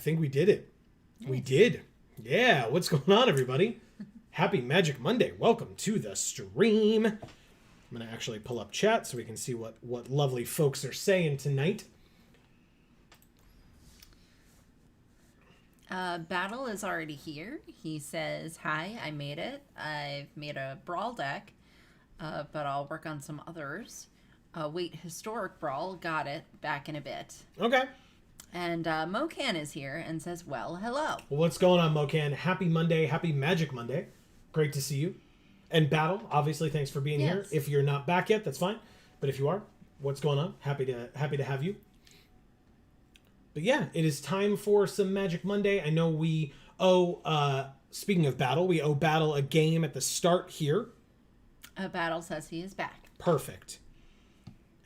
think we did it. Nice. We did. Yeah, what's going on, everybody? Happy Magic Monday. Welcome to the stream. I'm going to actually pull up chat so we can see what lovely folks are saying tonight. Battle is already here. He says, hi, I made it. I've made a Brawl deck, but I'll work on some others. Wait, Historic Brawl, got it, back in a bit. Okay. And Mocan is here and says, well, hello. Well, what's going on, Mocan? Happy Monday. Happy Magic Monday. Great to see you. And Battle, obviously, thanks for being here. If you're not back yet, that's fine. But if you are, what's going on? Happy to have you. But yeah, it is time for some Magic Monday. I know we owe, speaking of Battle, we owe Battle a game at the start here. Battle says he is back. Perfect.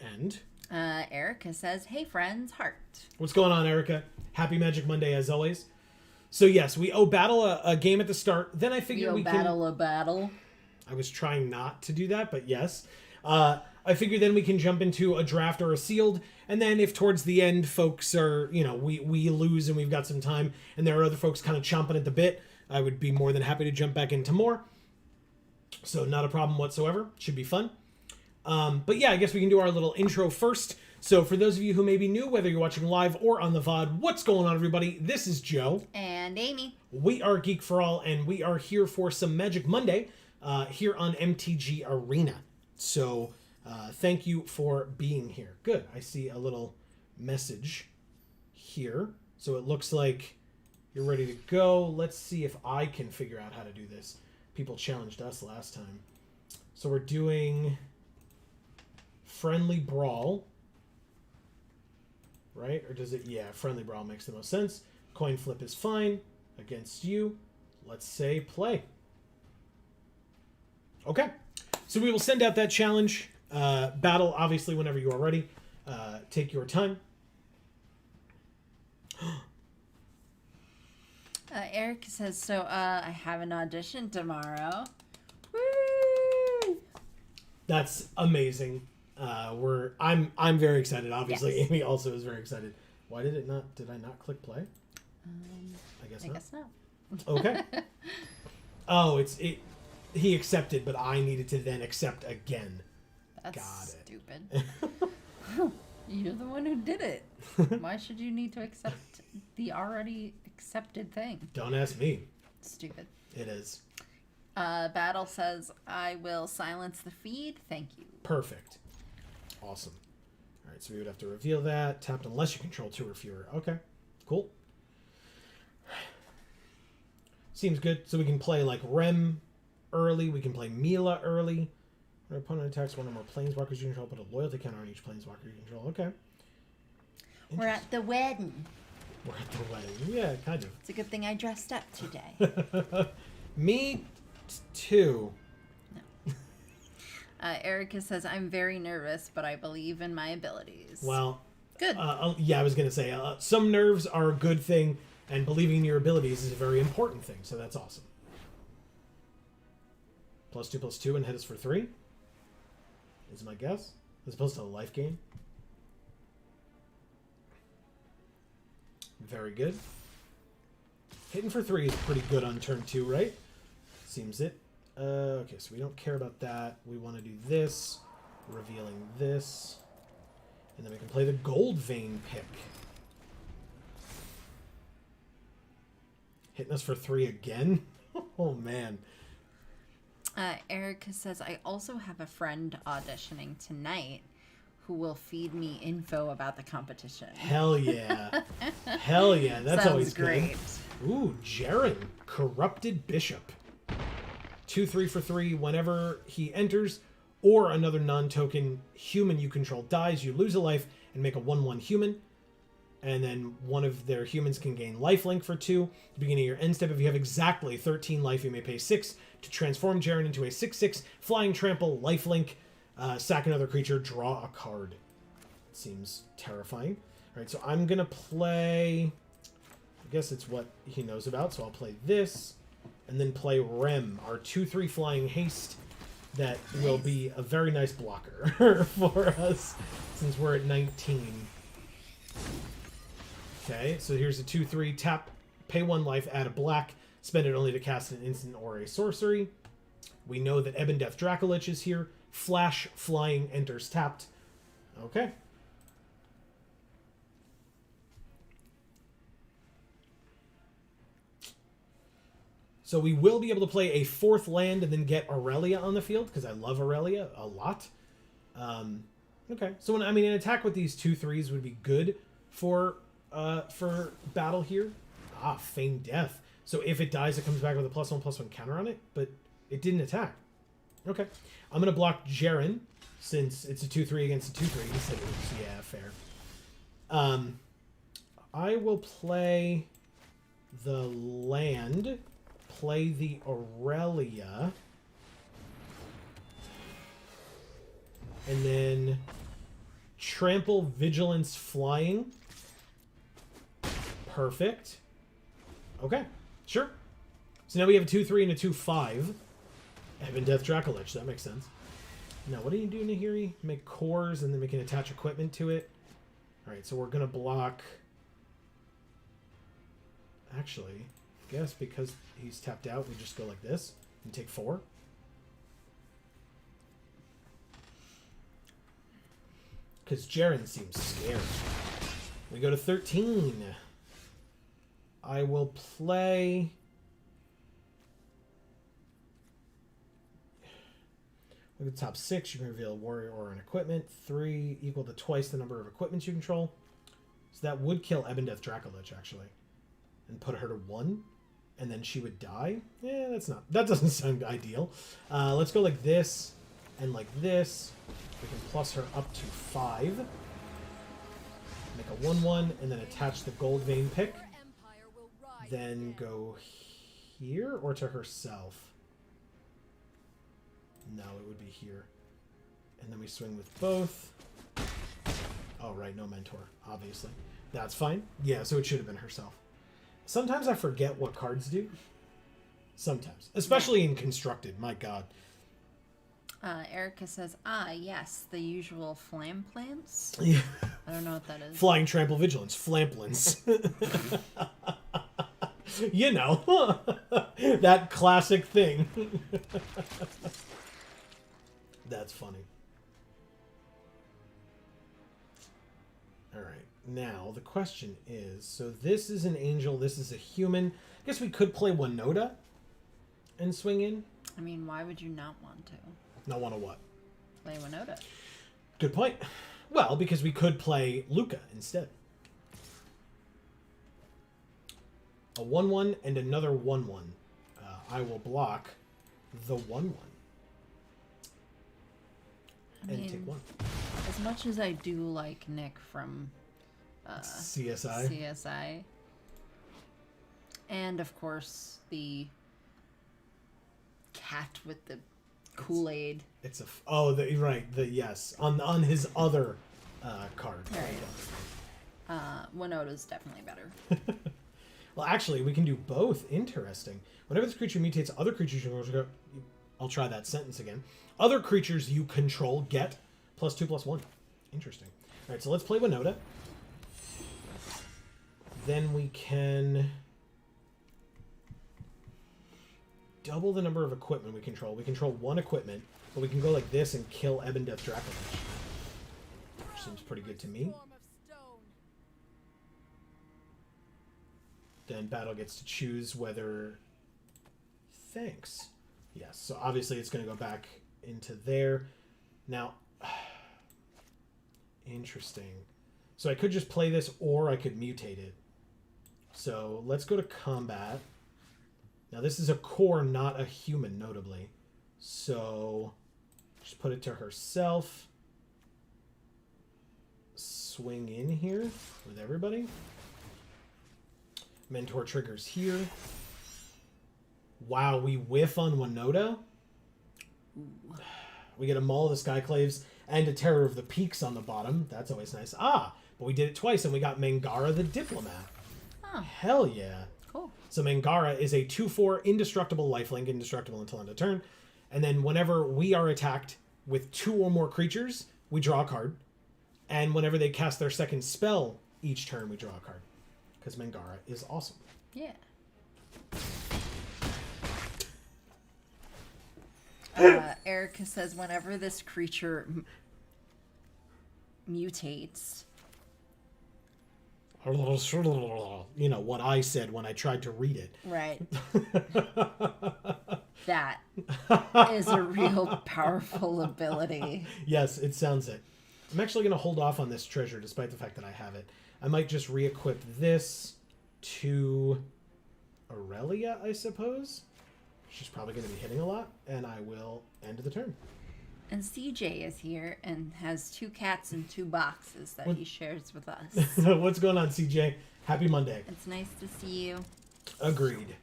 And Erica says, hey, friends, heart. What's going on, Erica? Happy Magic Monday, as always. So yes, we owe Battle a game at the start. Then I figured we can... Battle a battle. I was trying not to do that, but yes. I figured then we can jump into a draft or a sealed, and then if towards the end folks are, we lose and we've got some time, and there are other folks kind of chomping at the bit, I would be more than happy to jump back into more. So not a problem whatsoever. Should be fun. But yeah, I guess we can do our little intro first. So for those of you who may be new, whether you're watching live or on the VOD, what's going on, everybody? This is Joe. And Amy. We are Geek for All, and we are here for some Magic Monday here on MTG Arena. So... thank you for being here. Good. I see a little message here. So it looks like you're ready to go. Let's see if I can figure out how to do this. People challenged us last time. So we're doing Friendly Brawl. Right? Or does it? Yeah, Friendly Brawl makes the most sense. Coin flip is fine. Against you. Let's say play. Okay. So we will send out that challenge. Battle, obviously, whenever you are ready. Take your time. Eric says, so I have an audition tomorrow. Woo! That's amazing. I'm very excited. Obviously, yes. Amy also is very excited. Why did it not? Did I not click play? I guess not. Okay. Oh, he accepted, but I needed to then accept again. That's got it. Stupid. You're the one who did it. Why should you need to accept the already accepted thing? Don't ask me. Stupid. It is. Battle says, I will silence the feed. Thank you. Perfect. Awesome. All right, so we would have to reveal that. Tapped unless you control 2 or fewer. Okay, cool. Seems good. So we can play like Rem early. We can play Mila early. When an opponent attacks one or more planeswalkers you control, put a loyalty counter on each planeswalker you control. Okay. We're at the wedding. We're at the wedding. Yeah, kind of. It's a good thing I dressed up today. Me too. No. Erica says, I'm very nervous, but I believe in my abilities. Well, good. Yeah, I was going to say, some nerves are a good thing, and believing in your abilities is a very important thing, so that's awesome. +2/+2 and hit us for 3. Is my guess. As opposed to a life gain. Very good. Hitting for 3 is pretty good on turn 2, right? Seems it. Okay, so we don't care about that. We want to do this. Revealing this. And then we can play the Gold Vein pick. Hitting us for 3 again? Oh, man. Erica says, I also have a friend auditioning tonight who will feed me info about the competition. Hell yeah. Hell yeah. That's always great. Good. Ooh, Jaren, Corrupted Bishop. 2/3 for 3. Whenever he enters or another non-token human you control dies, you lose a life and make a 1/1 human. And then one of their humans can gain lifelink for 2. At the beginning of your end step, if you have exactly 13 life, you may pay 6 to transform Jaren into a 6/6 flying trample lifelink. Sack another creature, draw a card. Seems terrifying. All right, so I'm going to play... I guess it's what he knows about, so I'll play this. And then play Rem, our 2/3 flying haste that will be a very nice blocker for us since we're at 19. Okay, so here's a 2/3 tap, pay 1 life, add a black, spend it only to cast an instant or a sorcery. We know that Ebon Death Dracolich is here. Flash Flying enters tapped. Okay. So we will be able to play a 4th land and then get Aurelia on the field, because I love Aurelia a lot. Okay, so an attack with these 2/3s would be good for battle here. Ah, Feign Death. So if it dies, it comes back with a +1/+1 counter on it, but it didn't attack. Okay, I'm gonna block Jaren since it's a 2/3 against a 2/3. He said it was, yeah, fair. I will play the land, play the Aurelia, and then trample Vigilance Flying. Perfect. Okay, sure. So now we have a 2/3 and a 2/5. Ebon Death Dracolich, that makes sense. Now, what are you doing here? You make cores and then we can attach equipment to it. Alright, so we're going to block... Actually, I guess because he's tapped out, we just go like this and take 4. Because Jaren seems scared. We go to 13. I will play... Look at the top 6. You can reveal a warrior or an equipment. 3 equal to twice the number of equipments you control. So that would kill Ebon Death Dracolich, actually. And put her to 1. And then she would die. Yeah, that doesn't sound ideal. Let's go like this and like this. We can plus her up to 5. Make a 1/1 and then attach the Gold Vein pick. Then go here or to herself. No, it would be here. And then we swing with both. Oh, right, no mentor, obviously. That's fine. Yeah, so it should have been herself. Sometimes I forget what cards do. Sometimes. Especially in Constructed, my god. Erica says, yes, the usual flam plants. Yeah. I don't know what that is. Flying Trample Vigilance. Flamplins. You know. That classic thing. That's funny. Alright, now the question is, so this is an angel, this is a human. I guess we could play Winota and swing in. I mean, why would you not want to? Not want to what? Play Winota. Good point. Well, because we could play Luca instead. A 1/1 and another 1/1. I will block the 1/1. And take 1. As much as I do like Nick from CSI. And of course the cat with the Kool-Aid. It's a right, yes, on his other card. Right. Winota's definitely better. Well, actually, we can do both. Interesting. Whenever this creature mutates, other creatures you control. I'll try that sentence again. Other creatures you control get +2/+1. Interesting. All right, so let's play Winota. Then we can double the number of equipment we control. We control 1 equipment, but we can go like this and kill Ebon Death Dracolich. Which seems pretty good to me. Then battle gets to choose whether... Thanks. Yes, so obviously it's going to go back into there. Now, interesting. So I could just play this, or I could mutate it. So let's go to combat. Now this is a core, not a human, notably. So just put it to herself. Swing in here with everybody. Mentor triggers here. Wow, we whiff on Winota. Ooh. We get a Maul of the Skyclaves and a Terror of the Peaks on the bottom. That's always nice. But we did it twice, and we got Mangara the Diplomat. Oh. Hell yeah. Cool. So Mangara is a 2/4 indestructible lifelink, indestructible until end of turn. And then whenever we are attacked with 2 or more creatures, we draw a card. And whenever they cast their second spell each turn, we draw a card. because Mangara is awesome. Yeah. Erica says whenever this creature mutates. You know, what I said when I tried to read it. Right. That is a real powerful ability. Yes, it sounds it. I'm actually going to hold off on this treasure despite the fact that I have it. I might just re-equip this to Aurelia, I suppose. She's probably going to be hitting a lot, and I will end the turn. And CJ is here and has 2 cats and 2 boxes that he shares with us. What's going on, CJ? Happy Monday. It's nice to see you. Agreed.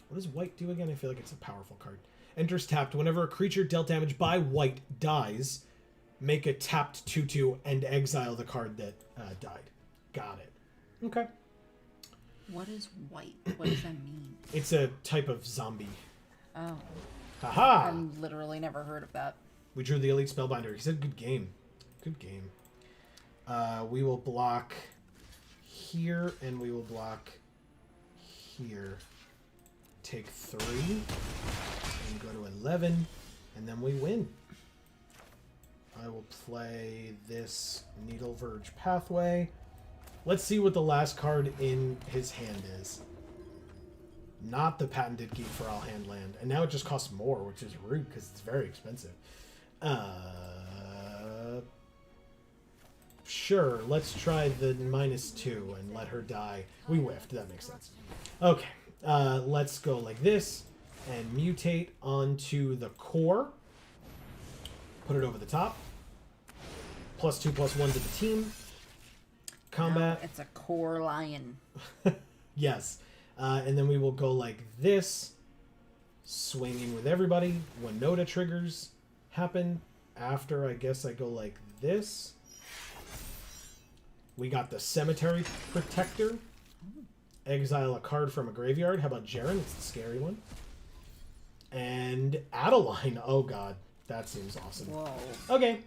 What does white do again? I feel like it's a powerful card. Enters tapped. Whenever a creature dealt damage by white dies, make a tapped 2/2 and exile the card that died. Got it. Okay. What is white? What does that mean? It's a type of zombie. Oh. Haha! I've literally never heard of that. We drew the Elite Spellbinder. He said good game. Good game. We will block here, and we will block here. Take 3, and go to 11, and then we win. I will play this Needle Verge Pathway. Let's see what the last card in his hand is. Not the patented Geek for All hand land. And now it just costs more, which is rude because it's very expensive. Sure, let's try the -2 and let her die. We whiffed, that makes sense. Okay, let's go like this and mutate onto the core. Put it over the top. +2/+1 to the team. Combat. No, it's a core lion. Yes. And then we will go like this, swinging with everybody. When Noda triggers happen, after I guess I go like this. We got the Cemetery Protector. Exile a card from a graveyard. How about Jaren? It's the scary one. And Adeline. Oh god, that seems awesome. Whoa. Okay.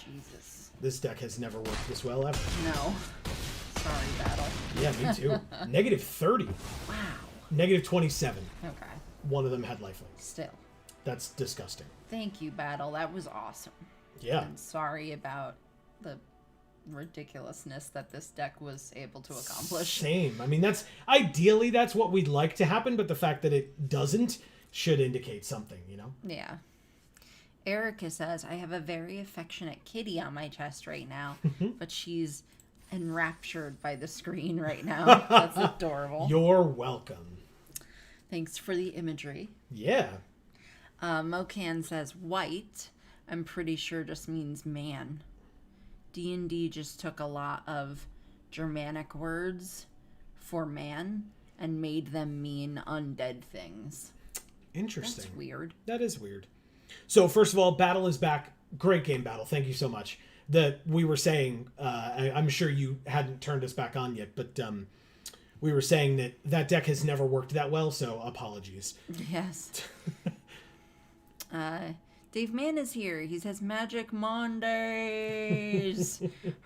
Jesus. This deck has never worked this well ever. No. Sorry, Battle. Yeah, me too. -30. Wow. -27. Okay. One of them had lifelink. Still. That's disgusting. Thank you, Battle. That was awesome. Yeah. And sorry about the ridiculousness that this deck was able to accomplish. Same. I mean, ideally that's what we'd like to happen, but the fact that it doesn't should indicate something, you know? Yeah. Erica says, I have a very affectionate kitty on my chest right now, but she's enraptured by the screen right now. That's adorable. You're welcome. Thanks for the imagery. Yeah. Mocan says, white, I'm pretty sure just means man. D&D just took a lot of Germanic words for man and made them mean undead things. Interesting. That's weird. That is weird. So first of all, Battle is back. Great game, Battle. Thank you so much. That we were saying, I'm sure you hadn't turned us back on yet, but we were saying that deck has never worked that well, so apologies. Yes. Dave Mann is here. He says, Magic Mondays.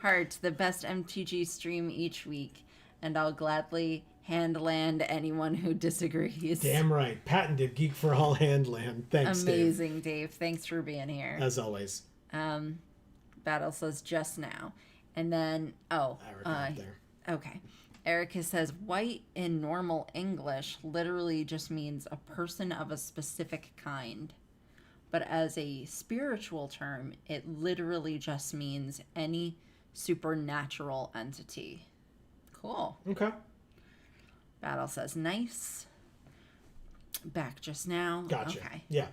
Heart, the best MTG stream each week. And I'll gladly handland anyone who disagrees. Damn right. Patented Geek for All Handland. Thanks, Amazing, Dave. Thanks for being here. As always. Battle says, just now. And then, there. Okay. Erica says, white in normal English literally just means a person of a specific kind. But as a spiritual term, it literally just means any supernatural entity. Cool. Okay. Battle says, nice. Back just now. Gotcha. Okay. Yeah.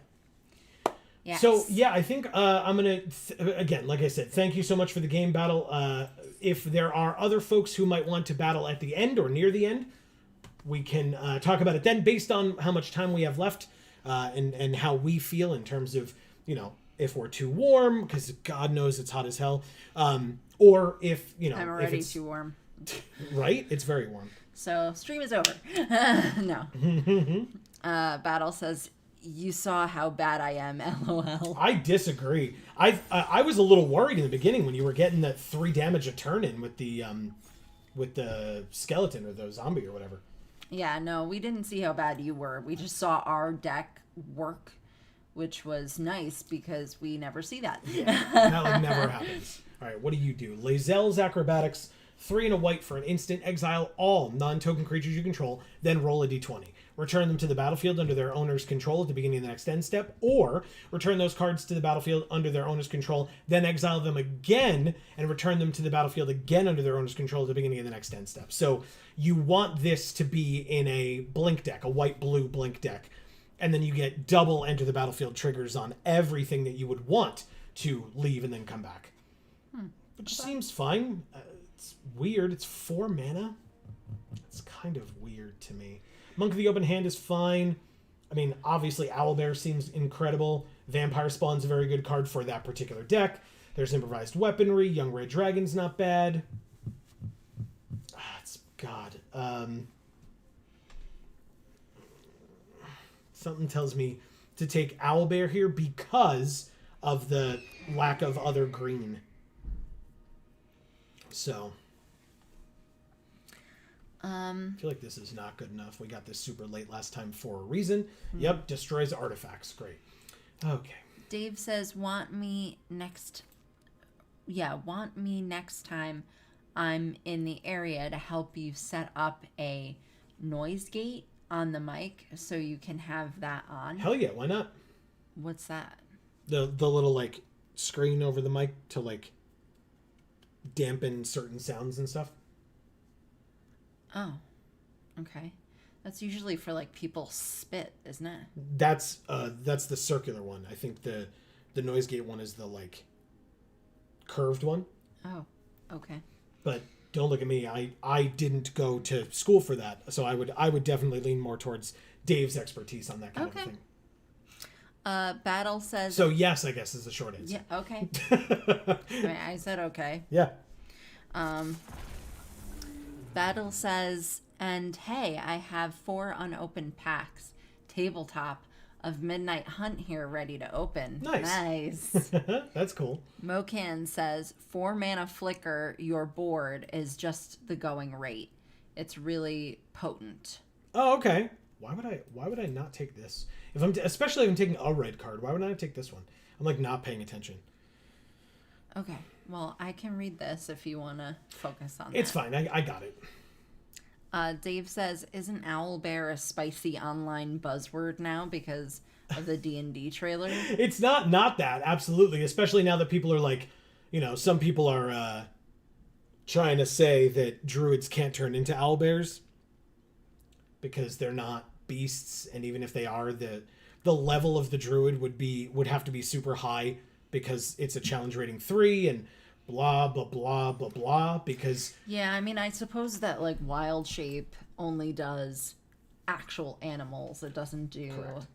Yes. So, yeah, I think I'm going to, again, like I said, thank you so much for the game, Battle. If there are other folks who might want to battle at the end or near the end, we can talk about it then based on how much time we have left and how we feel in terms of, you know, if we're too warm, because God knows it's hot as hell, or if, you know. I'm already if it's, too warm. Right? It's very warm. So, stream is over. No. Battle says, you saw how bad I am, LOL. I disagree. I was a little worried in the beginning when you were getting that 3 damage a turn in with the with the skeleton or the zombie or whatever. Yeah, no, we didn't see how bad you were. We just saw our deck work, which was nice because we never see that. That like never happens. All right, what do you do? Lae'zel's Acrobatics, 3 and a white for an instant. Exile all non-token creatures you control, then roll a d20. Return them to the battlefield under their owner's control at the beginning of the next end step, or return those cards to the battlefield under their owner's control, then exile them again and return them to the battlefield again under their owner's control at the beginning of the next end step. So you want this to be in a blink deck, a white-blue blink deck, and then you get double enter the battlefield triggers on everything that you would want to leave and then come back. Which seems fine. It's weird. It's 4 mana. It's kind of weird to me. Monk of the Open Hand is fine. I mean, obviously, Owlbear seems incredible. Vampire Spawn's a very good card for that particular deck. There's Improvised Weaponry. Young Red Dragon's not bad. God. Something tells me to take Owlbear here because of the lack of other green. So... I feel like this is not good enough. We got this super late last time for a reason. Yep, destroys artifacts. Great. Okay. Dave says, want me next time I'm in the area to help you set up a noise gate on the mic so you can have that on. Hell yeah, why not? What's that? The little like screen over the mic to like dampen certain sounds and stuff. Oh, okay. That's usually for like people spit, isn't it? That's the circular one. I think the noise gate one is the like curved one. Oh, okay. But don't look at me. I didn't go to school for that, so I would definitely lean more towards Dave's expertise on that kind of thing. Battle says. So yes, I guess is the short answer. Yeah. Okay. I said okay. Yeah. Battle says, and hey, I have 4 unopened packs, tabletop, of Midnight Hunt here ready to open. Nice. That's cool. Mocan says, 4 mana flicker, your board is just the going rate. It's really potent. Oh, okay. Why would I not take this? Especially if I'm taking a red card, why would I not take this one? I'm like not paying attention. Okay. Well, I can read this if you want to focus on that. It's fine. I got it. Dave says, isn't Owlbear a spicy online buzzword now because of the D&D trailer? It's not that, absolutely. Especially now that people are like, some people are trying to say that druids can't turn into owlbears because they're not beasts. And even if they are, the level of the druid would have to be super high because it's a challenge rating 3 and blah, blah, blah, blah, blah, because... Yeah, I mean, I suppose that, like, Wild Shape only does actual animals. It doesn't do, Correct.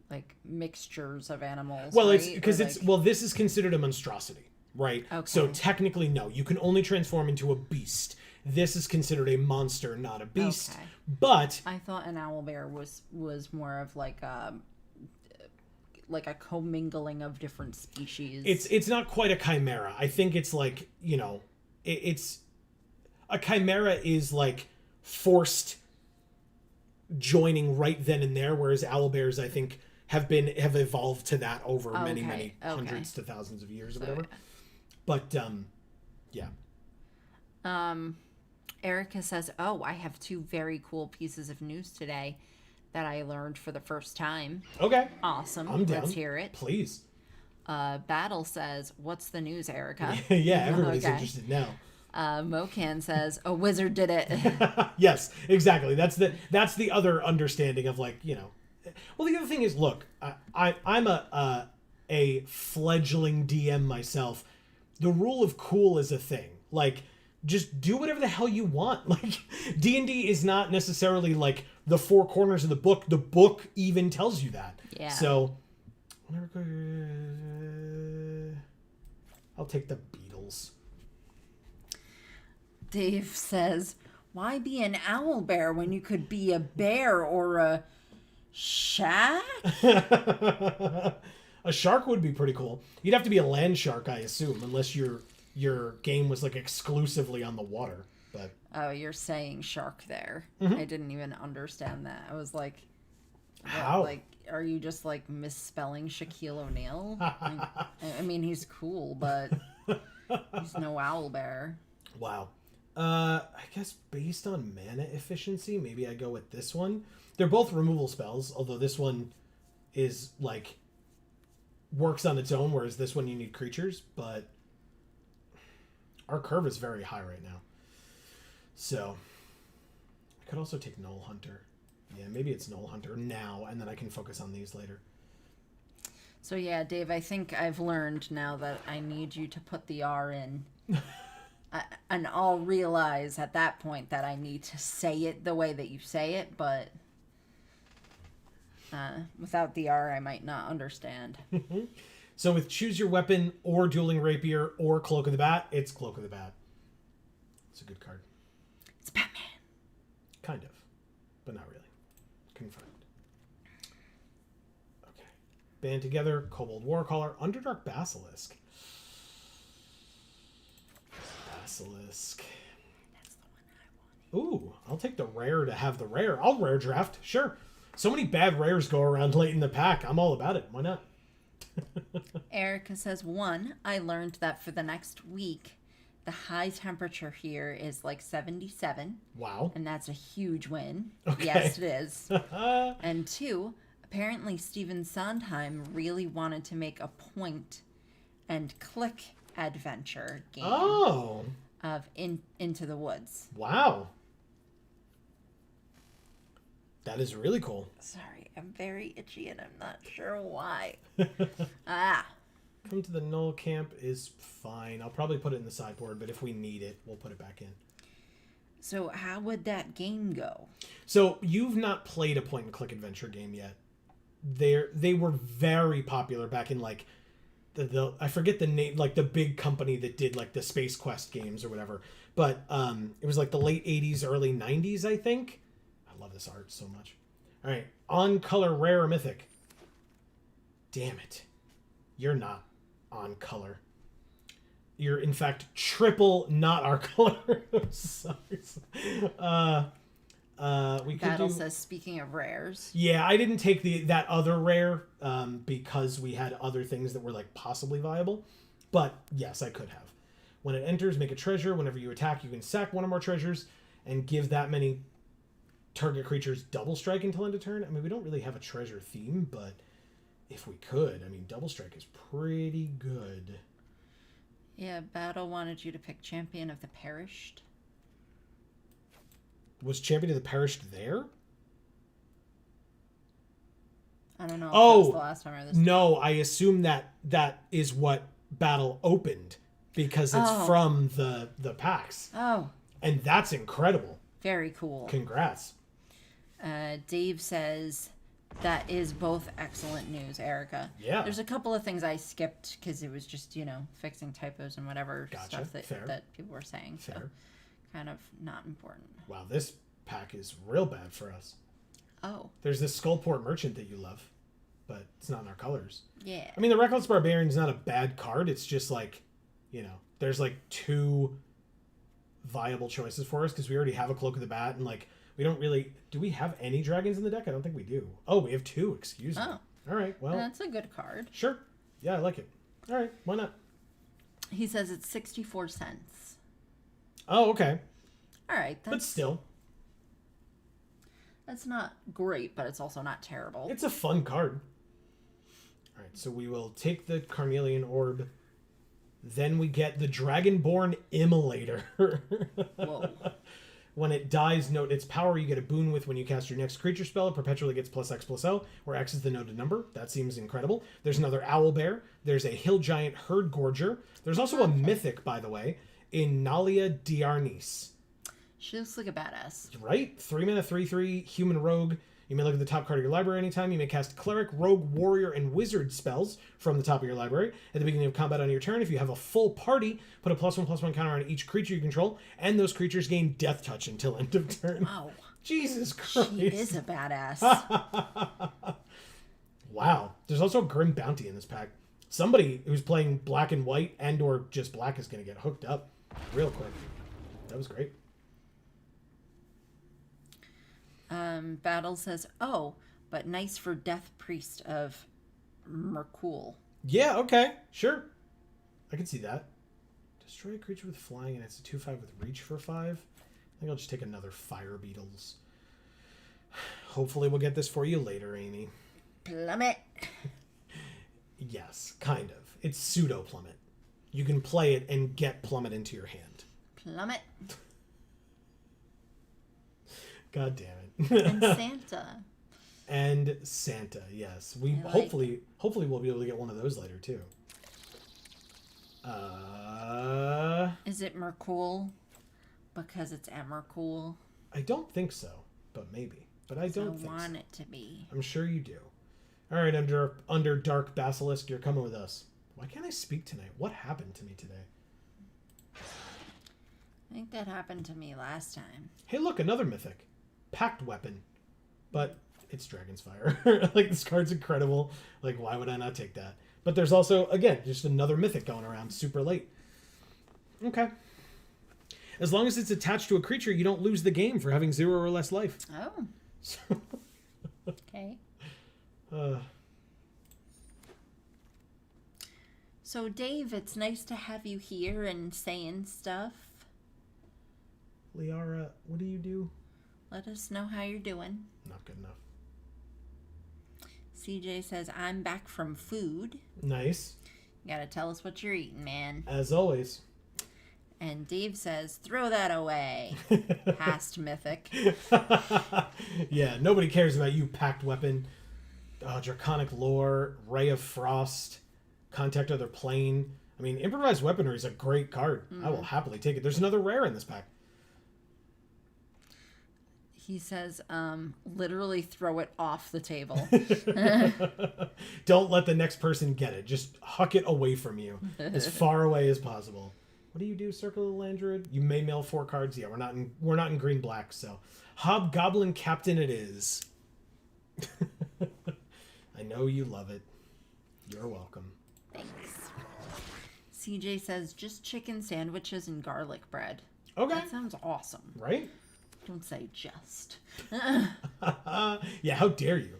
like, mixtures of animals, Well, right? it's because this is considered a monstrosity, right? Okay. So technically, no. You can only transform into a beast. This is considered a monster, not a beast. Okay. But... I thought an owlbear was more of, like a commingling of different species. It's not quite a chimera. I think it's like, it's a chimera is like forced joining right then and there, whereas owlbears I think have evolved to that over many hundreds to thousands of years or whatever. But yeah. Erica says, "Oh, I have 2 very cool pieces of news today that I learned for the first time." Okay. Awesome. I'm down. Let's hear it. Please. Battle says, "What's the news, Erica?" Yeah, everybody's interested now. Mocan says, "A wizard did it." Yes, exactly. That's the other understanding of like, Well, the other thing is, look, I'm a fledgling DM myself. The rule of cool is a thing. Like, just do whatever the hell you want. Like, D&D is not necessarily like the 4 corners of the book. The book even tells you that. Yeah. So, I'll take the Beatles. Dave says, "Why be an owlbear when you could be a bear or a shack?" A shark would be pretty cool. You'd have to be a land shark, I assume, unless you're your game was like exclusively on the water. But Oh, you're saying shark there. Mhm. I didn't even understand that. I was like, what, How? like, are you just like misspelling Shaquille O'Neal? Like, I mean, he's cool, but he's no owlbear. Wow. I guess based on mana efficiency, maybe I go with this one. They're both removal spells, although this one is like works on its own, whereas this one you need creatures, but our curve is very high right now. So I could also take Null Hunter. Yeah, maybe it's Null Hunter now, and then I can focus on these later. So yeah, Dave, I think I've learned now that I need you to put the R in. And I'll realize at that point that I need to say it the way that you say it, but without the R, I might not understand. So with Choose Your Weapon or Dueling Rapier or Cloak of the Bat, it's Cloak of the Bat. It's a good card. It's Batman. Kind of, but not really. Confirmed. Okay. Band together, Kobold Warcaller, Underdark Basilisk. Basilisk. That's the one I wanted. Ooh, I'll take the rare to have the rare. I'll rare draft, sure. So many bad rares go around late in the pack. I'm all about it. Why not? Erica says, 1, I learned that for the next week, the high temperature here is like 77. Wow. And that's a huge win. Okay. Yes, it is. And 2, apparently Stephen Sondheim really wanted to make a point and click adventure game Oh. of Into the Woods. Wow. That is really cool. Sorry, I'm very itchy and I'm not sure why. Come to the Null Camp is fine. I'll probably put it in the sideboard, but if we need it, we'll put it back in. So how would that game go? So you've not played a point and click adventure game yet. They were very popular back in like the I forget the name, like the big company that did like the Space Quest games or whatever. But it was like the late 80s, early 90s, I think. I love this art so much. All right, on color, rare or mythic. Damn it. You're not on color. You're in fact triple not our color. Sorry. We could Battle do... says, speaking of rares. Yeah, I didn't take that other rare because we had other things that were like possibly viable. But yes, I could have. When it enters, make a treasure. Whenever you attack, you can sack one or more treasures and give that many target creatures double strike until end of turn. I mean, we don't really have a treasure theme, but if we could, I mean, double strike is pretty good. Yeah, Battle wanted you to pick Champion of the Perished. Was Champion of the Perished there? I don't know if that was Oh, the last time or this no, I assume that is what Battle opened because it's Oh. from the packs. Oh, And that's incredible. very cool. Congrats. Dave says, that is both excellent news, Erica. Yeah. There's a couple of things I skipped because it was just, fixing typos and whatever Gotcha. stuff Fair. that people were saying. So Fair. kind of not important. Wow, this pack is real bad for us. Oh, There's this Skullport Merchant that you love, but it's not in our colors. yeah. I mean, the Reckless Barbarian is not a bad card. It's just like, there's like 2 viable choices for us because we already have a Cloak of the Bat and like we don't really... Do we have any dragons in the deck? I don't think we do. Oh, we have 2. Excuse me. Oh. All right, well... That's a good card. Sure. Yeah, I like it. All right, why not? He says it's 64 cents. Oh, okay. All right. But still, That's not great, but it's also not terrible. it's a fun card. All right, so we will take the Carnelian Orb. Then we get the Dragonborn Immolator. Whoa. When it dies, note its power you get a boon with when you cast your next creature spell. It perpetually gets +X+O, where X is the noted number. That seems incredible. There's another Owlbear. There's a Hill Giant Herd Gorger. There's also a mythic, by the way, in Nalia Diarnis. She looks like a badass. Right? 3 mana, 3/3, human rogue. You may look at the top card of your library anytime. You may cast Cleric, Rogue, Warrior, and Wizard spells from the top of your library. At the beginning of combat on your turn, if you have a full party, put a +1/+1 counter on each creature you control, and those creatures gain Death Touch until end of turn. Wow. Jesus Christ. She is a badass. Wow. There's also a Grim Bounty in this pack. Somebody who's playing black and white and or just black is going to get hooked up real quick. That was great. Battle says, oh, but nice for Death Priest of Merkul. Yeah, okay. Sure. I can see that. Destroy a creature with flying and it's a 2/5 with reach for 5. I think I'll just take another Fire Beetles. Hopefully we'll get this for you later, Amy. Plummet. Yes, kind of. It's pseudo plummet. You can play it and get plummet into your hand. Plummet. God damn it. And Santa. And Santa, yes. We I like hopefully we'll be able to get one of those later too. Is it Merkul? Because it's at Merkul. I don't think so, but maybe. But I don't think want so. it to be. I'm sure you do. All right, under Dark Basilisk, you're coming with us. Why can't I speak tonight? What happened to me today? I think that happened to me last time. Hey, look, another mythic. Pact Weapon. But it's Dragon's Fire. Like, this card's incredible. Like, why would I not take that? But there's also, again, just another mythic going around super late. Okay. As long as it's attached to a creature, you don't lose the game for having 0 or less life. Oh. Okay. So, Dave, it's nice to have you here and saying stuff. Liara, what do you do? Let us know how you're doing. Not good enough. CJ says, I'm back from food. Nice. You gotta tell us what you're eating, man. As always. And Dave says, throw that away. Past mythic. Yeah, nobody cares about you, Pact Weapon. Draconic Lore, Ray of Frost, Contact Other Plane. I mean, Improvised Weaponry is a great card. I will happily take it. There's another rare in this pack. He says, literally throw it off the table. Don't let the next person get it. Just huck it away from you as far away as possible. What do you do, Circle of the Landred? You may mail 4 cards. Yeah, we're not in green black, so Hobgoblin Captain it is. I know you love it. You're welcome. Thanks. CJ says, just chicken sandwiches and garlic bread. Okay. That sounds awesome. Right? Don't say just. Yeah, how dare you?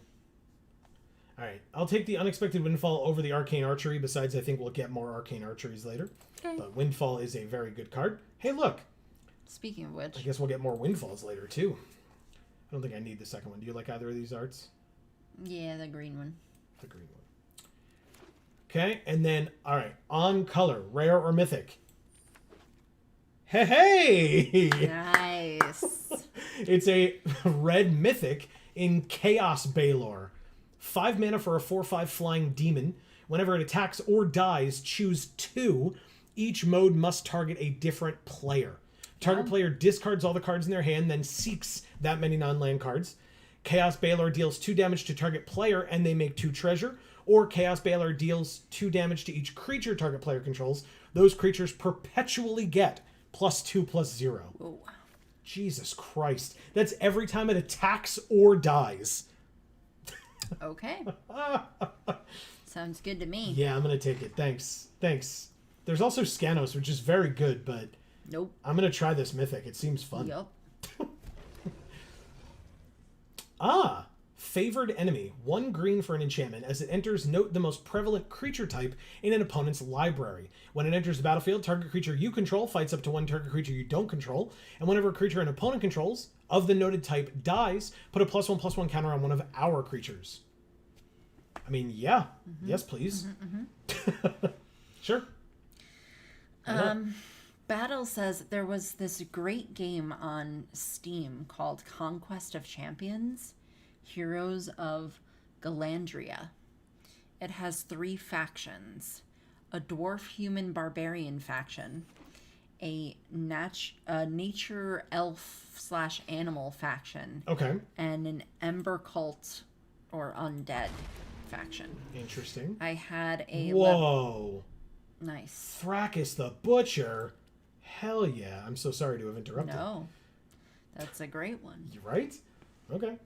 All right, I'll take the Unexpected Windfall over the Arcane Archery. Besides, I think we'll get more Arcane Archeries later. Okay. But Windfall is a very good card. Hey, look. Speaking of which. I guess we'll get more Windfalls later, too. I don't think I need the second one. Do you like either of these arts? Yeah, the green one. The green one. Okay, and then, all right, on color, rare or mythic? Hey! Nice. It's a red mythic in Chaos Balor. 5 mana for a 4/5 flying demon. Whenever it attacks or dies, choose 2. Each mode must target a different player. Target player discards all the cards in their hand, then seeks that many non-land cards. Chaos Balor deals 2 damage to target player, and they make 2 treasure. Or Chaos Balor deals 2 damage to each creature target player controls. Those creatures perpetually get +2/+0. Whoa. Jesus Christ. That's every time it attacks or dies. Okay. Sounds good to me. Yeah, I'm going to take it. Thanks. There's also Scanos, which is very good, but Nope. I'm going to try this mythic. It seems fun. Yup. Favored Enemy. 1 green for an enchantment. As it enters, note the most prevalent creature type in an opponent's library. When it enters the battlefield, target creature you control fights up to 1 target creature you don't control. And whenever a creature an opponent controls of the noted type dies, put a +1/+1 counter on one of our creatures. I mean, yeah. Mm-hmm. Yes, please. Mm-hmm. Sure. Battle says there was this great game on Steam called Conquest of Champions, Heroes of Galandria. It has 3 factions: a dwarf human barbarian faction, a nature elf / animal faction, Okay. and an ember cult or undead faction. Interesting. I had a Whoa. Nice. Thrakkus the Butcher. Hell yeah. I'm so sorry to have interrupted. No. That's a great one. You right? Okay.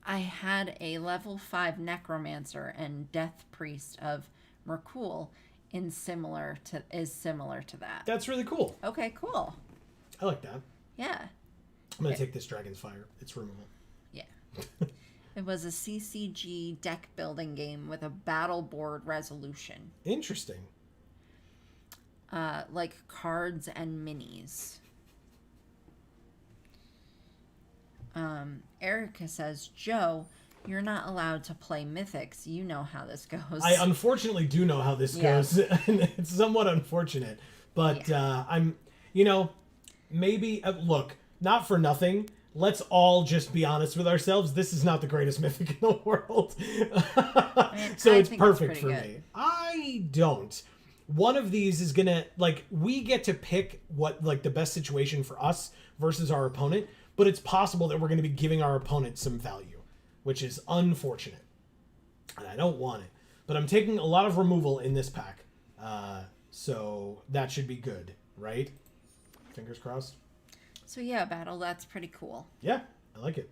I had a level 5 necromancer and death priest of Merkul is similar to that. That's really cool. Okay, cool. I like that. Yeah. I'm going to take this Dragon's Fire. It's removable. Yeah. It was a CCG deck building game with a battle board resolution. Interesting. Like cards and minis. Erica says, Joe, you're not allowed to play Mythics. You know how this goes. I unfortunately do know how this goes. It's somewhat unfortunate. But I'm, maybe, look, not for nothing. Let's all just be honest with ourselves. This is not the greatest Mythic in the world. So it's perfect for me. I don't. One of these is going to, we get to pick what, the best situation for us versus our opponent. But it's possible that we're going to be giving our opponent some value, which is unfortunate. And I don't want it. But I'm taking a lot of removal in this pack. So that should be good, right? Fingers crossed. So yeah, Battle, that's pretty cool. Yeah, I like it.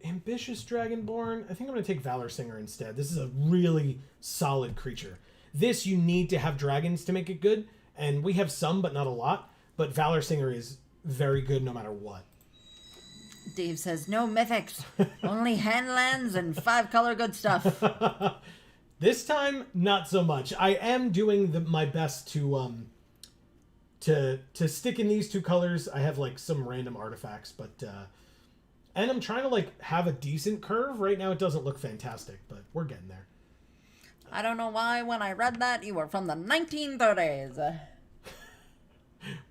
Ambitious Dragonborn. I think I'm going to take Valor Singer instead. This is a really solid creature. This, you need to have dragons to make it good. And we have some, but not a lot. But Valor Singer is very good no matter what. Dave says, no mythics. Only handlands and 5-color good stuff. This time, not so much. I am doing my best to stick in these 2 colors. I have some random artifacts, but and I'm trying to have a decent curve. Right now it doesn't look fantastic, but we're getting there. I don't know why when I read that you were from the 1930s.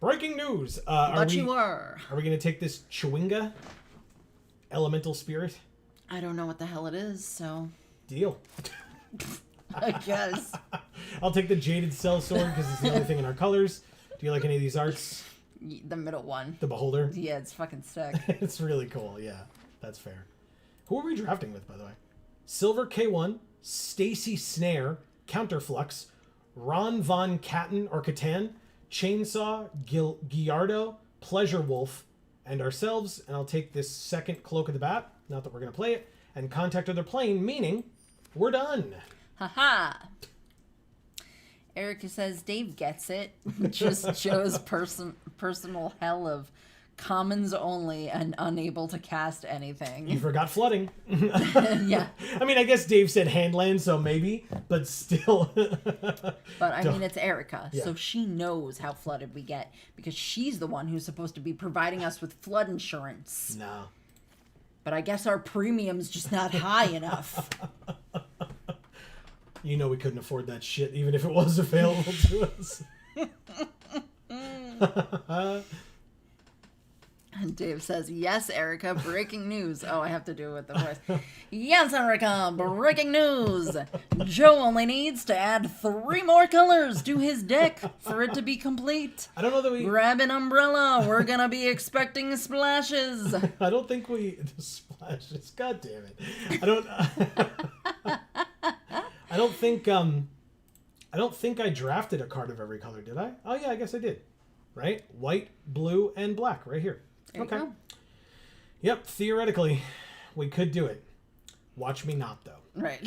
Breaking news. But you were. Are we going to take this Chewinga Elemental Spirit? I don't know what the hell it is, so... Deal. I guess. I'll take the Jaded Sellsword because it's the only thing in our colors. Do you like any of these arts? The middle one. The Beholder? Yeah, it's fucking sick. It's really cool, yeah. That's fair. Who are we drafting with, by the way? Silver K1, Stacy Snare, Counterflux, Ron Von Catten or Catan, Chainsaw, Giardo, Pleasure Wolf, and ourselves. And I'll take this second Cloak of the Bat, not that we're going to play it, and Contact Other Plane, meaning we're done. Haha. Erica says Dave gets it. Just Joe's personal hell of commons only and unable to cast anything. You forgot flooding. Yeah. I mean, I guess Dave said handland, so maybe, but still. But I mean, it's Erica, Yeah. so she knows how flooded we get because she's the one who's supposed to be providing us with flood insurance. No. But I guess our premium's just not high enough. You know we couldn't afford that shit even if it was available to us. And Dave says, yes, Erica, breaking news. Oh, I have to do it with the voice. Yes, Erica, breaking news. Joe only needs to add 3 more colors to his deck for it to be complete. I don't know that we... Grab an umbrella. We're going to be expecting splashes. I don't think we... The splashes. God damn it. I don't think I drafted a card of every color, did I? Oh, yeah, I guess I did. Right? White, blue, and black right here. There Okay. you go. Yep, theoretically, we could do it. Watch me not, though. Right.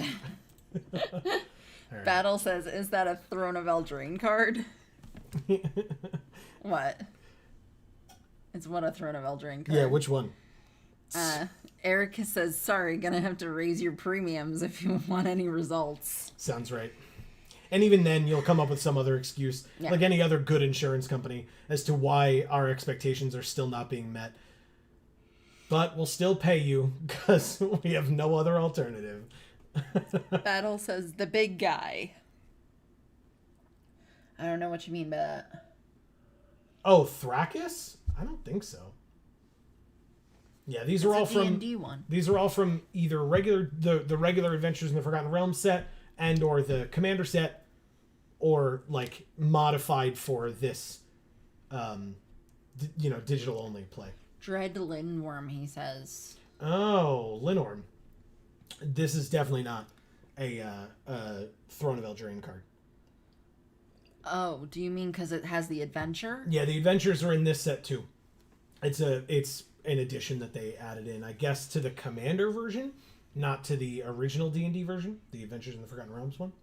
Right. Battle says, is that a Throne of Eldraine card? What? It's what a Throne of Eldraine card. Yeah, which one? Erica says, sorry, gonna have to raise your premiums if you want any results. Sounds right. And even then, you'll come up with some other excuse, like any other good insurance company, as to why our expectations are still not being met. But we'll still pay you because we have no other alternative. Battle says, the big guy. I don't know what you mean by that. Oh, Thrakis? I don't think so. Yeah, these are all from D&D one. These are all from either the regular Adventures in the Forgotten Realms set and or the Commander set, or like modified for this, digital only play. Dread Lindworm, he says. Oh, Linorm. This is definitely not a Throne of Eldraine card. Oh, do you mean because it has the adventure? Yeah, the adventures are in this set too. It's an addition that they added in, I guess, to the Commander version, not to the original D&D version, the Adventures in the Forgotten Realms one.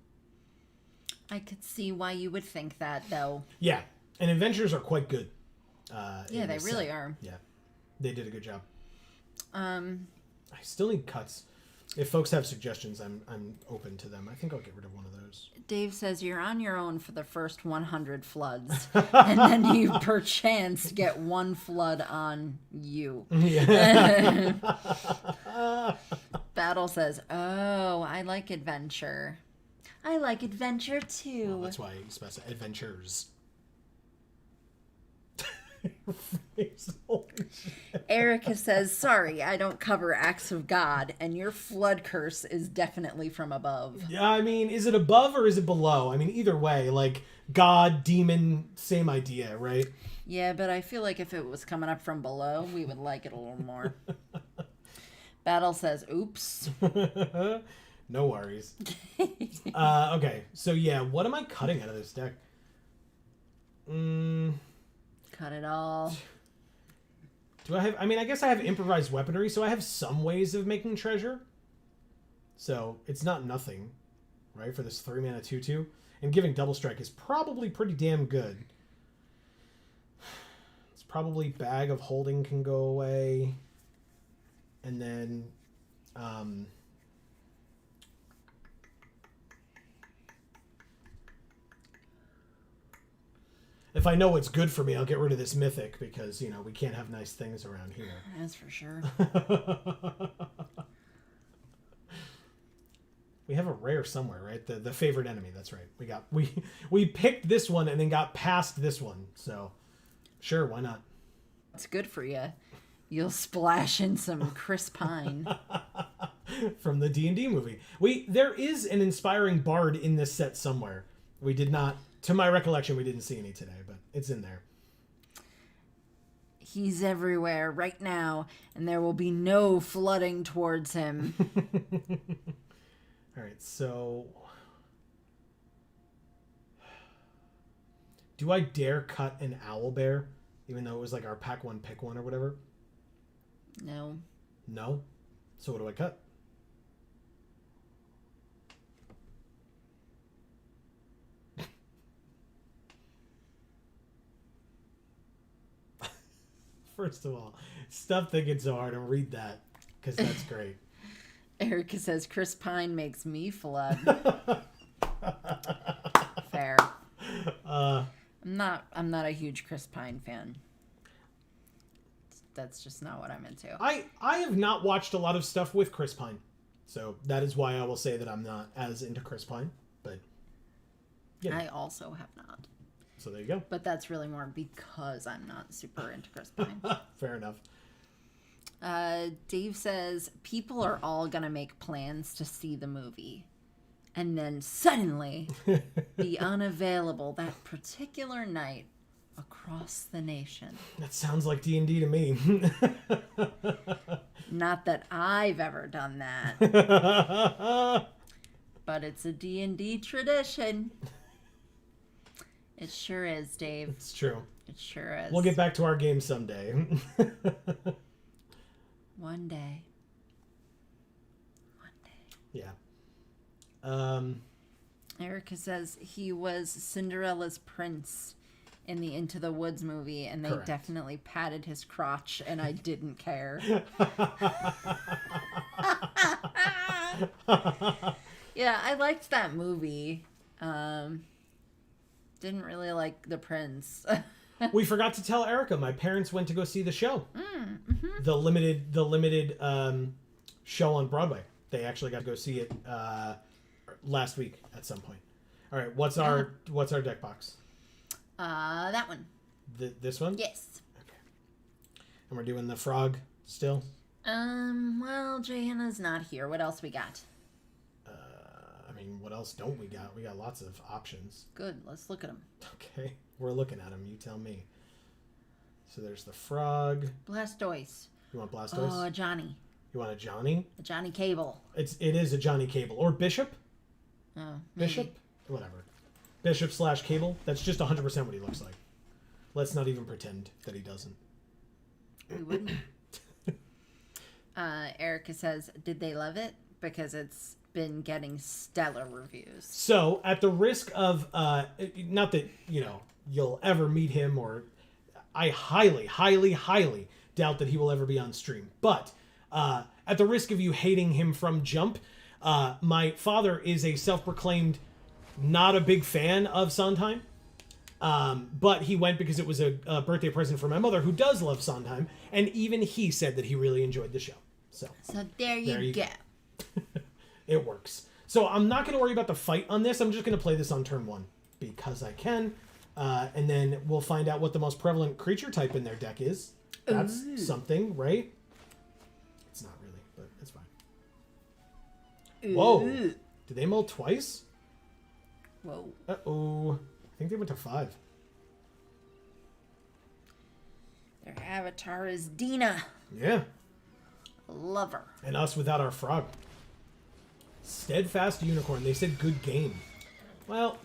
I could see why you would think that, though. Yeah, and Adventures are quite good. Yeah, they really are. Yeah, they did a good job. I still need cuts. If folks have suggestions, I'm open to them. I think I'll get rid of one of those. Dave says you're on your own for the first 100 floods, and then you perchance get one flood on you. Yeah. Battle says, "Oh, I like adventure. I like adventure too." Well, that's why he specifies adventures. Erica says, "Sorry, I don't cover acts of God, and your flood curse is definitely from above." Yeah, I mean, is it above or is it below? I mean, either way, like God, demon, same idea, right? Yeah, but I feel like if it was coming up from below, we would like it a little more. Battle says, "Oops." No worries. Okay, so yeah, what am I cutting out of this deck? Cut it all. Do I have... I mean, I guess I have improvised weaponry, so I have some ways of making treasure. So, it's not nothing, right, for this 3-mana 2/2. And giving double strike is probably pretty damn good. It's probably Bag of Holding can go away. And then... if I know what's good for me, I'll get rid of this mythic because, you know, we can't have nice things around here. That's for sure. We have a rare somewhere, right? The favorite enemy, that's right. We picked this one and then got past this one. So, sure, why not? It's good for you. You'll splash in some Chris Pine. From the D&D movie. There is an inspiring bard in this set somewhere. We did not... To my recollection, we didn't see any today, but it's in there. He's everywhere right now, and there will be no flooding towards him. All right, so... do I dare cut an owlbear, even though it was like our pack one, pick one or whatever? No. No? So what do I cut? First of all, stop thinking so hard and read that, because that's great. Erica says Chris Pine makes me flood. Fair. I'm not a huge Chris Pine fan. That's just not what I'm into. I have not watched a lot of stuff with Chris Pine, so that is why I will say that I'm not as into Chris Pine. But yeah, I also have not. So there you go. But that's really more because I'm not super into Chris Pine. Fair enough. Dave says people are all gonna make plans to see the movie, and then suddenly be unavailable that particular night across the nation. That sounds like D&D to me. Not that I've ever done that, but it's a D&D tradition. It sure is, Dave. It's true. It sure is. We'll get back to our game someday. One day. Yeah. Erica says he was Cinderella's prince in the Into the Woods movie, and they Correct. definitely patted his crotch, and I didn't care. Yeah, I liked that movie. Didn't really like the prince. We forgot to tell Erica. My parents went to go see the show. Mm-hmm. The limited show on Broadway. They actually got to go see it last week at some point. All right, what's our deck box? That one. This one? Yes. Okay. And we're doing the frog still? Well, Johanna's not here. What else we got? I mean, what else don't we got? We got lots of options. Good. Let's look at them. Okay, we're looking at them. You tell me. So there's the frog. Blastoise. You want Blastoise? Oh, a Johnny. You want a Johnny? A Johnny Cable. It is a Johnny Cable. Or Bishop? Oh, maybe. Bishop? Whatever. Bishop/Cable. That's just 100% what he looks like. Let's not even pretend that he doesn't. We wouldn't. Erica says, did they love it? Because it's been getting stellar reviews. So, at the risk of, not that, you'll ever meet him, or I highly, highly, highly doubt that he will ever be on stream. But, at the risk of you hating him from jump, my father is a self-proclaimed not a big fan of Sondheim. But he went because it was a birthday present for my mother, who does love Sondheim, and even he said that he really enjoyed the show. So there you go. It works. So I'm not going to worry about the fight on this. I'm just going to play this on turn 1 because I can. And then we'll find out what the most prevalent creature type in their deck is. That's something, right? It's not really, but it's fine. Whoa. Did they mull twice? Whoa. Uh-oh. I think they went to 5. Their avatar is Dina. Yeah. Love her. And us without our frog. Steadfast Unicorn. They said good game. Well,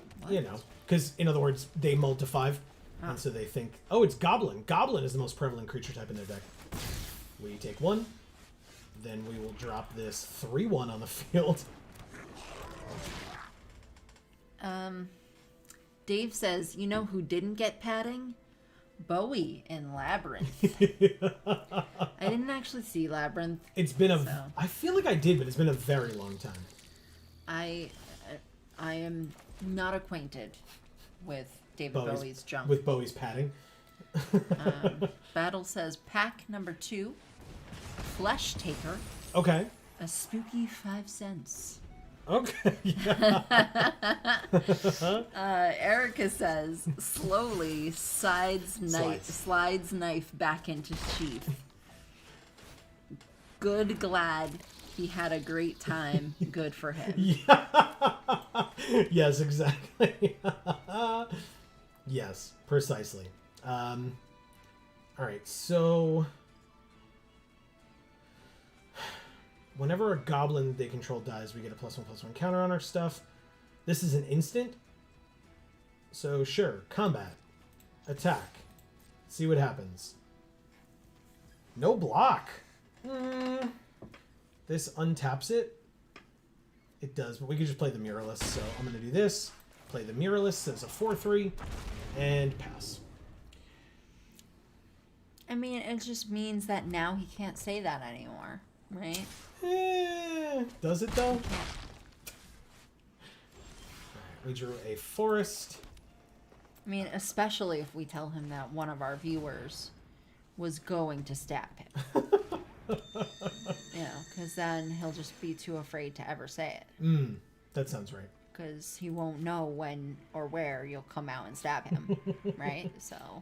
because, in other words, they mulled to 5. And so they think, oh, it's Goblin. Goblin is the most prevalent creature type in their deck. We take 1. Then we will drop this 3-1 on the field. Dave says, you know who didn't get padding? Bowie in Labyrinth. I didn't actually see Labyrinth. It's been I feel like I did, but it's been a very long time. I am not acquainted with David Bowie's jump. With Bowie's padding. Battle says, pack number 2, Flesh Taker. Okay. A spooky 5 cents. Okay. Yeah. Erica says, slowly slides knife back into sheath. Good, glad he had a great time. Good for him. Yeah. Yes, exactly. Yes, precisely. All right, so whenever a goblin they control dies, we get a +1/+1 counter on our stuff. This is an instant. So sure, combat, attack, see what happens. No block. This untaps it. It does, but we could just play the Muralist. So I'm going to do this. Play the Muralist as a 4/3 and pass. I mean, it just means that now he can't say that anymore, right? Does it though? We drew a forest. I mean, especially if we tell him that one of our viewers was going to stab him. Because then he'll just be too afraid to ever say it. That sounds right. Because he won't know when or where you'll come out and stab him, right? So,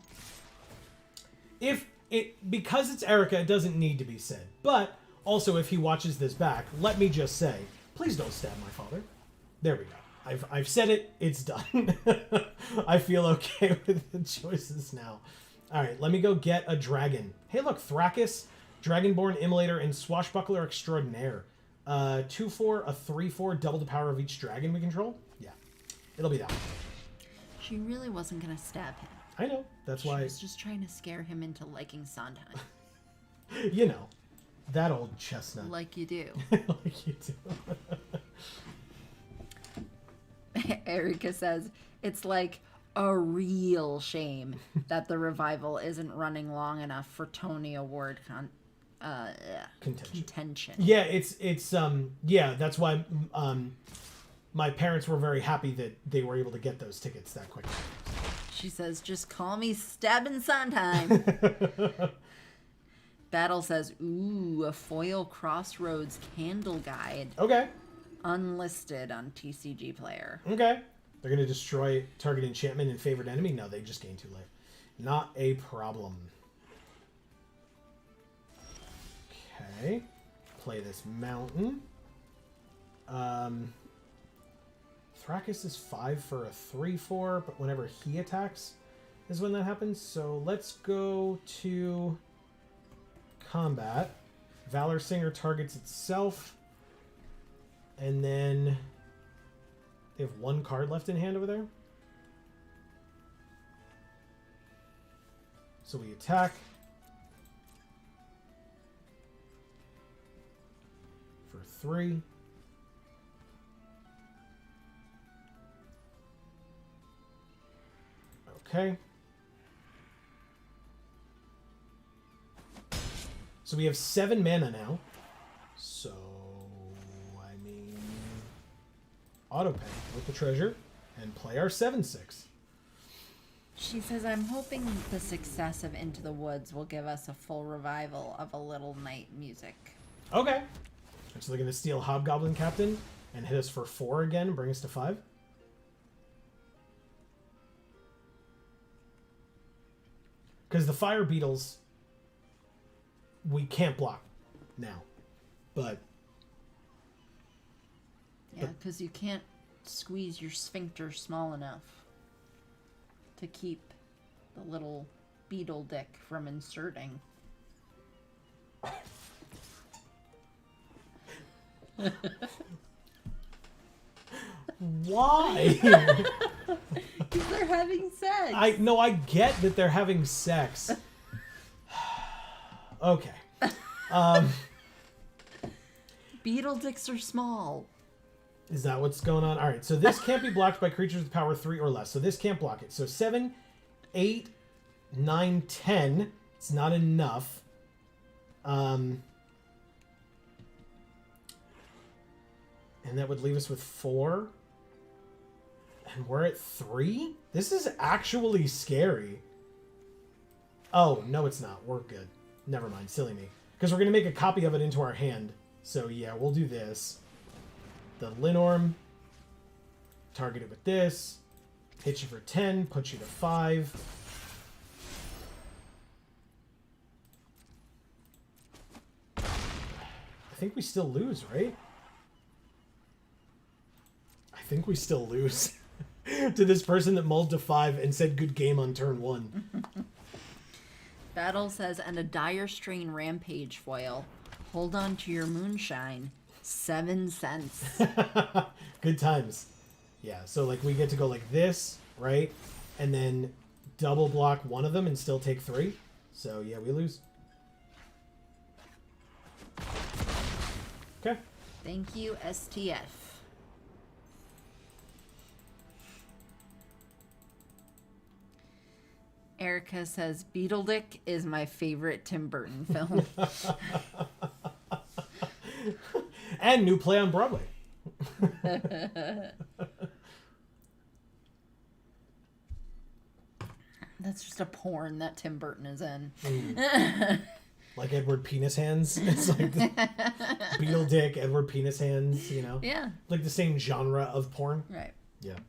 because it's Erica, it doesn't need to be said. But also, if he watches this back, let me just say, please don't stab my father. There we go. I've said it. It's done. I feel okay with the choices now. All right, let me go get a dragon. Hey, look, Thrakis, Dragonborn, Immolator, and Swashbuckler Extraordinaire. 2/4, a 3/4, double the power of each dragon we control. Yeah, it'll be that one. She really wasn't going to stab him. I know. That's why. She was just trying to scare him into liking Sondheim. You know, that old chestnut. Like you do. Like you do. Erica says, it's like a real shame that the revival isn't running long enough for Tony Award contention. Yeah, yeah, that's why my parents were very happy that they were able to get those tickets that quickly. She says, just call me Stabbin' Sondheim. Battle says, ooh, a foil Crossroads candle guide. Okay. Unlisted on TCG Player. Okay. They're going to destroy target enchantment and favorite enemy? No, they just gain 2 life. Not a problem. Okay. Play this mountain. Thrakis is 5 for a 3/4, but whenever he attacks is when that happens. So let's go to combat. Valor Singer targets itself. And then they have 1 card left in hand over there. So we attack. 3. Okay. So we have 7 mana now. So, I mean, auto pay with the treasure and play our 7/6. She says, I'm hoping the success of Into the Woods will give us a full revival of a Little Night music. Okay. So they're going to steal Hobgoblin Captain and hit us for 4 again and bring us to 5. Because the Fire Beetles, we can't block now. But... Yeah, because you can't squeeze your sphincter small enough to keep the little beetle dick from inserting. Why? Because they're having sex. I get that they're having sex. Okay. Beetle dicks are small. Is that what's going on? All right, so this can't be blocked by creatures with power 3 or less. So this can't block it. So 7, 8, 9, 10. It's not enough. And that would leave us with 4. And we're at 3? This is actually scary. Oh, no it's not. We're good. Never mind. Silly me. Because we're going to make a copy of it into our hand. So yeah, we'll do this. The Linorm. Target it with this. Hit you for 10. Put you to 5. I think we still lose, right? I think we still lose. To this person that mulled to 5 and said good game on turn 1. Battle says, and a Dire Strain Rampage foil. Hold on to your moonshine. 7 cents. Good times. Yeah, so like we get to go like this, right? And then double block one of them and still take 3. So yeah, we lose. Okay. Thank you, STF. Erica says, Beetle Dick is my favorite Tim Burton film. And new play on Broadway. That's just a porn that Tim Burton is in. Like Edward Penis Hands. It's like the Beetle Dick, Edward Penis Hands, you know? Yeah. Like the same genre of porn. Right. Yeah.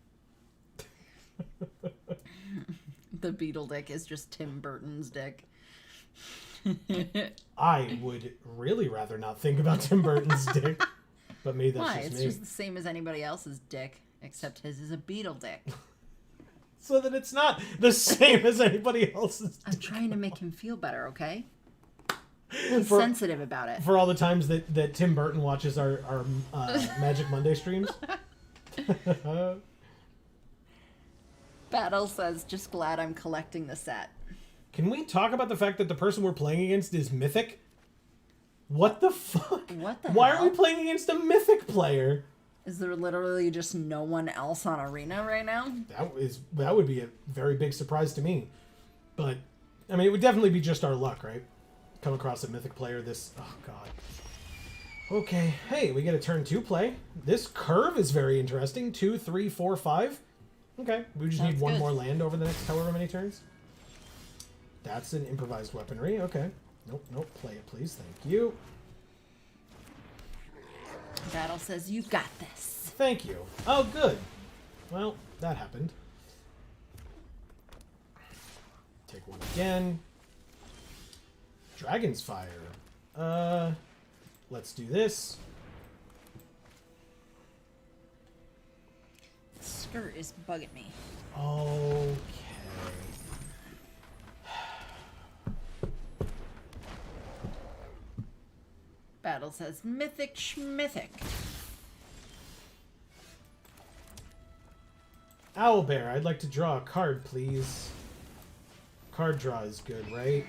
The Beetle Dick is just Tim Burton's dick. I would really rather not think about Tim Burton's dick. But maybe that's Why? just It's me. just the same as anybody else's dick, except his is a beetle dick. So that it's not the same as anybody else's I'm dick. trying to make him feel better, okay? He's sensitive about it. For all the times that Tim Burton watches our Magic Monday streams. Battle says, just glad I'm collecting the set. Can we talk about the fact that the person we're playing against is mythic? What the fuck? What the Why hell? are we playing against a mythic player? Is there literally just no one else on Arena right now? That would be a very big surprise to me. But I mean, it would definitely be just our luck, right? Come across a mythic player this... Oh, God. Okay. Hey, we get a turn 2 play. This curve is very interesting. 2, 3, 4, 5. Okay. We just need one good. more land over the next however many turns. That's an improvised weaponry. Okay. Nope. Play it, please. Thank you. Battle says, you got this. Thank you. Oh, good. Well, that happened. Take one again. Dragon's Fire. Let's do this. Skirt is bugging me. Okay. Battle says, mythic schmythic. Owlbear, I'd like to draw a card, please. Card draw is good, right?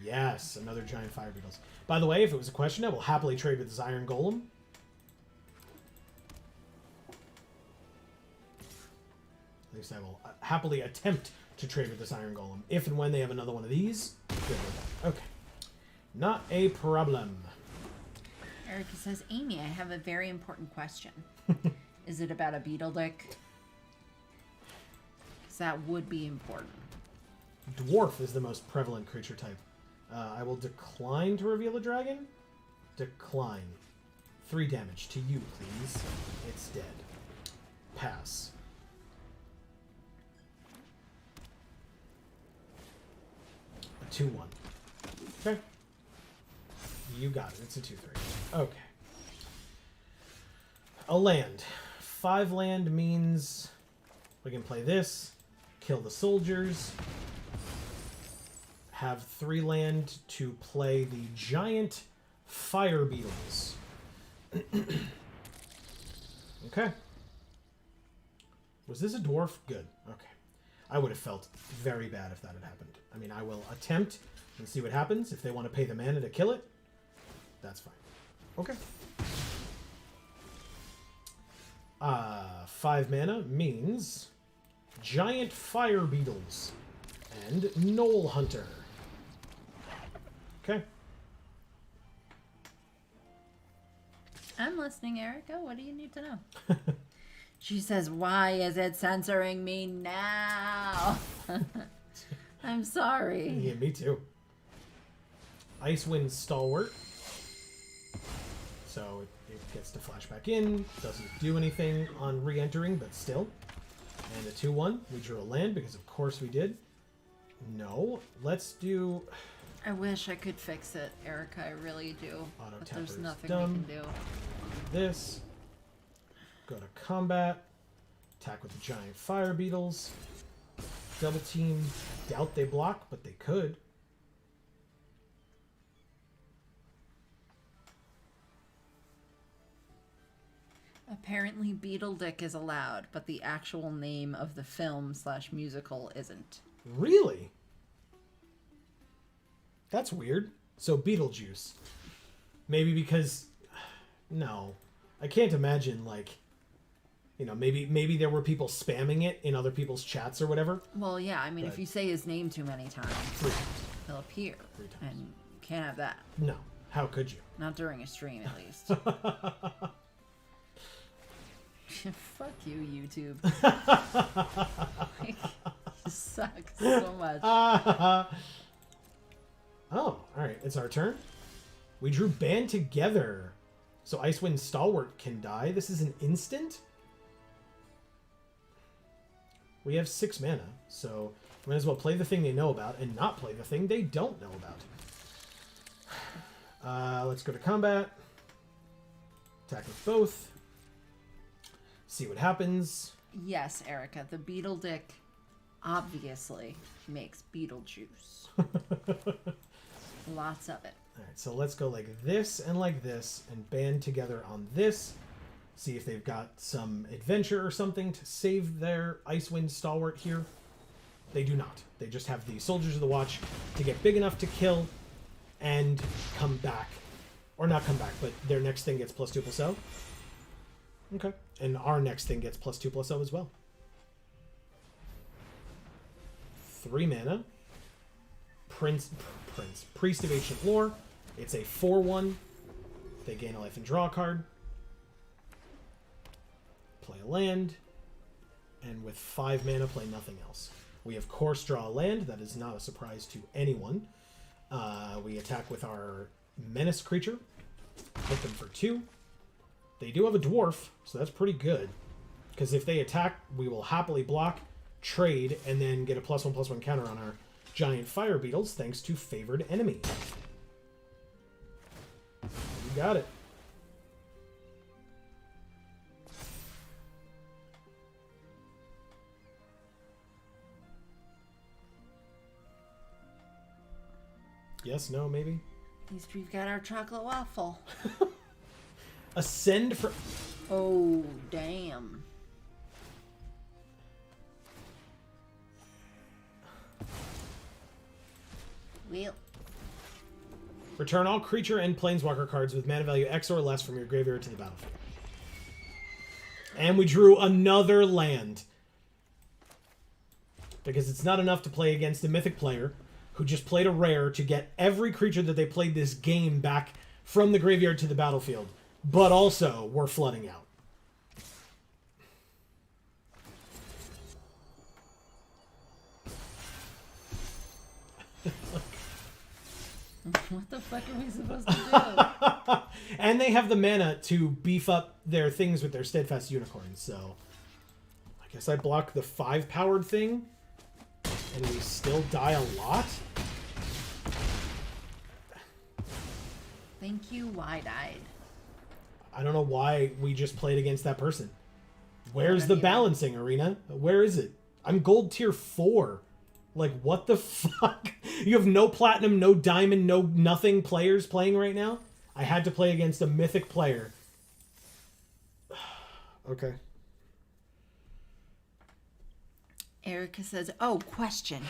Yes, another giant fire beetles. By the way, if it was a question, I will happily trade with this iron golem. At least I will happily attempt to trade with this iron golem. If and when they have another one of these, good with that. Okay. Not a problem. Erica says, Amy, I have a very important question. Is it about a beetle dick? Because that would be important. Dwarf is the most prevalent creature type. I will decline to reveal a dragon. Decline. 3 damage to you, please. It's dead. Pass. A 2-1. Okay. You got it. It's a 2-3. Okay. A land. 5 land means we can play this, kill the soldiers, have 3 land to play the giant fire beetles. Okay. Was this a dwarf? Good. Okay. I would have felt very bad if that had happened. I mean, I will attempt and see what happens. If they want to pay the mana to kill it, that's fine. Okay. 5 mana means giant fire beetles and Knoll Hunter. Okay. I'm listening, Erica. What do you need to know? She says, why is it censoring me now? I'm sorry. Yeah, me too. Icewind Stalwart. So it gets to flash back in. Doesn't do anything on re-entering, but still. And a 2-1. We drew a land because of course we did. No. Let's do... I wish I could fix it, Erica. I really do. Auto But tapper there's is nothing dumb. we can do. This. Go to combat. Attack with the giant fire beetles. Double team. Doubt they block, but they could. Apparently Beetle Dick is allowed, but the actual name of the film/musical isn't. Really? That's weird. So Beetlejuice. Maybe because... No. I can't imagine, like... You know, maybe there were people spamming it in other people's chats or whatever. Well, yeah, I mean, But- if you say his name too many times, 3 times. he'll appear. 3 times. And you can't have that. No. How could you? Not during a stream, at least. Fuck you, YouTube. Like, you suck so much. Oh, alright. It's our turn. We drew Band Together. So Icewind Stalwart can die. This is an instant? We have 6 mana, so we might as well play the thing they know about and not play the thing they don't know about. Let's go to combat. Attack with both. See what happens. Yes, Erica, the Beetle Dick obviously makes Beetlejuice. Lots of it. Alright, so let's go like this and band together on this. See if they've got some adventure or something to save their Icewind Stalwart here. They do not. They just have the Soldiers of the Watch to get big enough to kill and come back. Or not come back, but their next thing gets +2/+0. Okay. And our next thing gets +2/+0 as well. 3 mana. Priest of Ancient Lore. It's a 4/1. They gain a life and draw a card. Play a land. And with 5 mana, play nothing else. We of course draw a land. That is not a surprise to anyone. We attack with our Menace creature. Hit them for 2. They do have a dwarf, so that's pretty good. Because if they attack, we will happily block, trade, and then get a +1/+1 counter on our giant fire beetles thanks to Favored Enemy. You got it. Yes, no, maybe? At least we've got our chocolate waffle. Ascend for... Oh, damn. Well, Return all creature and planeswalker cards with mana value X or less from your graveyard to the battlefield. And we drew another land. Because it's not enough to play against a mythic player who just played a rare to get every creature that they played this game back from the graveyard to the battlefield. But also, we're flooding out. What the fuck are we supposed to do? And they have the mana to beef up their things with their Steadfast Unicorns, so... I guess I block the 5-powered thing, and we still die a lot? Thank you, Wide-Eyed. I don't know why we just played against that person. Where's the either. balancing, Arena? Where is it? I'm gold tier 4. Like, what the fuck? You have no platinum, no diamond, no nothing players playing right now? I had to play against a mythic player. Okay. Erica says, oh, question.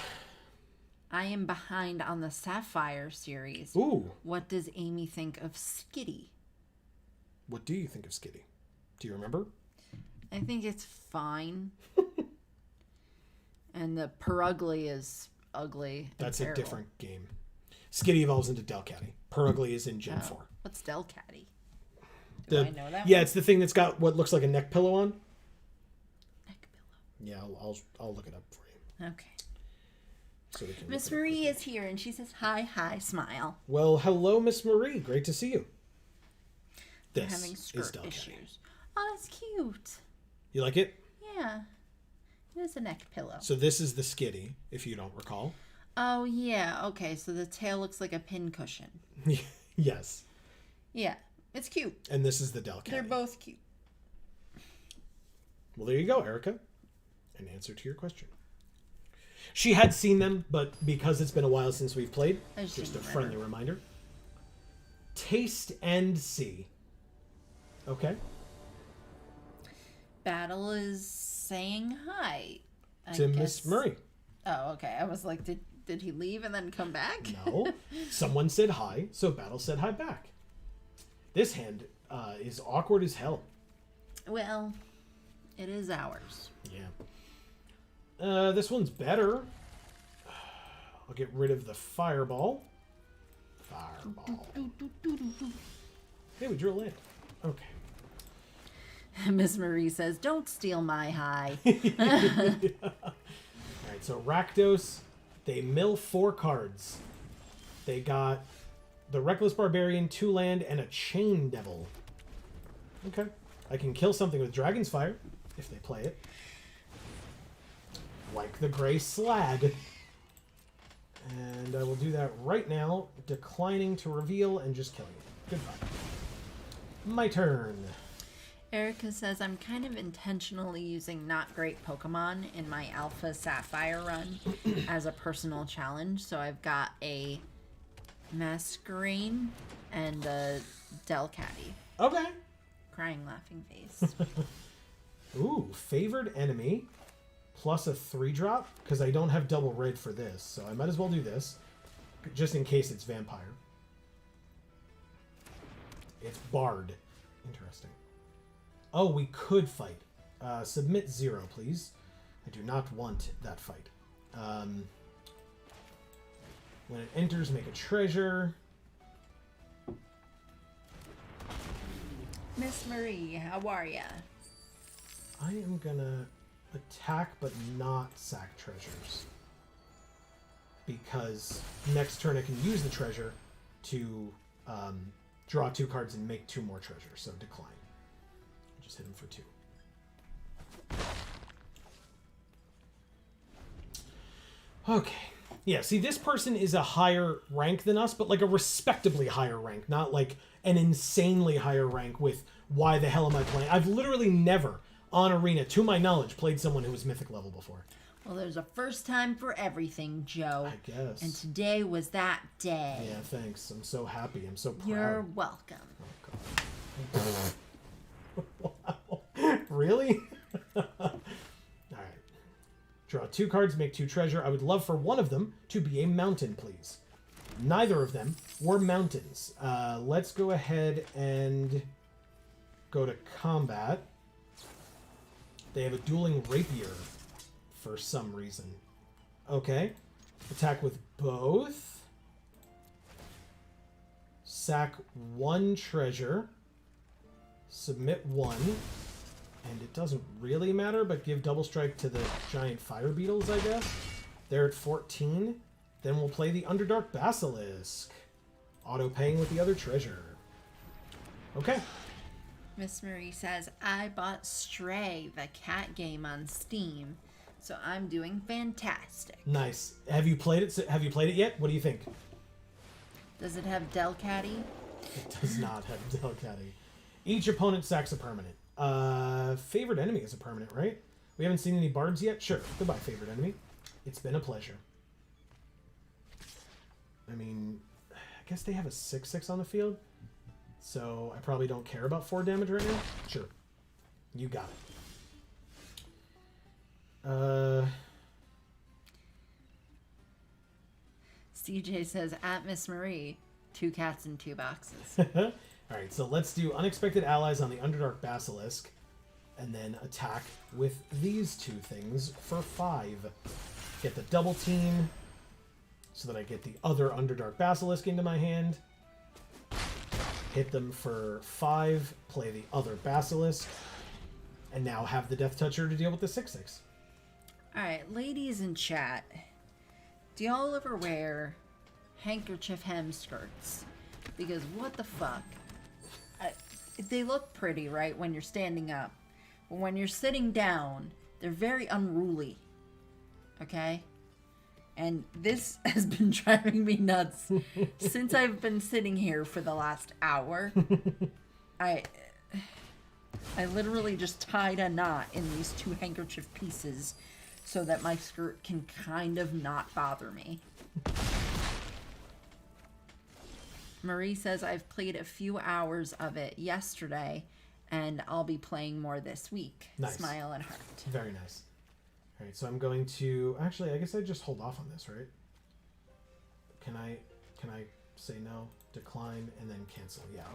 I am behind on the Sapphire series. Ooh. What does Amy think of Skitty? What do you think of Skitty? Do you remember? I think it's fine. And the Perugly is ugly. That's terrible. a different game. Skitty evolves into Delcatty. Perugly is in Gen 4. What's Delcatty? Do I know that Yeah, one? it's the thing that's got what looks like a neck pillow on. Neck pillow. Yeah, I'll look it up for you. Okay. So we can Miss look it up Marie quickly. is here, and she says, hi, smile. Well, hello, Miss Marie. Great to see you. We're This having is skirt Delcatty. issues. Oh, that's cute. You like it? Yeah. It is a neck pillow. So this is the Skitty, if you don't recall. Oh, yeah. Okay, so the tail looks like a pin cushion. Yes. Yeah, it's cute. And this is the Delcatty. They're both cute. Well, there you go, Erica. An answer to your question. She had seen them, but because it's been a while since we've played, I just just a didn't friendly reminder. Taste and see. Okay. Battle is saying hi. I To guess. Miss Murray. Oh, okay. I was like, did he leave and then come back? No. Someone said hi, so Battle said hi back. This hand is awkward as hell. Well, it is ours. Yeah. This one's better. I'll get rid of the fireball. Fireball. Hey, we drew a land. Okay. Miss Marie says, don't steal my high. Alright, so Rakdos, they mill 4 cards. They got the Reckless Barbarian, 2 land, and a Chain Devil. Okay. I can kill something with Dragon's Fire, if they play it. Like the Gray Slag. And I will do that right now, declining to reveal and just killing it. Goodbye. My turn. Erica says, I'm kind of intentionally using not great Pokemon in my Alpha Sapphire run as a personal challenge. So I've got a Masquerain and a Delcatty. Okay. Crying laughing face. Ooh, favored enemy plus a 3-drop because I don't have double red for this, so I might as well do this just in case it's vampire. It's Bard. Interesting. Oh, we could fight. Submit 0, please. I do not want that fight. When it enters, make a treasure. Miss Marie, how are ya? I am gonna attack but not sack treasures. Because next turn I can use the treasure to draw 2 cards and make 2 more treasures, so decline. Just hit him for 2. Okay. Yeah, see, this person is a higher rank than us, but like a respectably higher rank, not like an insanely higher rank with why the hell am I playing? I've literally never, on Arena, to my knowledge, played someone who was Mythic level before. Well, there's a first time for everything, Joe. I guess. And today was that day. Yeah, thanks. I'm so happy. I'm so proud. You're welcome. Wow. Really? Alright. Draw 2 cards, make 2 treasure. I would love for one of them to be a mountain, please. neither of them were mountains. Let's go ahead and go to combat. They have a dueling rapier for some reason. Okay. Attack with both. Sack 1 treasure. Submit 1. And it doesn't really matter, but give double strike to the giant fire beetles, I guess. They're at 14. Then we'll play the Underdark Basilisk. Auto-paying with the other treasure. Okay. Miss Marie says, I bought Stray, the cat game on Steam, so I'm doing fantastic. Nice. Have you played it? Have you played it yet? What do you think? Does it have Delcatty? It does not have Delcatty. Each opponent sacks a permanent. Favorite enemy is a permanent, right? We haven't seen any bards yet? Sure. Goodbye, favorite enemy. It's been a pleasure. I mean, I guess they have a 6/6 on the field. So I probably don't care about 4 damage right now. Sure. You got it. CJ says, at Miss Marie, 2 cats in 2 boxes. Alright, so let's do Unexpected Allies on the Underdark Basilisk. And then attack with these 2 things for 5. Get the double team so that I get the other Underdark Basilisk into my hand. Hit them for 5, play the other Basilisk, and now have the Death Toucher to deal with the 6/6. Alright, ladies in chat, do y'all ever wear handkerchief hem skirts? Because what the fuck? They look pretty, right, when you're standing up. But when you're sitting down, they're very unruly. Okay? And this has been driving me nuts since I've been sitting here for the last hour. I literally just tied a knot in these 2 handkerchief pieces so that my skirt can kind of not bother me. Marie says, I've played a few hours of it yesterday, and I'll be playing more this week. Nice. Smile and heart. Very nice. All right, so I'm going to... Actually, I guess I just hold off on this, right? Can I say no, decline, and then cancel? Yeah,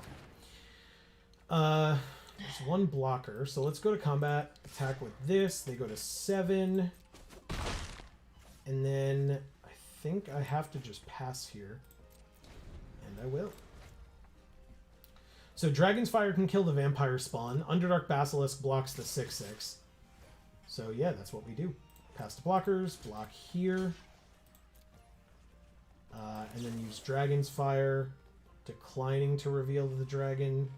okay. There's 1 blocker, so let's go to combat. Attack with this. They go to 7. And then I think I have to just pass here. And I will. So Dragon's Fire can kill the vampire spawn. Underdark Basilisk blocks the 6/6. So yeah, that's what we do. Pass the blockers, block here. And then use Dragon's Fire, declining to reveal the dragon,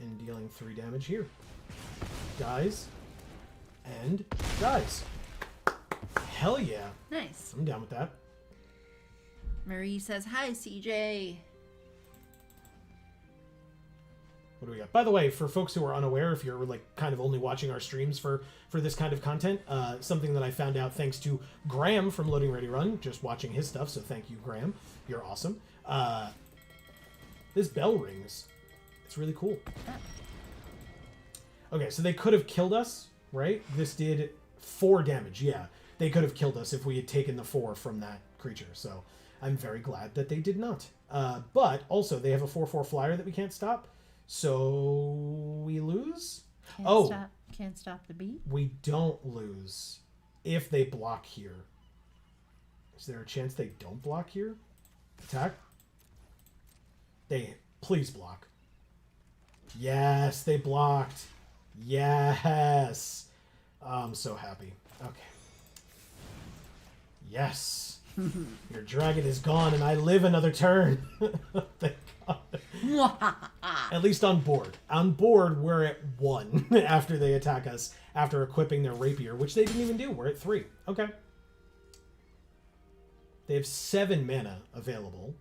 and dealing 3 damage here. Dies. And dies. Hell yeah. Nice. I'm down with that. Marie says, hi, CJ. What do we got? By the way, for folks who are unaware, if you're like kind of only watching our streams for this kind of content, something that I found out thanks to Graham from Loading Ready Run, just watching his stuff, so thank you, Graham. You're awesome. This bell rings. It's really cool. Okay, so they could have killed us, right? This did 4 damage, yeah. They could have killed us if we had taken the 4 from that creature, so I'm very glad that they did not. But also, they have a 4/4 flyer that we can't stop. So we lose? Can't stop the beat? We don't lose if they block here. Is there a chance they don't block here? Attack? They please block. Yes, they blocked. Yes. I'm so happy. Okay. Yes. Your dragon is gone and I live another turn. Thank God. At least on board. On board, we're at 1 after they attack us, after equipping their rapier, which they didn't even do. We're at 3. Okay. They have 7 mana available.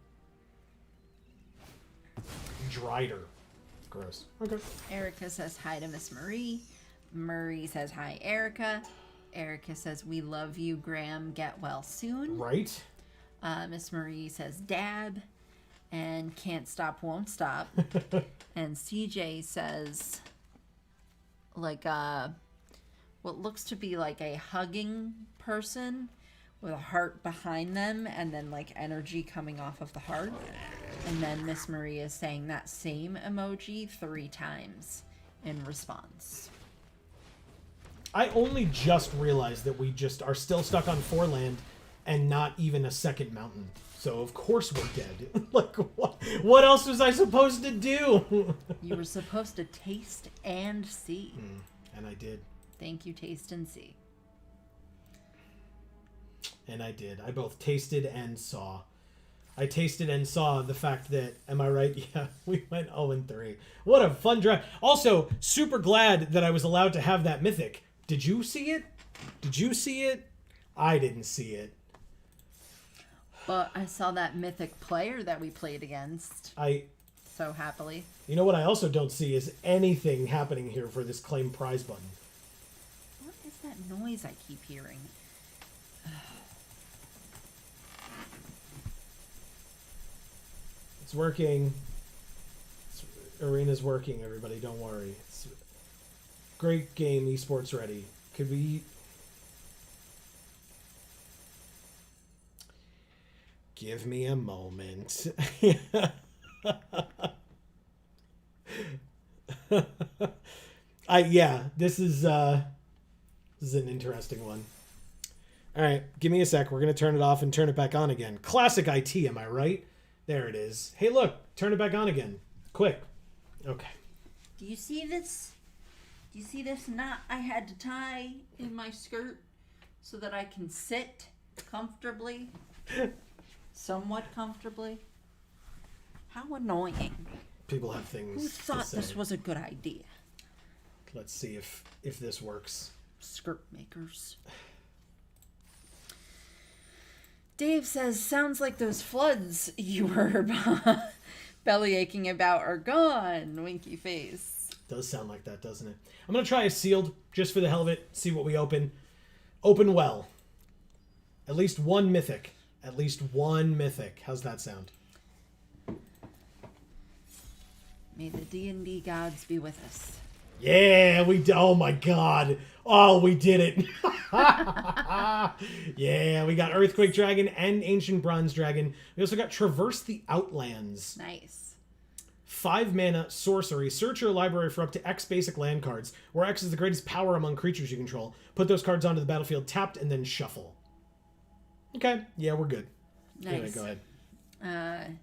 Drider. Gross. Okay. Erica says hi to Miss Marie. Marie says hi, Erica. Erica says, we love you, Graham. Get well soon. Right. Miss Marie says, dab. And can't stop, won't stop. And CJ says, like, what looks to be like a hugging person with a heart behind them and then like energy coming off of the heart. And then Miss Marie is saying that same emoji 3 times in response. I only just realized that we just are still stuck on 4 land and not even a second mountain. So of course we're dead. Like, what else was I supposed to do? You were supposed to taste and see. And I did. Thank you, taste and see. And I did. I both tasted and saw. I tasted and saw the fact that, am I right? Yeah, we went 0-3. What a fun draft. Also, super glad that I was allowed to have that mythic. Did you see it? Did you see it? I didn't see it. But I saw that mythic player that we played against. So happily. You know what I also don't see is anything happening here for this claim prize button. What is that noise I keep hearing? It's working. Arena's working, everybody. Don't worry. It's great game, esports ready. Could we... Give me a moment. This is an interesting one. All right, give me a sec. We're going to turn it off and turn it back on again. Classic IT, am I right? There it is. Hey, look, turn it back on again. Quick. Okay. Do you see this? Do you see this knot I had to tie in my skirt so that I can sit comfortably? Somewhat comfortably? How annoying. People have things Who thought to say. this was a good idea? Let's see if this works. Skirt makers. Dave says, sounds like those floods you were belly aching about are gone. Winky face. Does sound like that, doesn't it? I'm going to try a sealed just for the hell of it. See what we open. Open well. At least one mythic. At least one mythic. How's that sound? May the D&D gods be with us. Yeah, oh my god. Oh, we did it. Yeah, we got Earthquake Dragon and Ancient Bronze Dragon. We also got Traverse the Outlands. Nice. 5 mana sorcery. Search your library for up to X basic land cards, where X is the greatest power among creatures you control. Put those cards onto the battlefield tapped and then shuffle. Okay, yeah, we're good. Nice. Anyway, go ahead.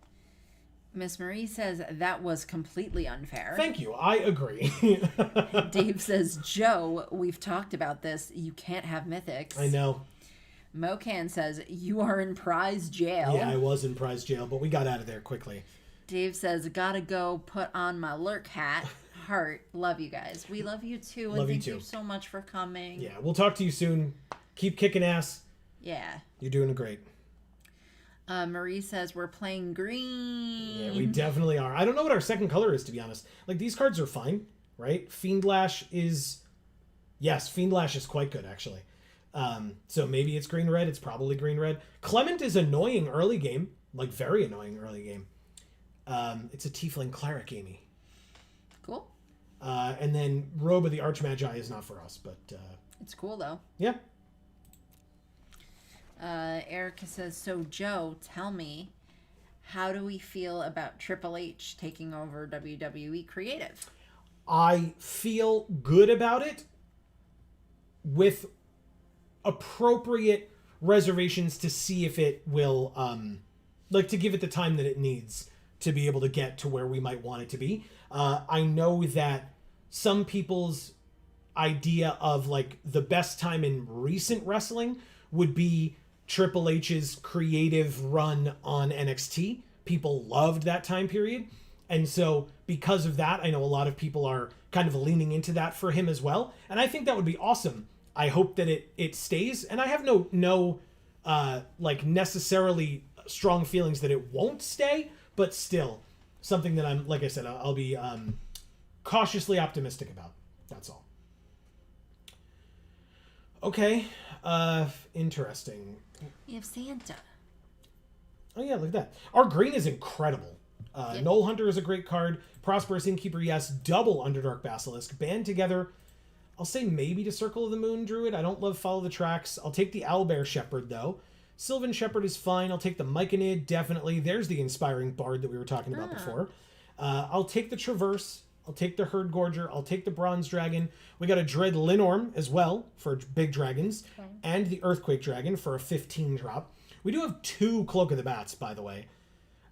Miss Marie says that was completely unfair. Thank you. I agree. Dave says, Joe, we've talked about this. You can't have mythics. I know. Mocan says, you are in prize jail. Yeah, I was in prize jail, but we got out of there quickly. Dave says, gotta go put on my lurk hat. Heart. Love you guys. We love you too. Love and you thank too. you so much for coming. Yeah, we'll talk to you soon. Keep kicking ass. Yeah. You're doing great. Marie says we're playing green. Yeah, we definitely are. I don't know what our second color is, to be honest. Like, these cards are fine, right? Fiendlash is... Yes, Fiendlash is quite good, actually. So maybe it's green-red. It's probably green-red. Clement is annoying early game. Like, very annoying early game. It's a Tiefling Cleric, Amy. Cool. And then Robe of the Archmagi is not for us, but... It's cool, though. Yeah. Erica says, so Joe, tell me, how do we feel about Triple H taking over WWE Creative? I feel good about it with appropriate reservations to see if it will, to give it the time that it needs to be able to get to where we might want it to be. I know that some people's idea of, like, the best time in recent wrestling would be Triple H's creative run on NXT. People loved that time period. And so because of that, I know a lot of people are kind of leaning into that for him as well. And I think that would be awesome. I hope that it stays. And I have no necessarily strong feelings that it won't stay, but still something that I'm, like I said, I'll be cautiously optimistic about. That's all. Okay. Interesting. We have Santa. Oh, yeah, look at that. Our green is incredible. Yep. Knoll Hunter is a great card. Prosperous Innkeeper, yes. Double Underdark Basilisk. Band together. I'll say maybe to Circle of the Moon Druid. I don't love Follow the Tracks. I'll take the Owlbear Shepherd, though. Sylvan Shepherd is fine. I'll take the Myconid, definitely. There's the Inspiring Bard that we were talking about before. I'll take the Traverse. I'll take the Herd Gorger. I'll take the Bronze Dragon. We got a Dread Linorm as well for big dragons. Okay. And the Earthquake Dragon for a 15 drop. We do have 2 Cloak of the Bats, by the way.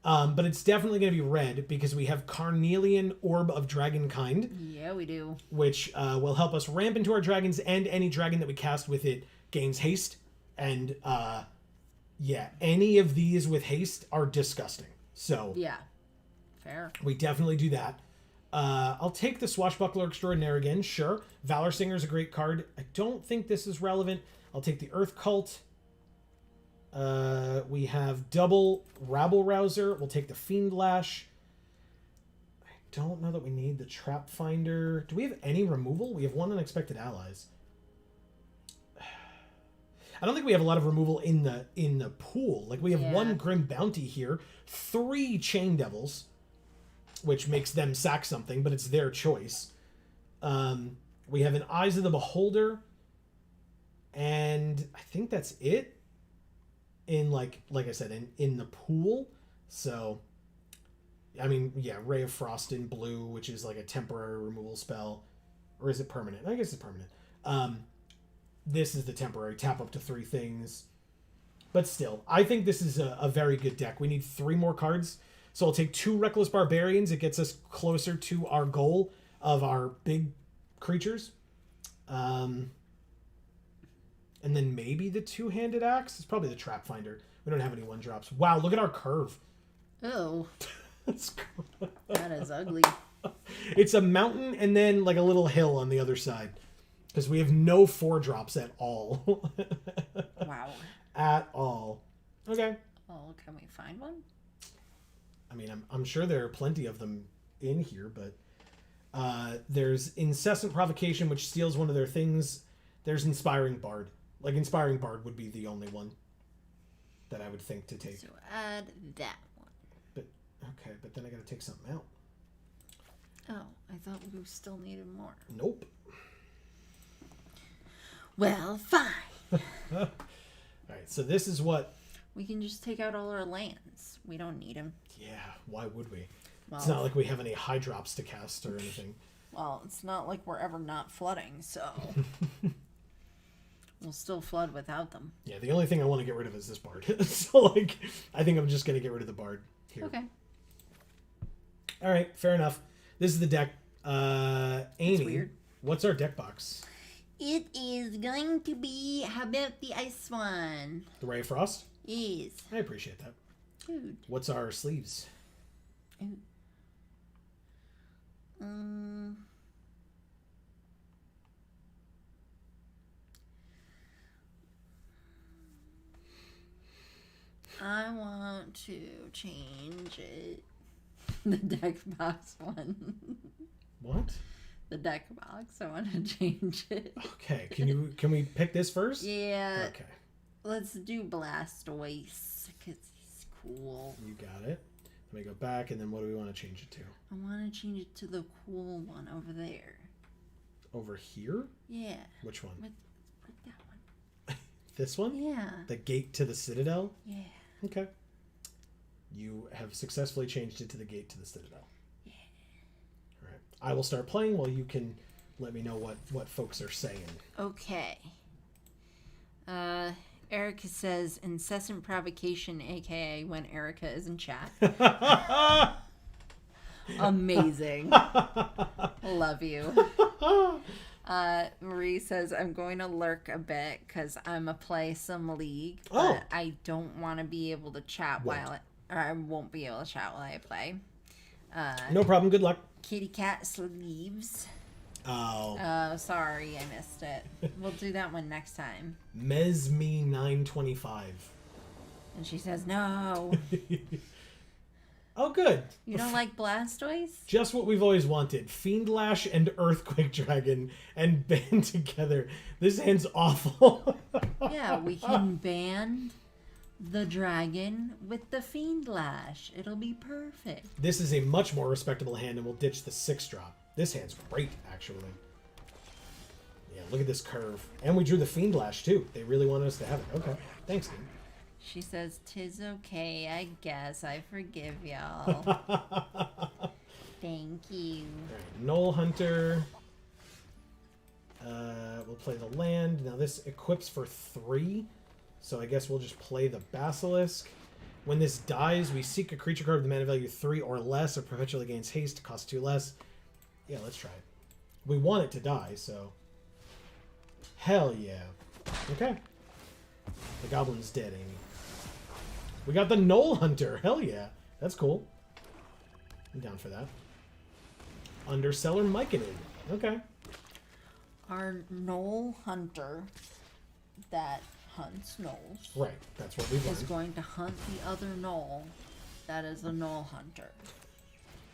But it's definitely going to be red because we have Carnelian Orb of Dragonkind. Yeah, we do. Which will help us ramp into our dragons, and any dragon that we cast with it gains haste. And yeah, any of these with haste are disgusting. So yeah, fair. We definitely do that. I'll take the Swashbuckler Extraordinaire again, sure. Valor Singer is a great card. I don't think this is relevant. I'll take the Earth Cult. We have double Rabble Rouser. We'll take the Fiend Lash. I don't know that we need the Trap Finder. Do we have any removal? We have 1 Unexpected Allies. I don't think we have a lot of removal in the pool. Like, we have 1 Grim Bounty here, 3 Chain Devils, which makes them sack something, but it's their choice. We have an Eyes of the Beholder, and I think that's it. In like I said, in the pool. So, I mean, yeah, Ray of Frost in blue, which is like a temporary removal spell. Or is it permanent? I guess it's permanent. This is the temporary. Tap up to 3 things. But still, I think this is a very good deck. We need 3 more cards. So I'll take 2 Reckless Barbarians. It gets us closer to our goal of our big creatures. And then maybe the 2-handed axe. It's probably the Trap Finder. We don't have any 1-drops. Wow, look at our curve. Oh. That is ugly. It's a mountain and then like a little hill on the other side. Because we have no 4-drops at all. Wow. At all. Okay. Oh, can we find one? I mean, I'm sure there are plenty of them in here, but there's Incessant Provocation, which steals one of their things. There's Inspiring Bard. Like, Inspiring Bard would be the only one that I would think to take. So add that one. But okay, but then I gotta take something out. Oh, I thought we still needed more. Nope. Well, fine. Alright, so this is what... We can just take out all our lands. We don't need them. Yeah, why would we? Well, it's not like we have any high drops to cast or anything. Well, it's not like we're ever not flooding, so... We'll still flood without them. Yeah, the only thing I want to get rid of is this bard. So, like, I think I'm just going to get rid of the bard here. Okay. All right, fair enough. This is the deck. Amy, weird. What's our deck box? It is going to be, how about the ice one? The Ray of Frost? Yes. I appreciate that. Dude. What's our sleeves? Ooh. I want to change it. The deck box one. What? The deck box. I want to change it. Okay. Can we pick this first? Yeah. Okay. Let's do Blastoise because he's cool. You got it. Let me go back, and then what do we want to change it to? I want to change it to the cool one over there. Over here? Yeah. Which one? With that one. This one? Yeah. The Gate to the Citadel? Yeah. Okay. You have successfully changed it to the Gate to the Citadel. Yeah. All right. I will start playing while you can let me know what folks are saying. Okay. Erica says incessant provocation, aka when Erica is in chat. Amazing. Love you. Marie says I'm going to lurk a bit because I'm a play some league, but I don't want to be able to chat I won't be able to chat while I play. No problem. Good luck. Kitty cat sleeves. Oh. Oh, sorry, I missed it. We'll do that one next time. Mesme 925. And she says no. Oh, good. You don't like Blastoise? Just what we've always wanted. Fiend Lash and Earthquake Dragon and band together. This hand's awful. Yeah, we can band the dragon with the Fiend Lash. It'll be perfect. This is a much more respectable hand, and we'll ditch the 6-drop. This hand's great, actually. Yeah, look at this curve. And we drew the Fiend Lash, too. They really wanted us to have it. Okay. Thanks, dude. She says, "'Tis okay, I guess. I forgive y'all." Thank you. Alright, Knoll Hunter. We'll play the land. Now this equips for 3. So I guess we'll just play the Basilisk. When this dies, we seek a creature card with mana value 3 or less, or perpetually gains haste, costs 2 less. Yeah, let's try it. We want it to die, so... Hell yeah. Okay. The Goblin's dead, Amy. We got the Knoll Hunter. Hell yeah. That's cool. I'm down for that. Underseller Myconid. Okay. Our Knoll Hunter that hunts gnolls Right. That's what we've is learned. going to hunt the other gnoll that is a Knoll Hunter.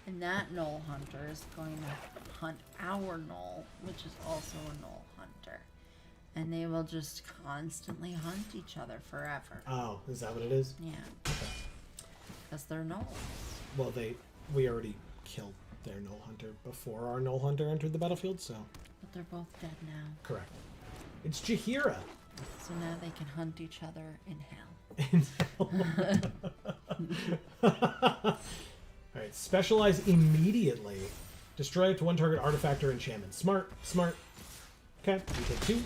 And that Knoll Hunter is going to hunt our gnoll, which is also a Knoll Hunter. And they will just constantly hunt each other forever. Oh, is that what it is? Yeah. Okay. Because they're gnolls. Well, we already killed their Knoll Hunter before our Knoll Hunter entered the battlefield, so... But they're both dead now. Correct. It's Jaheira. So now they can hunt each other in hell. Alright, specialize immediately. Destroy it to one target artifact or enchantment. Smart, smart. Okay, we take 2.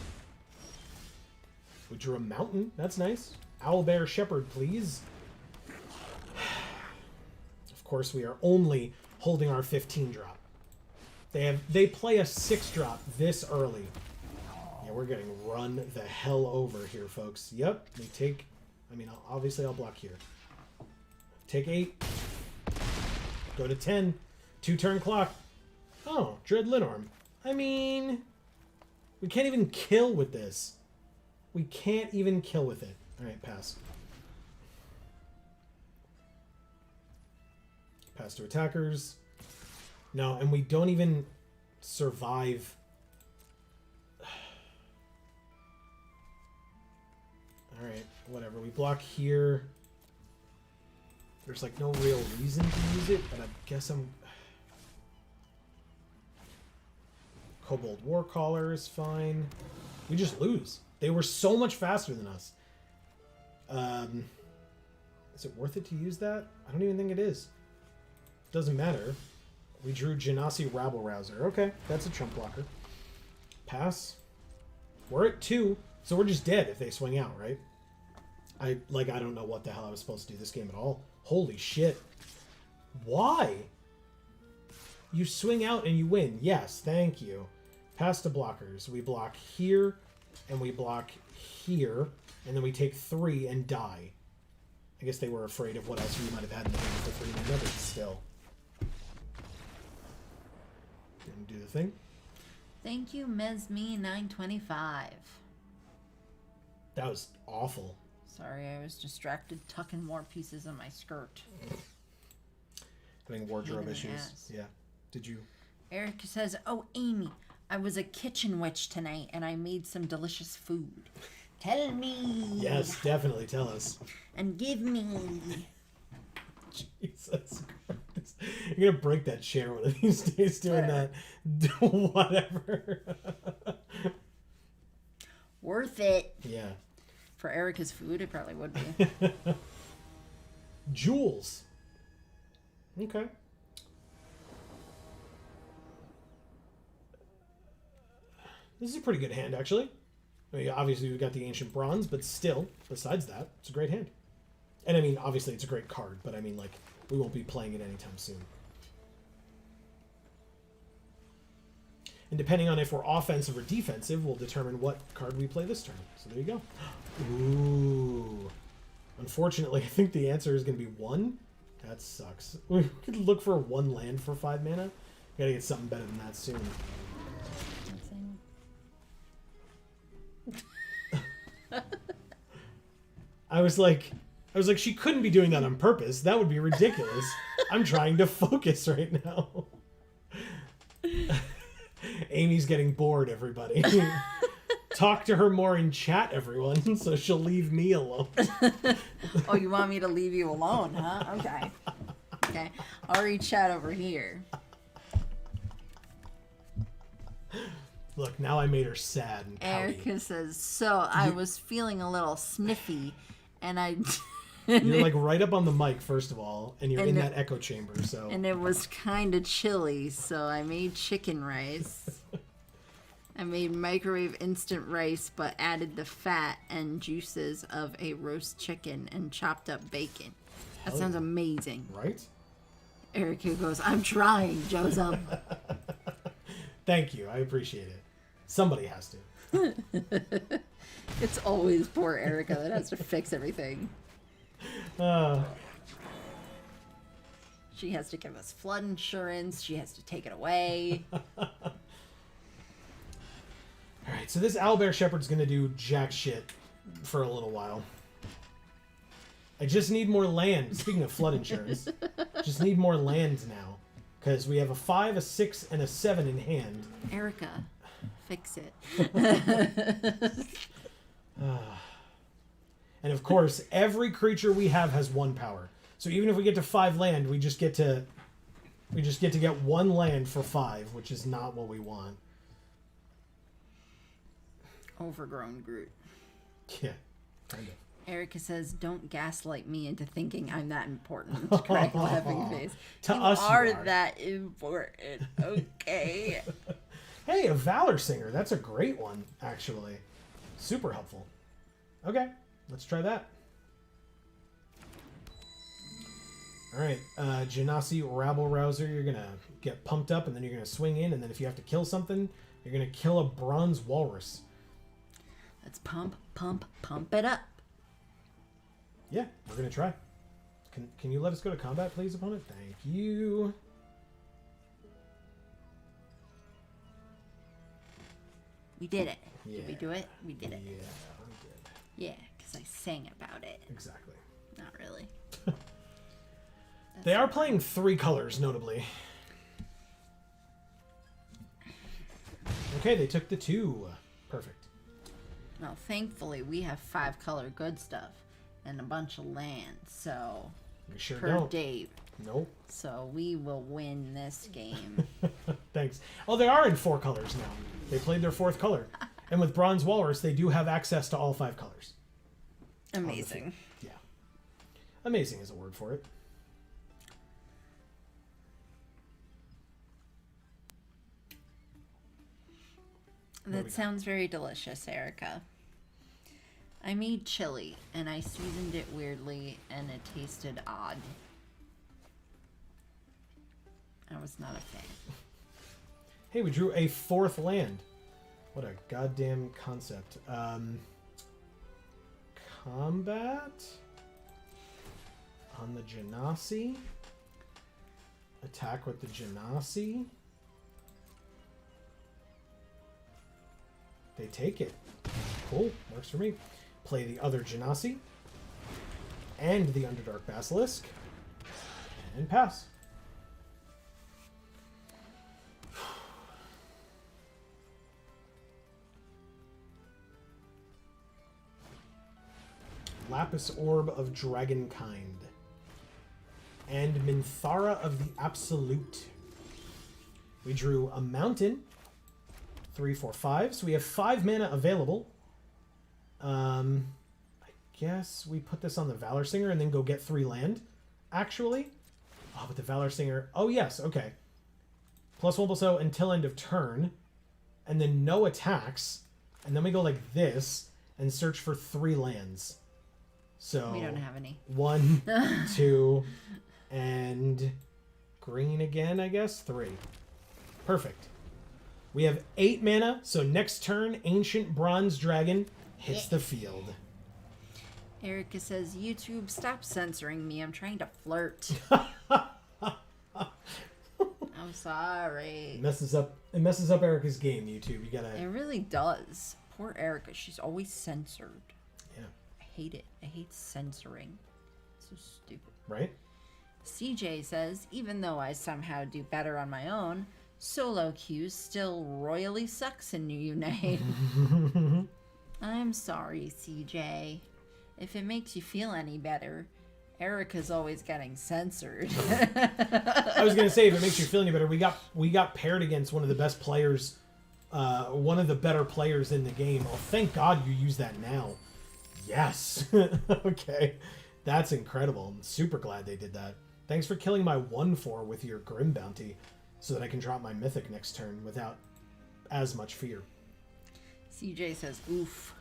We drew a mountain. That's nice. Owlbear Shepherd, please. Of course, we are only holding our 15 drop. They play a 6 drop this early. Yeah, we're getting run the hell over here, folks. Yep, we take... I mean, obviously I'll block here. Take 8. Go to 10. 2-turn clock. Oh, Dread Linorm. I mean... We can't even kill with this. We can't even kill with it. Alright, pass. Pass to attackers. No, and we don't even survive. Alright, whatever. We block here. There's like no real reason to use it, but I guess I'm... Kobold Warcaller is fine. We just lose. They were so much faster than us. Is it worth it to use that? I don't even think it is. Doesn't matter. We drew Genasi Rabble Rouser. Okay, that's a chump blocker. Pass. We're at 2, so we're just dead if they swing out, right? I don't know what the hell I was supposed to do this game at all. Holy shit. Why? You swing out and you win. Yes, thank you. Pass to blockers. We block here, and we block here, and then we take 3 and die. I guess they were afraid of what else we might have had in the game for 3 minutes still. Didn't do the thing. Thank you, Mesme925. That was awful. Sorry, I was distracted tucking more pieces in my skirt. Having wardrobe Pain in the issues. ass. Yeah. Did you? Eric says, "Oh, Amy, I was a kitchen witch tonight and I made some delicious food. Tell me." Yes, definitely tell us. And give me. Jesus Christ. You're gonna break that chair one of these days doing Whatever. that. Whatever. Worth it. Yeah. For Erica's food, it probably would be. Jewels. Okay. This is a pretty good hand, actually. I mean, obviously, we've got the Ancient Bronze, but still, besides that, it's a great hand. And I mean, obviously, it's a great card, but I mean, like, we won't be playing it anytime soon. And depending on if we're offensive or defensive, will determine what card we play this turn. So there you go. Ooh. Unfortunately, I think the answer is going to be 1. That sucks. We could look for 1 land for 5 mana. Gotta get something better than that soon. I was like, she couldn't be doing that on purpose. That would be ridiculous. I'm trying to focus right now. Amy's getting bored, everybody. Talk to her more in chat, everyone, so she'll leave me alone. Oh, you want me to leave you alone, huh? Okay. Okay. I'll read chat over here. Look, now I made her sad and pouty. Erica says, so I was feeling a little sniffy, and I... You're like right up on the mic, first of all, and you're And in it- that echo chamber, so... And it was kind of chilly, so I made chicken rice. I made microwave instant rice, but added the fat and juices of a roast chicken and chopped up bacon. That sounds amazing. Right? Erica goes, I'm trying, Joseph. Thank you. I appreciate it. Somebody has to. It's always poor Erica that has to fix everything. Uh, She has to give us flood insurance. She has to take it away. all right, so this owlbear shepherd's going to do jack shit for a little while. I just need more land. Speaking of flood insurance, just need more land now. Because we have a 5, a 6, and a 7 in hand. Erica, fix it. And of course, every creature we have has 1 power. So even if we get to 5 land, we just get to get 1 land for 5, which is not what we want. Overgrown Groot. Yeah, kind of. Erica says, don't gaslight me into thinking I'm that important. Crack laughing face. To you us you are are. that important. Okay. Hey, a Valor Singer. That's a great one, actually. Super helpful. Okay, let's try that. All right, Genasi Rabble Rouser, you're going to get pumped up, and then you're going to swing in, and then if you have to kill something, you're going to kill a Bronze Walrus. Let's pump it up. Yeah, we're going to try. Can you let us go to combat, please, opponent? Thank you. We did it. Yeah. Did we do it? We did it. Yeah, we did. Yeah, because I sang about it. Exactly. Not really. They are playing 3 colors, notably. Okay, they took the 2. Perfect. Well, thankfully, we have 5 color good stuff and a bunch of land, so... We sure per don't. Dave. Nope. So we will win this game. Thanks. Oh, they are in 4 colors now. They played their 4th color. And with Bronze Walrus, they do have access to all 5 colors. Amazing. Yeah. Amazing is a word for it. That sounds very delicious, Erica. I made chili, and I seasoned it weirdly, and it tasted odd. I was not a fan. Hey, we drew a 4th land. What a goddamn concept. Combat on the Genasi. Attack with the Genasi. They take it. Cool, works for me. Play the other Genasi. And the Underdark Basilisk. And pass. Lapis Orb of Dragonkind. And Minthara of the Absolute. We drew a mountain. 3, 4, 5. So we have 5 mana available. I guess we put this on the Valor Singer and then go get 3 land, actually. Oh, but the Valor Singer... Oh, yes, okay. +1/+0 until end of turn. And then no attacks. And then we go like this and search for 3 lands. So We don't have any. 1, 2, and green again, I guess? 3. Perfect. We have 8 mana, so next turn, Ancient Bronze Dragon hits the field. Erica says, YouTube, stop censoring me. I'm trying to flirt. I'm sorry. It messes up Erica's game, YouTube. You gotta... It really does. Poor Erica. She's always censored. Yeah. I hate it. I hate censoring. So stupid. Right? CJ says, even though I somehow do better on my own, solo queues still royally sucks in New Unite. I'm sorry, CJ. If it makes you feel any better, Erica's always getting censored. I was gonna say, if it makes you feel any better, we got paired against one of the best players one of the better players in the game. Oh, thank God you use that now. Yes. Okay. That's incredible. I'm super glad they did that. Thanks for killing my 1/4 with your Grim Bounty so that I can drop my Mythic next turn without as much fear. CJ says, oof.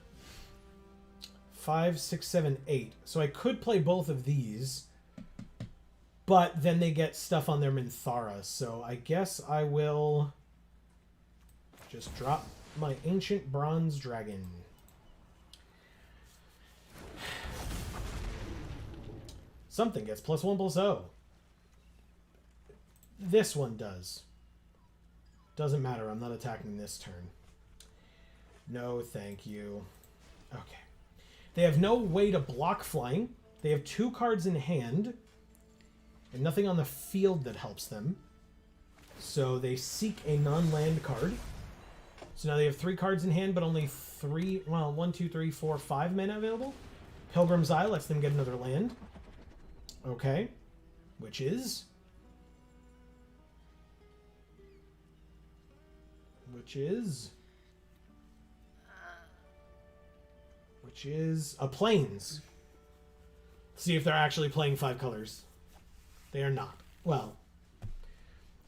5, 6, 7, 8. So I could play both of these, but then they get stuff on their Minthara. So I guess I will just drop my Ancient Bronze Dragon. Something gets +1/+0. This one does. Doesn't matter. I'm not attacking this turn. No, thank you. Okay. They have no way to block flying. They have 2 cards in hand. And nothing on the field that helps them. So they seek a non-land card. So now they have 3 cards in hand, but only 3... Well, 1, 2, 3, 4, 5 mana available. Pilgrim's Eye lets them get another land. Okay. Which is... a Plains. See if they're actually playing 5 colors. They are not. Well,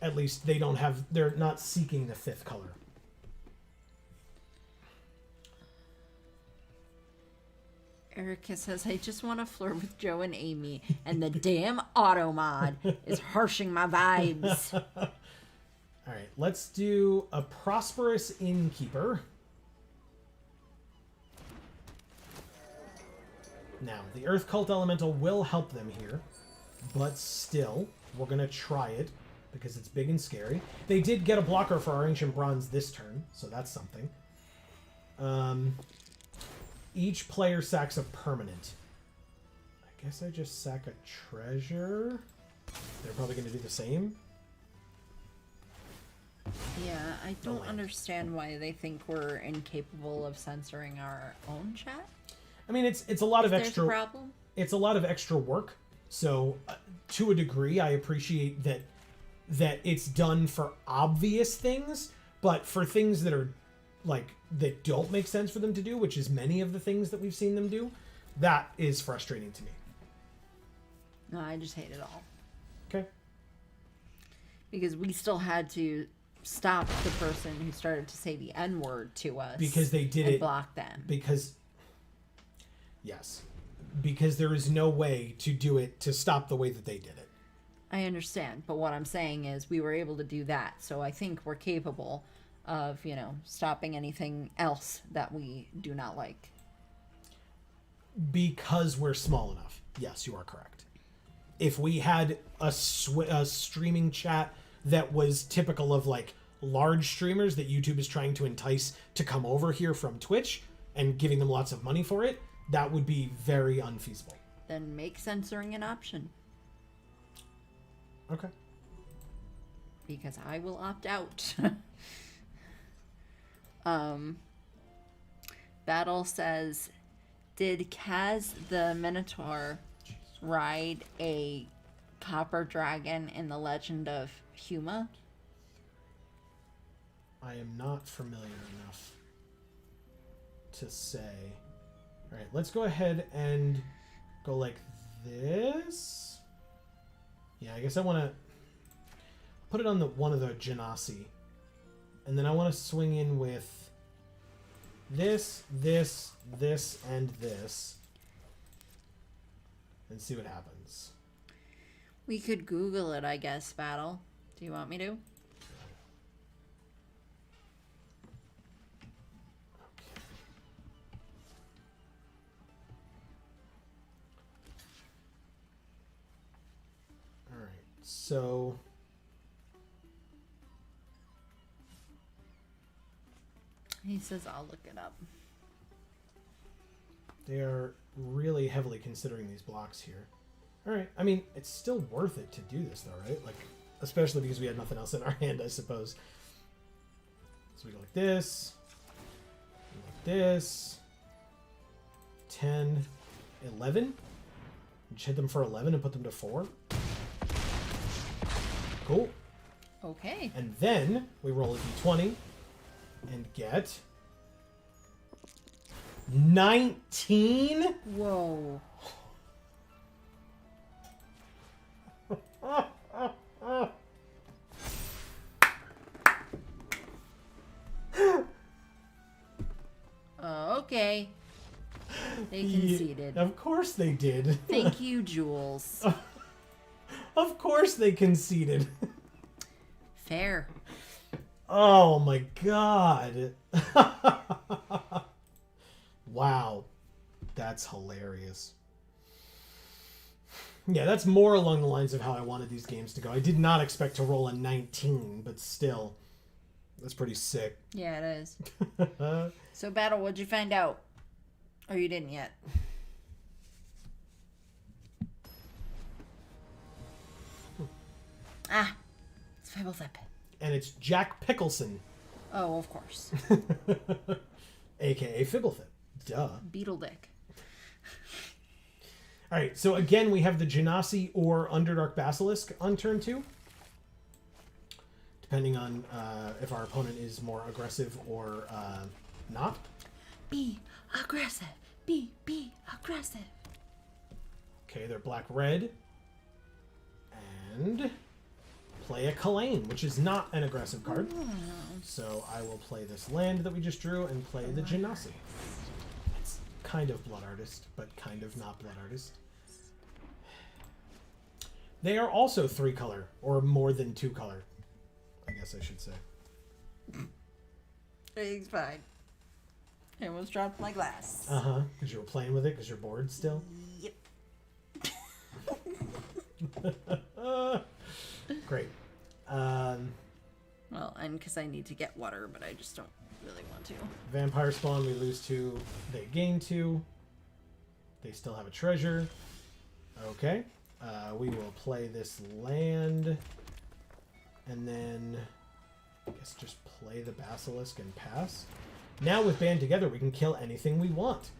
at least they don't have... They're not seeking the 5th color. Erica says, I just want to flirt with Joe and Amy, and the damn auto mod is harshing my vibes. All right, let's do a Prosperous Innkeeper. Now, the Earth Cult Elemental will help them here, but still, we're going to try it because it's big and scary. They did get a blocker for our Ancient Bronze this turn, so that's something. Each player sacks a permanent. I guess I just sack a treasure. They're probably going to do the same. Yeah, I don't understand why they think we're incapable of censoring our own chat. I mean, it's a lot of extra. There's a problem. It's a lot of extra work. So, to a degree, I appreciate that it's done for obvious things, but for things that are like that don't make sense for them to do, which is many of the things that we've seen them do, that is frustrating to me. No, I just hate it all. Okay. Because we still had to stop the person who started to say the N-word to us. Because they did and it. Block them. Yes. Because there is no way to do it to stop the way that they did it. I understand, but what I'm saying is we were able to do that, so I think we're capable of, stopping anything else that we do not like. Because we're small enough. Yes, you are correct. If we had a streaming chat that was typical of like large streamers that YouTube is trying to entice to come over here from Twitch and giving them lots of money for it, that would be very unfeasible. Then make censoring an option. Okay. Because I will opt out. Battle says, did Kaz the Minotaur ride a copper dragon in the Legend of Huma? I am not familiar enough to say. All right, let's go ahead and go like this. Yeah, I guess I want to put it on one of the Genasi. And then I want to swing in with this, this, this, and this. And see what happens. We could Google it, I guess, Battle. Do you want me to? So he says I'll look it up. They are really heavily considering these blocks here. All right. I mean, it's still worth it to do this, though, right? Like, especially because we had nothing else in our hand, I suppose. So we go like this, like this, 10, 11. Just hit them for 11 and put them to 4. Cool. Okay. And then we roll a d20. and get 19. Whoa. Okay. They conceded. Of course they did. Thank you, Jules. Of course they conceded. Fair. Oh my god. Wow. That's hilarious. Yeah, that's more along the lines of how I wanted these games to go. I did not expect to roll a 19, but still. That's pretty sick. Yeah, it is. So, Battle, what'd you find out? Or you didn't yet? Ah, it's Fibblethip. And it's Jack Pickleson. Oh, of course. A.K.A. Fibblethip. Duh. Beetle Dick. All right, so again, we have the Genasi or Underdark Basilisk on turn 2. Depending on if our opponent is more aggressive or not. Be aggressive. Be aggressive. Okay, they're black-red. And play a Kalane, which is not an aggressive card. So I will play this land that we just drew and play the Genasi. It's kind of Blood Artist, but kind of not Blood Artist. They are also 3-color, or more than 2-color, I guess I should say. It's fine. I almost dropped my glass. Uh-huh, because you were playing with it, because you're bored still? Yep. Great. Well, and because I need to get water, but I just don't really want to. Vampire spawn, we lose 2, they gain 2. They still have a treasure. Okay. We will play this land. And then, I guess just play the Basilisk and pass. Now with Band Together, we can kill anything we want.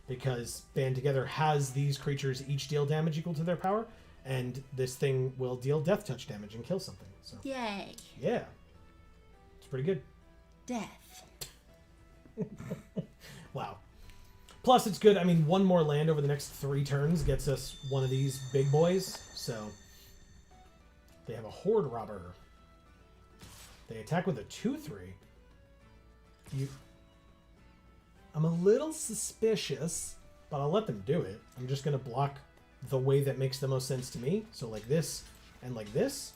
Because Band Together has these creatures each deal damage equal to their power. And this thing will deal death touch damage and kill something. So Yay. yeah. It's pretty good. Death. Wow. Plus, it's good. I mean, one more land over the next 3 turns gets us one of these big boys. So they have a Horde Robber. They attack with a 2/3. I'm a little suspicious, but I'll let them do it. I'm just going to block the way that makes the most sense to me. So like this and like this.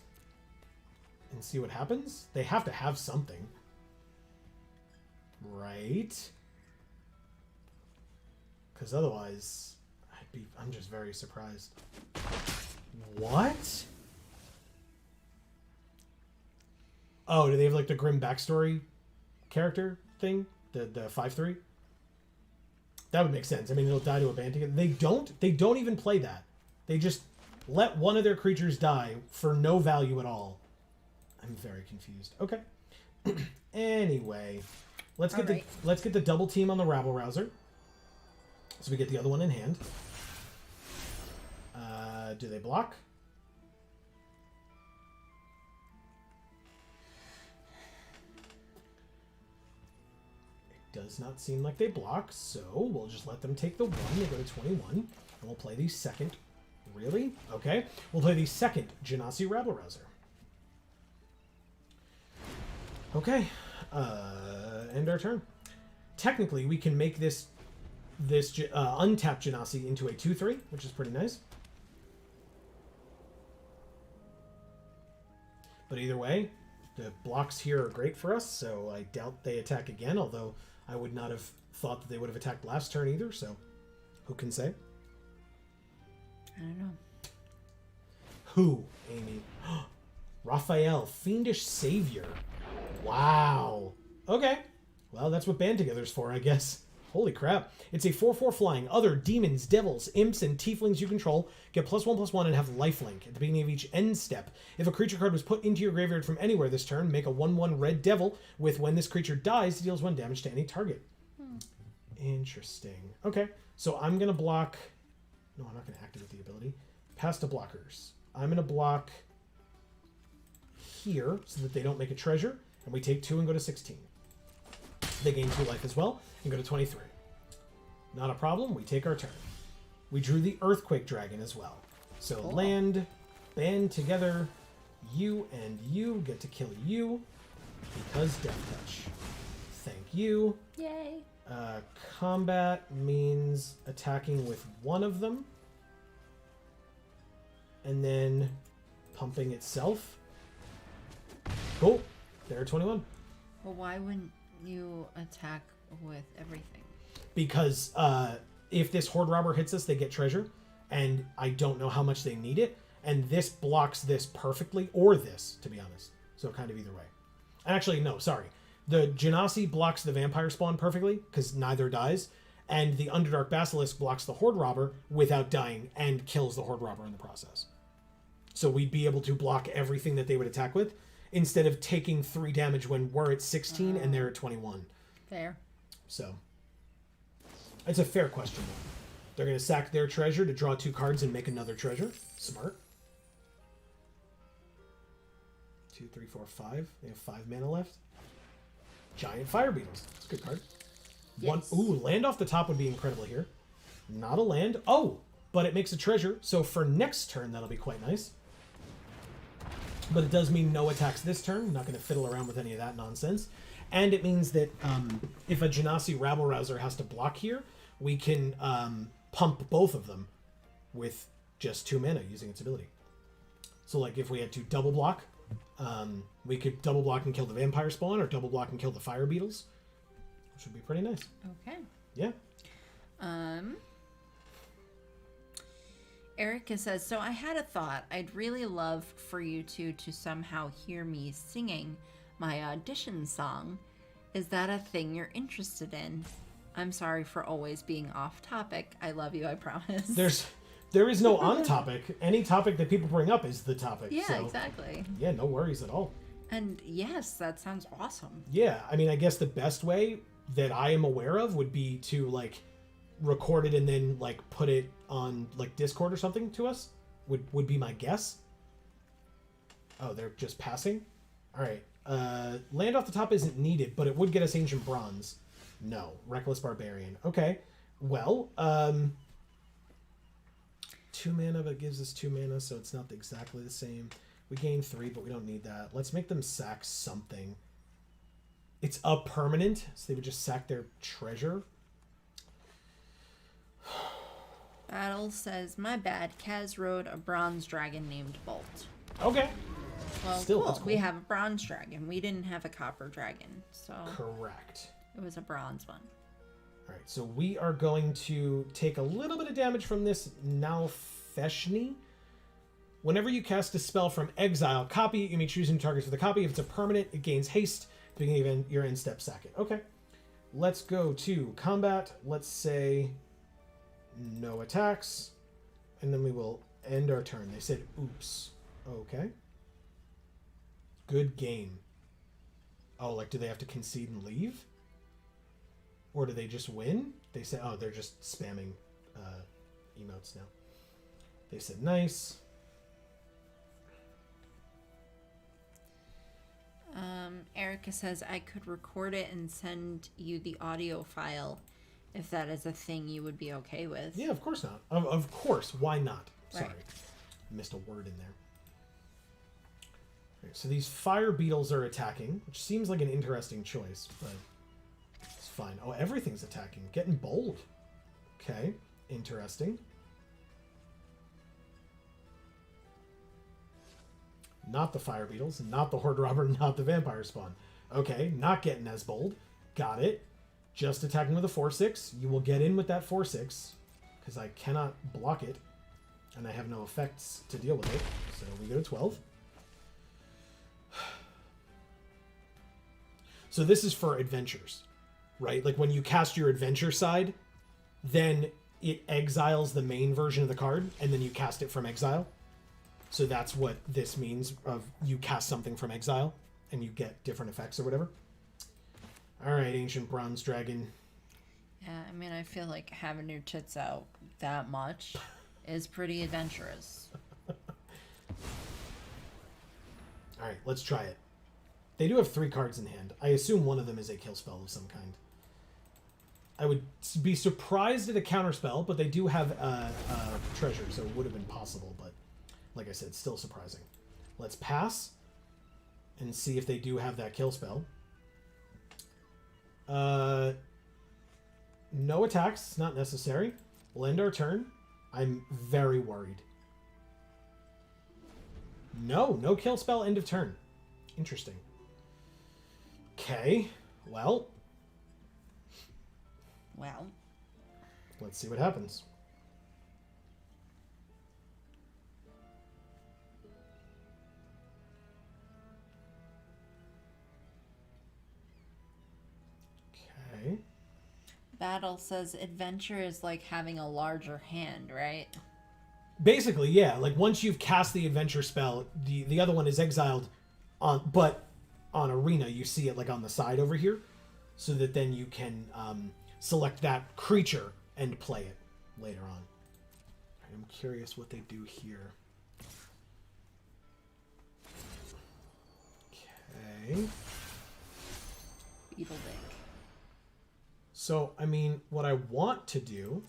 And see what happens. They have to have something. Right? Because otherwise, I'm just very surprised. What? Oh, do they have like the Grim backstory character thing? The 5/3? That would make sense. I mean, it'll die to a band together. They don't even play that. They just let one of their creatures die for no value at all. I'm very confused. Okay. Anyway, let's get the double team on the Rabble Rouser. So we get the other one in hand. Do they block? It does not seem like they block, so we'll just let them take the 1. They go to 21. And we'll play the second. Really? Okay. We'll play the second Genasi Rabble Rouser. Okay. End our turn. Technically, we can make this untapped Genasi into a 2/3, which is pretty nice. But either way, the blocks here are great for us, so I doubt they attack again, although I would not have thought that they would have attacked last turn either, so who can say? I don't know. Who, Amy? Raphael, Fiendish Savior. Wow. Okay. Well, that's what Band Together's for, I guess. Holy crap. It's a 4/4 flying. Other demons, devils, imps, and tieflings you control get +1/+1 and have lifelink at the beginning of each end step. If a creature card was put into your graveyard from anywhere this turn, make a 1/1 red devil with when this creature dies, it deals 1 damage to any target. Interesting. Okay. So I'm going to block... No, I'm not going to activate the ability. Pass to blockers. I'm going to block here so that they don't make a treasure. And we take 2 and go to 16. They gain 2 life as well and go to 23. Not a problem. We take our turn. We drew the Earthquake Dragon as well. So Cool. land, band together. You and you get to kill you because Death Touch. Thank you. Yay. Combat means attacking with one of them. And then pumping itself. Cool. There are 21. Well, why wouldn't you attack with everything? Because if this Horde Robber hits us, they get treasure. And I don't know how much they need it. And this blocks this perfectly. Or this, to be honest. So kind of either way. Actually, no, sorry. The Genasi blocks the Vampire Spawn perfectly. Because neither dies. And the Underdark Basilisk blocks the Horde Robber without dying. And kills the Horde Robber in the process. So we'd be able to block everything that they would attack with. Instead of taking 3 damage when we're at 16 and they're at 21. Fair. So, it's a fair question, though. They're going to sack their treasure to draw 2 cards and make another treasure. Smart. 2, 3, 4, 5. They have 5 mana left. Giant Fire Beetles. That's a good card. Yes. Ooh, land off the top would be incredible here. Not a land. Oh, but it makes a treasure. So for next turn, that'll be quite nice. But it does mean no attacks this turn. I'm not going to fiddle around with any of that nonsense. And it means that if a Genasi Rabble Rouser has to block here, we can pump both of them with just 2 mana using its ability. So like if we had to double block, we could double block and kill the Vampire Spawn or double block and kill the Fire Beetles, which would be pretty nice. Okay. Yeah. Erica says, so I had a thought. I'd really love for you two to somehow hear me singing my audition song. Is that a thing you're interested in? I'm sorry for always being off topic. I love you, I promise. There is no on topic. Any topic that people bring up is the topic. Yeah, so, exactly. Yeah, no worries at all. And yes, that sounds awesome. Yeah, I mean, I guess the best way that I am aware of would be to like record it and then like put it on like Discord or something to us. Would be my guess. Oh, they're just passing? Alright. Land off the top isn't needed, but it would get us Ancient Bronze. No. Reckless Barbarian. Okay. Well, 2 mana, but it gives us 2 mana, so it's not exactly the same. We gain 3, but we don't need that. Let's make them sack something. It's a permanent, so they would just sack their treasure. Battle says, my bad. Kaz rode a bronze dragon named Bolt. Okay. Well, Still, cool. that's cool. We have a bronze dragon. We didn't have a copper dragon, so Correct. it was a bronze one. Alright, so we are going to take a little bit of damage from this Nalfeshni. Whenever you cast a spell from exile, copy it. You may choose new targets for the copy. If it's a permanent, it gains haste. At the beginning of your end step, sack it. Okay. Let's go to combat. Let's say no attacks. And then we will end our turn. They said oops. Okay. Good game. Oh, like do they have to concede and leave? Or do they just win? They say, oh, they're just spamming emotes now. They said nice. Erica says, I could record it and send you the audio file if that is a thing you would be okay with. Yeah, of course not. Of course. Why not? Sorry. Right. Missed a word in there. Okay, so these fire beetles are attacking, which seems like an interesting choice, but it's fine. Oh, everything's attacking. Getting bold. Okay. Interesting. Not the fire beetles, not the horde robber, not the vampire spawn. Okay, not getting as bold. Got it. Just attacking with a 4/6. You will get in with that 4/6 because I cannot block it, and I have no effects to deal with it. So we go to 12. So this is for adventures, right? Like when you cast your adventure side, then it exiles the main version of the card, and then you cast it from exile. So that's what this means of you cast something from exile and you get different effects or whatever. All right, Ancient Bronze Dragon. Yeah, I mean, I feel like having your tits out that much is pretty adventurous. All right, let's try it. They do have 3 cards in hand. I assume one of them is a kill spell of some kind. I would be surprised at a counter spell, but they do have a treasure, so it would have been possible. But like I said, still surprising. Let's pass and see if they do have that kill spell. No attacks, not necessary. We'll end our turn. I'm very worried. No kill spell, end of turn. Interesting. Okay, well, let's see what happens. Okay. Battle says adventure is like having a larger hand, right? Basically, yeah. Like once you've cast the adventure spell, the other one is exiled but on arena you see it like on the side over here, so that then you can select that creature and play it later on. I'm curious what they do here. Okay. Beetle Dick. So, I mean, what I want to do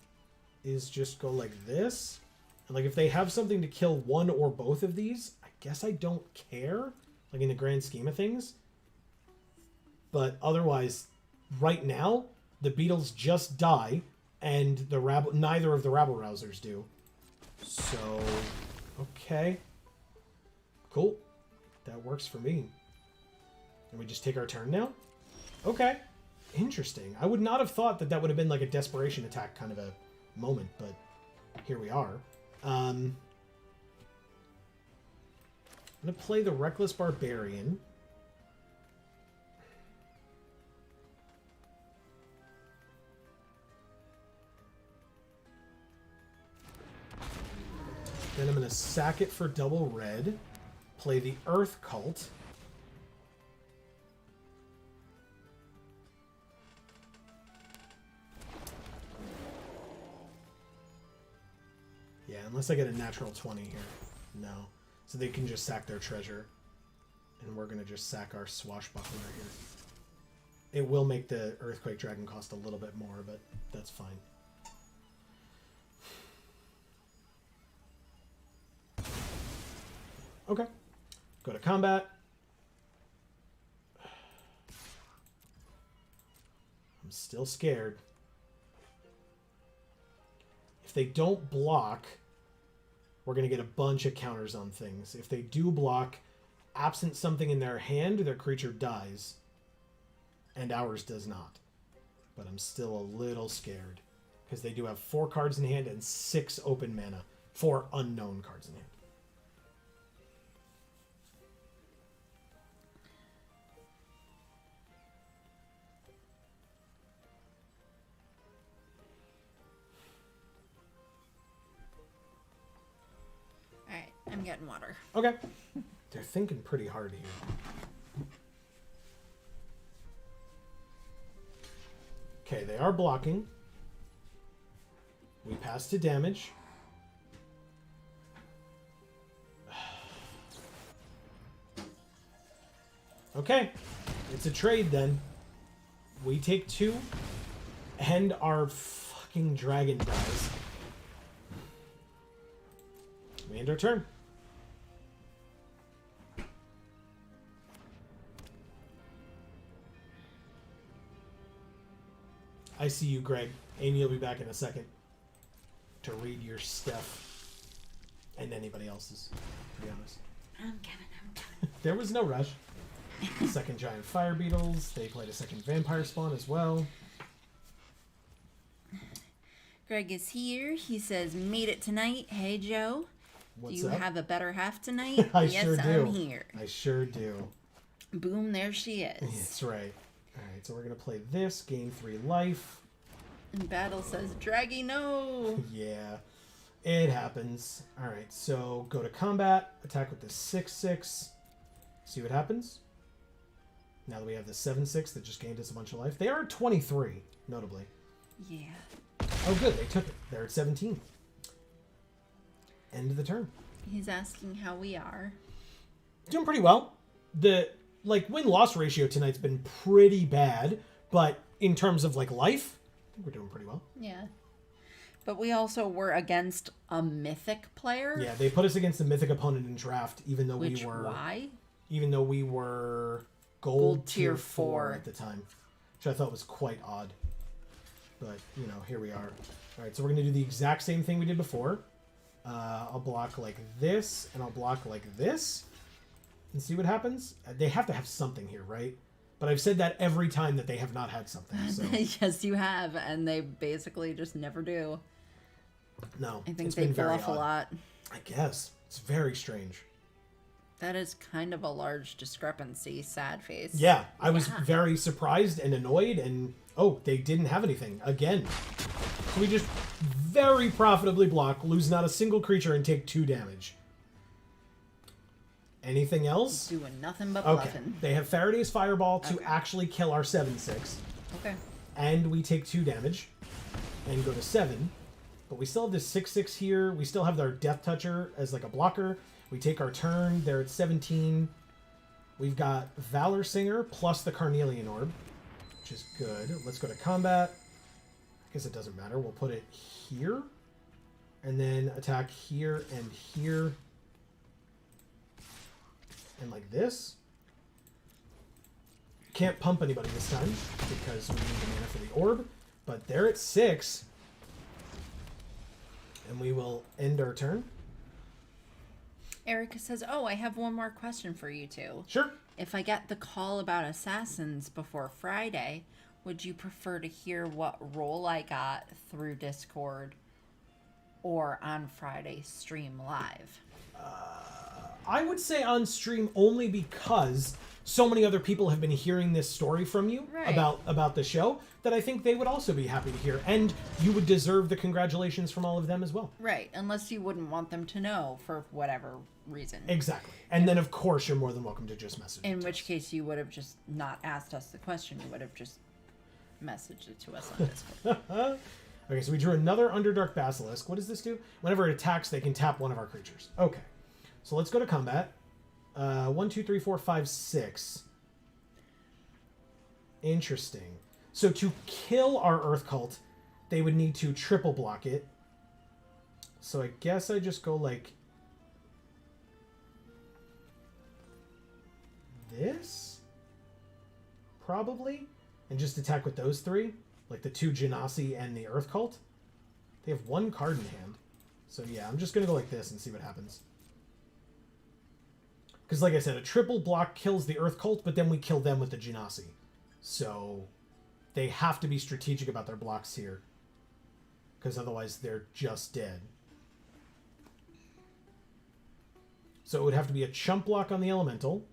is just go like this. And like if they have something to kill one or both of these, I guess I don't care, like in the grand scheme of things. But otherwise, right now, the beetles just die, and the neither of the rabble-rousers do. So, okay. Cool. That works for me. And we just take our turn now? Okay. Interesting. I would not have thought that that would have been like a desperation attack kind of a moment, but here we are. I'm going to play the Reckless Barbarian. Then I'm going to sack it for double red. Play the Earth Cult. Yeah, unless I get a natural 20 here. No. So they can just sack their treasure. And we're going to just sack our swashbuckler here. It will make the Earthquake Dragon cost a little bit more, but that's fine. Okay. Go to combat. I'm still scared. If they don't block, we're going to get a bunch of counters on things. If they do block, absent something in their hand, their creature dies. And ours does not. But I'm still a little scared. Because they do have 4 cards in hand and 6 open mana. 4 unknown cards in hand. Alright, I'm getting water. Okay. They're thinking pretty hard here. Okay, they are blocking. We pass to damage. Okay, it's a trade then. We take 2, and our fucking dragon dies. We end our turn. I see you, Greg. Amy will be back in a second to read your stuff. And anybody else's, to be honest. I'm coming. There was no rush. Second giant fire beetles. They played a second vampire spawn as well. Greg is here. He says, made it tonight. Hey, Joe. What's do you up? have a better half tonight? I yes, sure do. I'm here. I sure do. Boom, there she is. That's right. Alright, so we're going to play this. Gain 3 life. And Battle says, Draggy, no. Yeah, it happens. Alright, so go to combat. Attack with the 6/6. See what happens. Now that we have the 7/6 that just gained us a bunch of life. They are at 23, notably. Yeah. Oh, good. They took it. They're at 17. End of the turn. He's asking how we are. Doing pretty well. like, win-loss ratio tonight's been pretty bad, but in terms of, like, life, I think we're doing pretty well. Yeah. But we also were against a mythic player. Yeah, they put us against the mythic opponent in draft, even though Which, we were... why? Even though we were gold tier 4 at the time. Which I thought was quite odd. But, you know, here we are. Alright, so we're going to do the exact same thing we did before. I'll block like this, and I'll block like this. And see what happens? They have to have something here, right? But I've said that every time that they have not had something. So. Yes, you have, and they basically just never do. No, I think it's they been very bluff a odd. lot. I guess. It's very strange. That is kind of a large discrepancy, sad face. Yeah, I was very surprised and annoyed, and oh, they didn't have anything again. So we just very profitably block, lose not a single creature, and take 2 damage. Anything else? Doing nothing but Okay. bluffing. They have Faraday's Fireball to actually kill our 7/6. Okay. And we take 2 damage and go to 7. But we still have this 6/6 here. We still have our Death Toucher as like a blocker. We take our turn. They're at 17. We've got Valor Singer plus the Carnelian Orb, which is good. Let's go to combat. I guess it doesn't matter. We'll put it here. And then attack here and here. And like this. Can't pump anybody this time because we need the mana for the orb. But they're at 6. And we will end our turn. Erica says, oh, I have one more question for you two. Sure. If I get the call about assassins before Friday, would you prefer to hear what role I got through Discord or on Friday stream live? I would say on stream only because so many other people have been hearing this story from you Right. about the show that I think they would also be happy to hear. And you would deserve the congratulations from all of them as well. Right, unless you wouldn't want them to know for whatever reason. Exactly. And then, of course, you're more than welcome to just message In it. which case you would have just not asked us the question. You would have just messaged it to us on Discord. Okay, so we drew another Underdark Basilisk. What does this do? Whenever it attacks, they can tap one of our creatures. Okay. So let's go to combat. 1, 2, 3, 4, 5, 6. Interesting. So to kill our Earth Cult, they would need to triple block it. So I guess I just go like this? Probably. And just attack with those 3. Like the 2 Genasi and the Earth Cult. They have 1 card in hand. So yeah, I'm just going to go like this and see what happens. Because like I said, a triple block kills the Earth Cult, but then we kill them with the Genasi. So they have to be strategic about their blocks here. Because otherwise they're just dead. So it would have to be a chump block on the Elemental.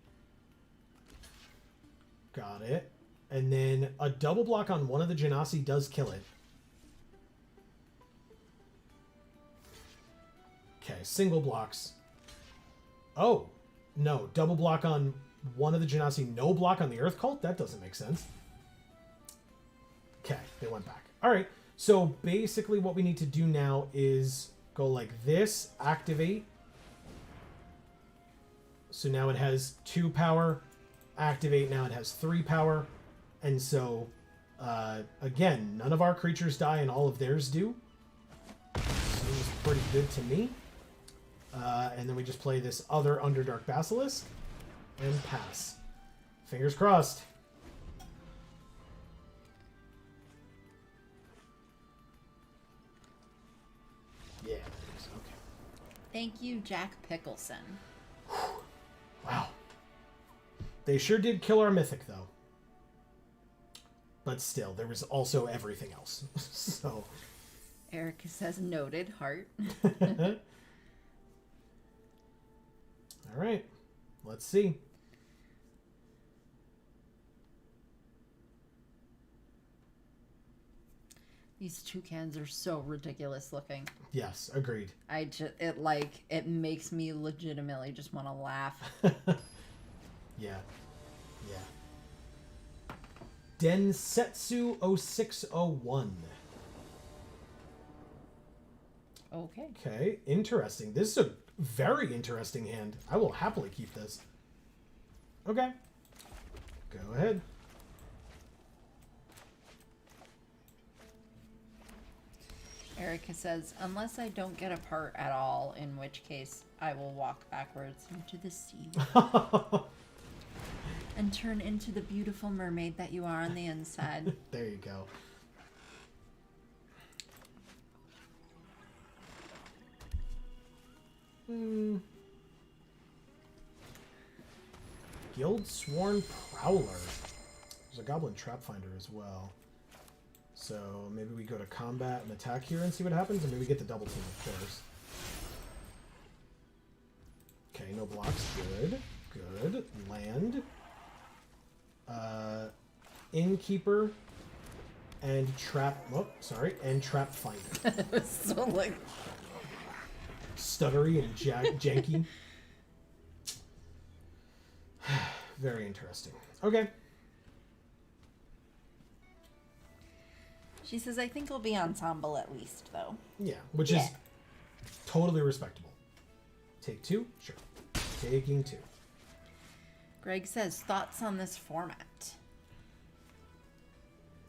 Got it. And then a double block on one of the Genasi does kill it. Okay, single blocks. Oh, no. Double block on one of the Genasi, no block on the Earth Cult? That doesn't make sense. Okay, they went back. All right, so basically what we need to do now is go like this, activate. So now it has 2 power. Activate, now it has 3 power. And so, again, none of our creatures die and all of theirs do. Seems pretty good to me. And then we just play this other Underdark Basilisk and pass. Fingers crossed. Yeah, it is. Okay. Thank you, Jack Pickleson. Wow. They sure did kill our mythic, though. But still, there was also everything else. So. Erica says, noted, heart. All right. Let's see. These toucans are so ridiculous looking. Yes, agreed. It makes me legitimately just want to laugh. Yeah. Yeah. Densetsu 0601. Okay. Okay, interesting. This is a very interesting hand. I will happily keep this. Okay. Go ahead. Erica says, unless I don't get a part at all, in which case I will walk backwards into the sea and turn into the beautiful mermaid that you are on the inside. There you go. Guild Sworn Prowler. There's a Goblin Trap Finder as well. So maybe we go to combat and attack here and see what happens, and maybe get the double team, of course. Okay, no blocks. Good. Good. Land. Innkeeper. And Trap... Oh, sorry. And Trap Finder. So, like... Stuttery and janky. Very interesting. Okay. She says, I think it'll be ensemble at least, though. Yeah, which is totally respectable. Take 2? Sure. Taking 2. Greg says, thoughts on this format?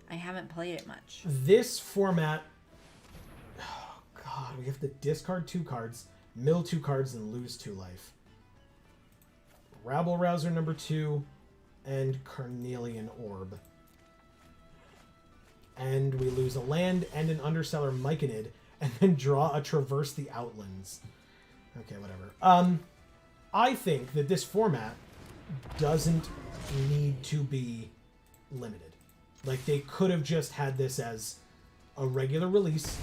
I haven't played it much. This format... Oh, God. We have to discard 2 cards, mill 2 cards, and lose 2 life. Rabble Rouser number 2, and Carnelian Orb. And we lose a land and an Underseller Myconid, and then draw a Traverse the Outlands. Okay, whatever. I think that this format doesn't need to be limited. Like, they could have just had this as a regular release,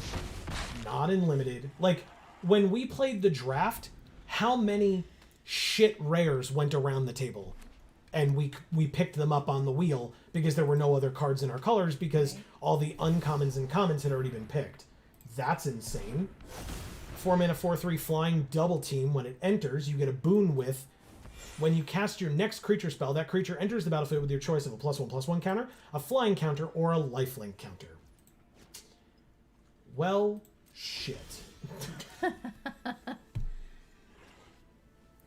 not in limited. Like, when we played the draft, how many shit rares went around the table? And we picked them up on the wheel because there were no other cards in our colors because all the uncommons and commons had already been picked. That's insane. 4 mana, 4/3 flying double team. When it enters, you get a boon with... When you cast your next creature spell, that creature enters the battlefield with your choice of a +1/+1 counter, a flying counter, or a lifelink counter. Well, shit.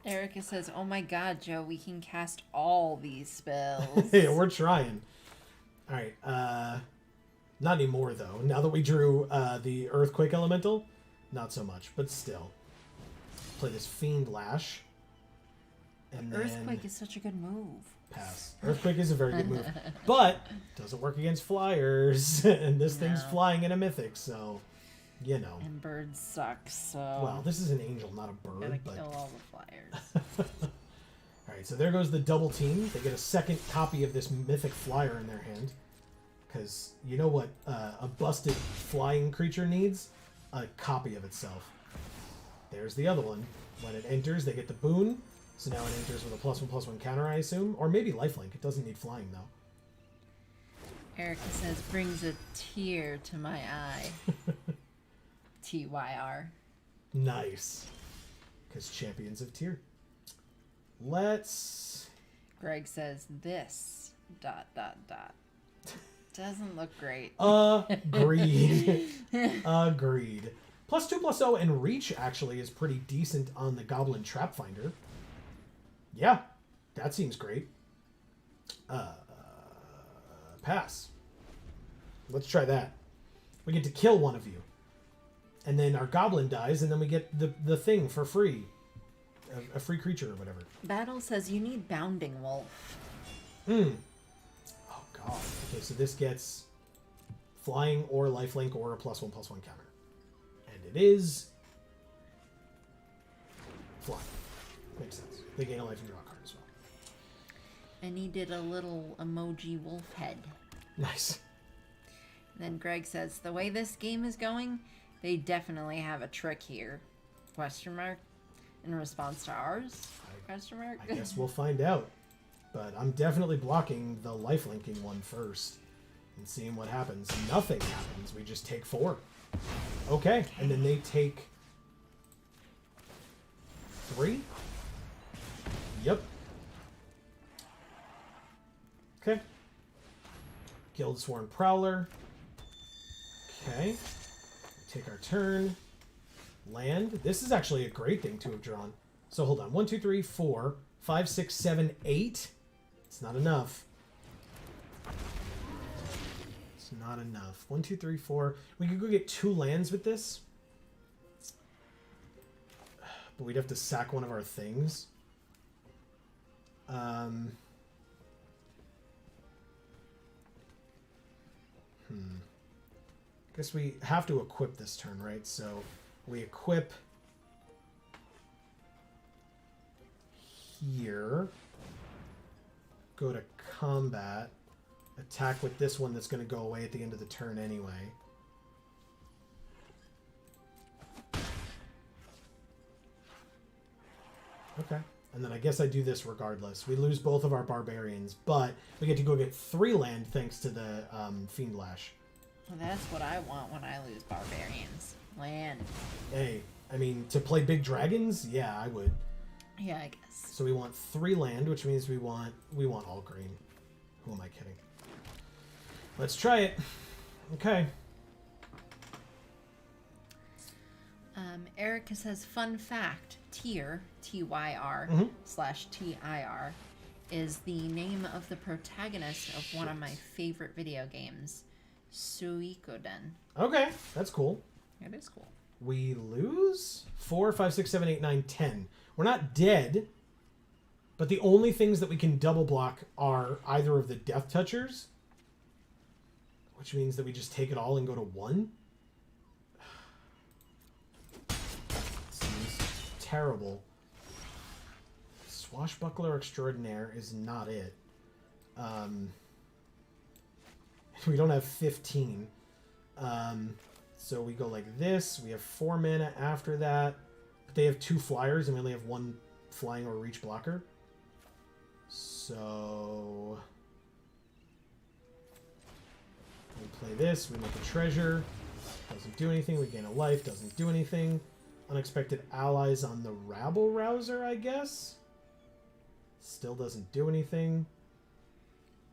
Erica says, oh my god, Joe, we can cast all these spells. Yeah, we're trying. Alright, not anymore, though. Now that we drew the Earthquake Elemental, not so much, but still. Play this Fiend Lash. And then Earthquake is such a good move. Pass. Earthquake is a very good move. But doesn't work against flyers. And this thing's flying in a mythic, so, you know. And birds suck, so... Well, this is an angel, not a bird. Gotta but... kill all the flyers. Alright, so there goes the double team. They get a second copy of this mythic flyer in their hand. Because you know what a busted flying creature needs? A copy of itself. There's the other one. When it enters, they get the boon. So now it enters with a +1/+1 counter, I assume. Or maybe lifelink. It doesn't need flying, though. Erica says, brings a tear to my eye. TYR. Nice. Because champions of tier. Let's... Greg says, this... ... Doesn't look great. Agreed. Agreed. +2/+0 and reach actually is pretty decent on the Goblin Trap Finder. Yeah, that seems great. Pass. Let's try that. We get to kill one of you. And then our goblin dies, and then we get the thing for free. A free creature or whatever. Battle says you need Bounding Wolf. Oh, God. Okay, so this gets flying or lifelink or a +1/+1 counter. And it is... flying. Makes sense. They gain a life and draw a card as well. And he did a little emoji wolf head. Nice. And then Greg says, the way this game is going, they definitely have a trick here. Question mark. In response to ours? Question mark. I guess we'll find out. But I'm definitely blocking the lifelinking one first. And seeing what happens. Nothing happens. We just take 4. Okay. And then they take 3? Yep. Okay. Guild Sworn Prowler. Okay. Take our turn. Land. This is actually a great thing to have drawn. So hold on. 1, 2, 3, 4, 5, 6, 7, 8. It's not enough. It's not enough. 1, 2, 3, 4. We could go get 2 lands with this. But we'd have to sack one of our things. Guess we have to equip this turn, right? So we equip here. Go to combat. Attack with this one that's going to go away at the end of the turn anyway. Okay. And then I guess I do this regardless. We lose both of our barbarians, but we get to go get 3 land thanks to the Fiend Lash. Well, that's what I want when I lose barbarians. Land. Hey, I mean, to play big dragons, yeah, I would. Yeah, I guess. So we want 3 land, which means we want all green. Who am I kidding? Let's try it. Okay. Erica says, fun fact, Tyr, Tyr, /TIR, is the name of the protagonist of one of my favorite video games, Suikoden. Okay, that's cool. It is cool. We lose 4, 5, 6, 7, 8, 9, 10. We're not dead, but the only things that we can double block are either of the Death Touchers, which means that we just take it all and go to 1. Seems terrible. Swashbuckler Extraordinaire is not it. We don't have 15. So we go like this. We have 4 mana after that. But they have 2 flyers, and we only have 1 flying or reach blocker. So we play this. We make a treasure. Doesn't do anything. We gain a life. Doesn't do anything. Unexpected allies on the Rabble Rouser, I guess. Still doesn't do anything.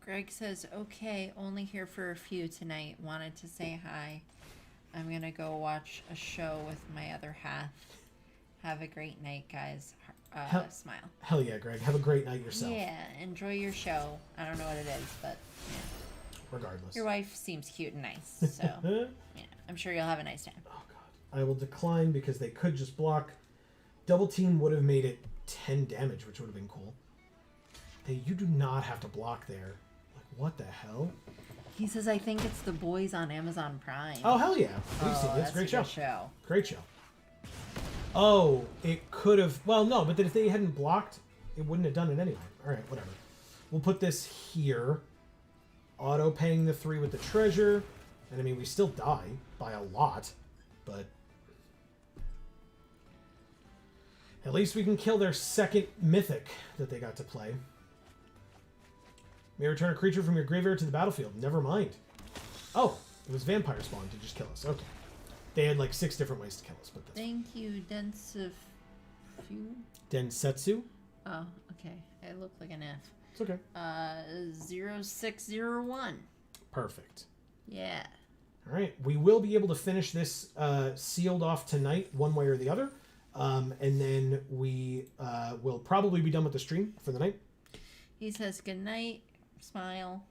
Greg says, okay, only here for a few tonight. Wanted to say hi. I'm going to go watch a show with my other half. Have a great night, guys. Smile. Hell yeah, Greg. Have a great night yourself. Yeah, enjoy your show. I don't know what it is, but yeah. Regardless. Your wife seems cute and nice, so yeah, I'm sure you'll have a nice time. Oh, God. I will decline because they could just block. Double team would have made it 10 damage, which would have been cool. Hey, you do not have to block there. Like, what the hell? He says, I think it's The Boys on Amazon Prime. Oh, hell yeah. We've seen this. That's Great a good show. Great show. Oh, it could have... Well, no, but if they hadn't blocked, it wouldn't have done it anyway. All right, whatever. We'll put this here. Auto-paying the 3 with the treasure. And, I mean, we still die by a lot, but... At least we can kill their second mythic that they got to play. May return a creature from your graveyard to the battlefield. Never mind. Oh, it was vampire spawn to just kill us. Okay. They had like 6 different ways to kill us, but that's Thank you, Densetsu. Densetsu? Oh, okay. It looked like an F. It's okay. 0601. Perfect. Yeah. All right. We will be able to finish this sealed off tonight, one way or the other. And then we will probably be done with the stream for the night. He says, good night. Smile.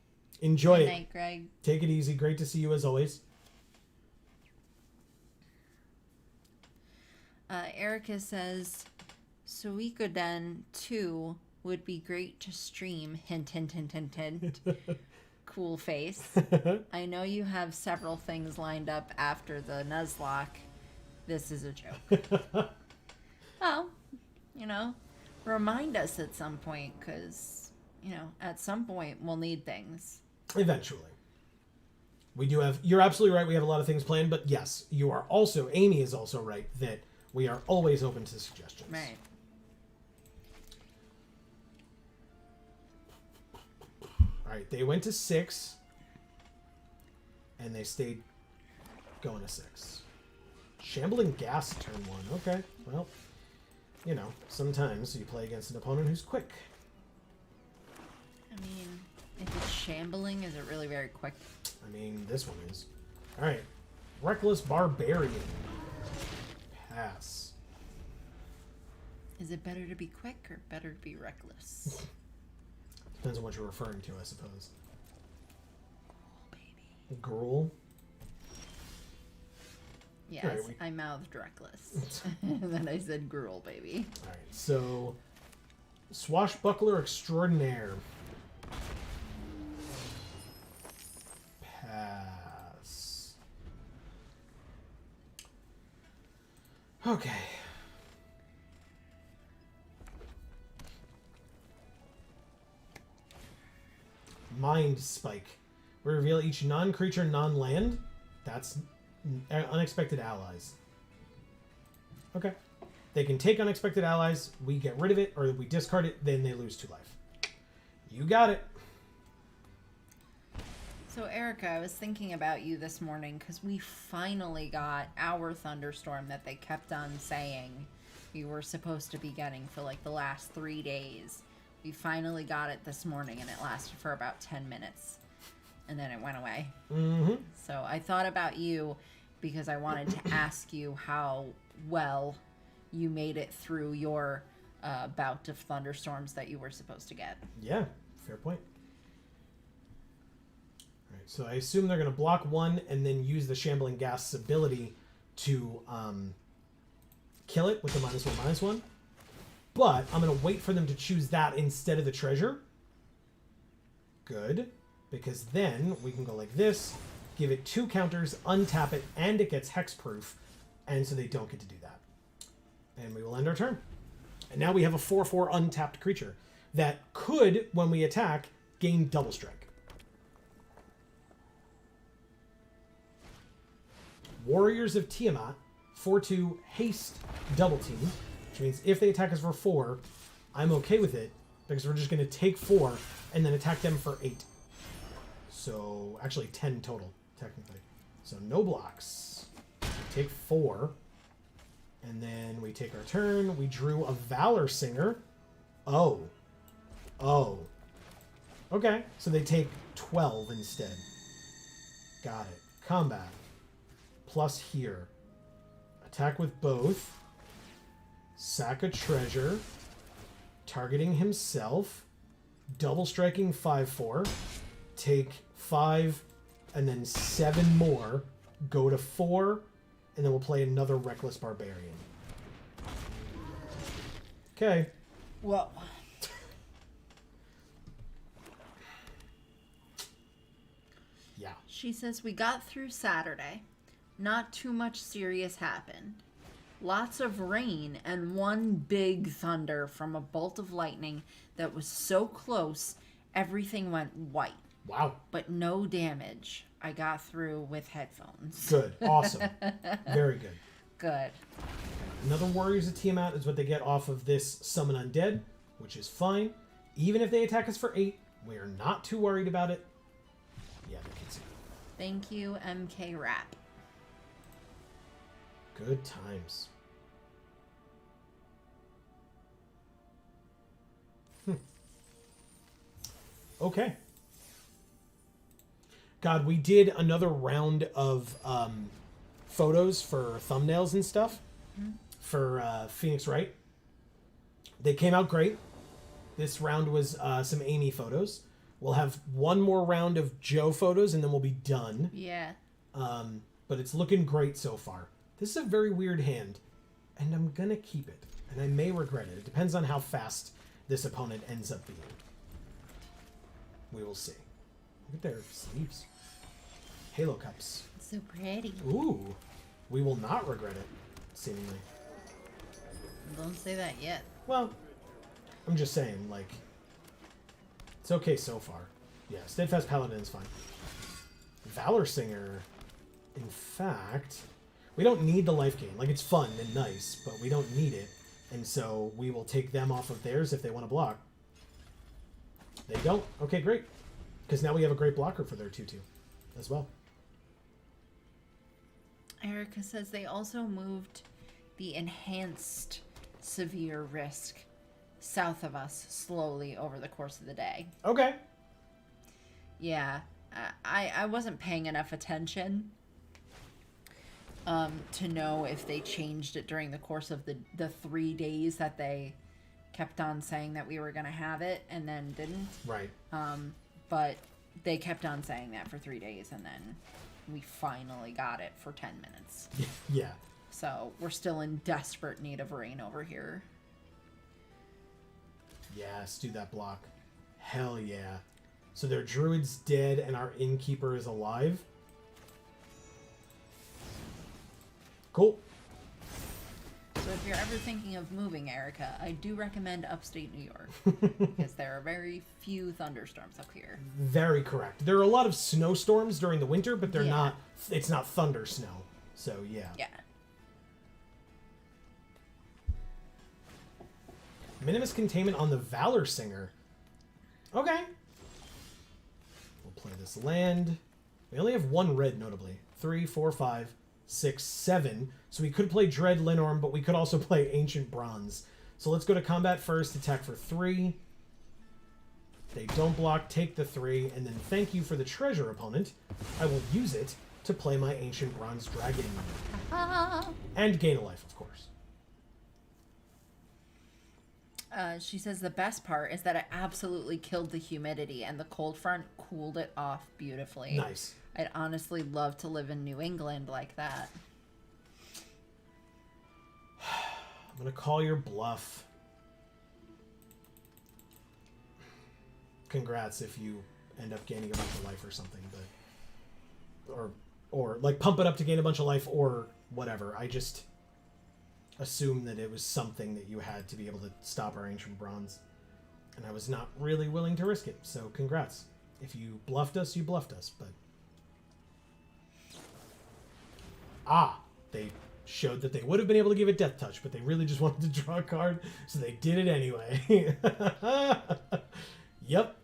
Enjoy Good it. night, Greg. Take it easy. Great to see you as always. Erica says, Suikoden 2 would be great to stream. Hint, hint, hint, hint, hint. Cool face. I know you have several things lined up after the Nuzlocke. This is a joke. Well, you know, remind us at some point, because, you know, at some point we'll need things. Eventually. We do have... You're absolutely right. We have a lot of things planned. But yes, you are also... Amy is also right that we are always open to suggestions. Right. All right. They went to 6. And they stayed going to 6. Shambling Gas turn 1. Okay. Well, you know, sometimes you play against an opponent who's quick. I mean, if it's shambling, is it really very quick? I mean, this one is. All right. Reckless Barbarian. Pass. Is it better to be quick or better to be reckless? Depends on what you're referring to, I suppose. Oh, baby. Gruel. Yes, Alright, I mouthed reckless. And then I said gruel, baby. Alright, so Swashbuckler Extraordinaire. Pass. Okay. Mind Spike. We reveal each non-creature, non-land. That's unexpected allies. Okay. They can take unexpected allies. We get rid of it, or we discard it. Then they lose 2 life. You got it. So, Erica, I was thinking about you this morning because we finally got our thunderstorm that they kept on saying we were supposed to be getting for like the last 3 days. We finally got it this morning, and it lasted for about 10 minutes. And then it went away. Mm-hmm. So I thought about you because I wanted to ask you how well you made it through your bout of thunderstorms that you were supposed to get. Yeah, fair point. All right, so I assume they're going to block 1 and then use the Shambling Ghast's ability to kill it with the -1/-1. But I'm going to wait for them to choose that instead of the treasure. Good. Because then we can go like this, give it 2 counters, untap it, and it gets hexproof. And so they don't get to do that. And we will end our turn. And now we have a 4/4 untapped creature that could, when we attack, gain double strike. Warriors of Tiamat, 4/2 haste double team, which means if they attack us for 4, I'm okay with it because we're just going to take 4 and then attack them for 8. So actually 10 total, technically. So no blocks. We take 4. And then we take our turn. We drew a Valor Singer. Oh. Okay, so they take 12 instead. Got it. Combat. Plus here. Attack with both. Sack a treasure. Targeting himself. Double striking 5/4. Take 5 and then 7 more. Go to 4. And then we'll play another Reckless Barbarian. Okay. Well, Yeah. she says we got through Saturday. Not too much serious happened. Lots of rain and one big thunder from a bolt of lightning that was so close everything went white. Wow. But no damage. I got through with headphones. Good. Awesome. Very good. Good. Another Warriors of Tiamat is what they get off of this Summon Undead, which is fine. Even if they attack us for 8, we are not too worried about it. Yeah, they can see. Thank you, MK Rap. Good times. Okay. God, we did another round of photos for thumbnails and stuff for Phoenix Wright. They came out great. This round was some Amy photos. We'll have one more round of Joe photos and then we'll be done. Yeah. But it's looking great so far. This is a very weird hand, and I'm going to keep it. And I may regret it. It depends on how fast this opponent ends up being. We will see. Look at their sleeves. Halo cups. So pretty. Ooh. We will not regret it, seemingly. Don't say that yet. Well, I'm just saying, like, it's okay so far. Yeah, Steadfast Paladin is fine. Valor Singer, in fact, we don't need the life gain. Like, it's fun and nice, but we don't need it. And so we will take them off of theirs if they want to block. They don't. Okay, great. Because now we have a great blocker for their 2/2 as well. Erica says they also moved the enhanced severe risk south of us slowly over the course of the day. Okay. Yeah, I wasn't paying enough attention to know if they changed it during the course of the 3 days that they kept on saying that we were going to have it and then didn't. Right. But they kept on saying that for 3 days, and then we finally got it for 10 minutes. Yeah. So we're still in desperate need of rain over here. Yes, do that block. Hell yeah. So their druid's dead and our innkeeper is alive. Cool. So if you're ever thinking of moving, Erica, I do recommend upstate New York because there are very few thunderstorms up here. Very correct. There are a lot of snowstorms during the winter, but they're Yeah. not. It's not thunder snow. So yeah. Yeah. Minimus containment on the Valor Singer. Okay. We'll play this land. We only have one red, notably. 3, 4, 5, 6, 7. So we could play Dread Linorm, but we could also play Ancient Bronze. So let's go to combat first, attack for 3. They don't block, take the 3, and then thank you for the treasure, opponent. I will use it to play my Ancient Bronze Dragon. And gain a life, of course. She says the best part is that it absolutely killed the humidity and the cold front cooled it off beautifully. Nice. I'd honestly love to live in New England like that. I'm going to call your bluff. Congrats if you end up gaining a bunch of life or something, but or like pump it up to gain a bunch of life or whatever. I just assumed that it was something that you had to be able to stop our Ancient Bronze, and I was not really willing to risk it, so congrats. If you bluffed us, you bluffed us, but they showed that they would have been able to give it Death Touch, but they really just wanted to draw a card, so they did it anyway. Yep.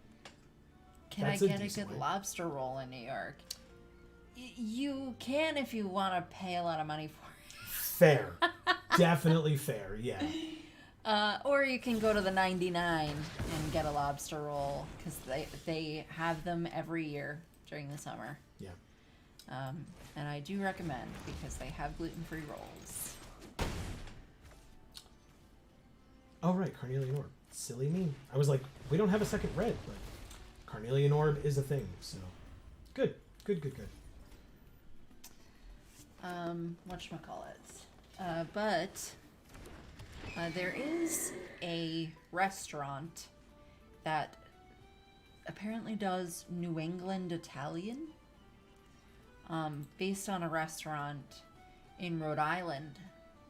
Can I get a good lobster roll in New York? You can if you want to pay a lot of money for it. Fair. Definitely fair, yeah. Or you can go to the 99 and get a lobster roll, because they have them every year during the summer. Yeah. And I do recommend, because they have gluten-free rolls. Oh, right, Carnelian Orb. Silly me. I was like, we don't have a second red, but Carnelian Orb is a thing, so good. Whatchamacallit. But there is a restaurant that apparently does New England Italian, based on a restaurant in Rhode Island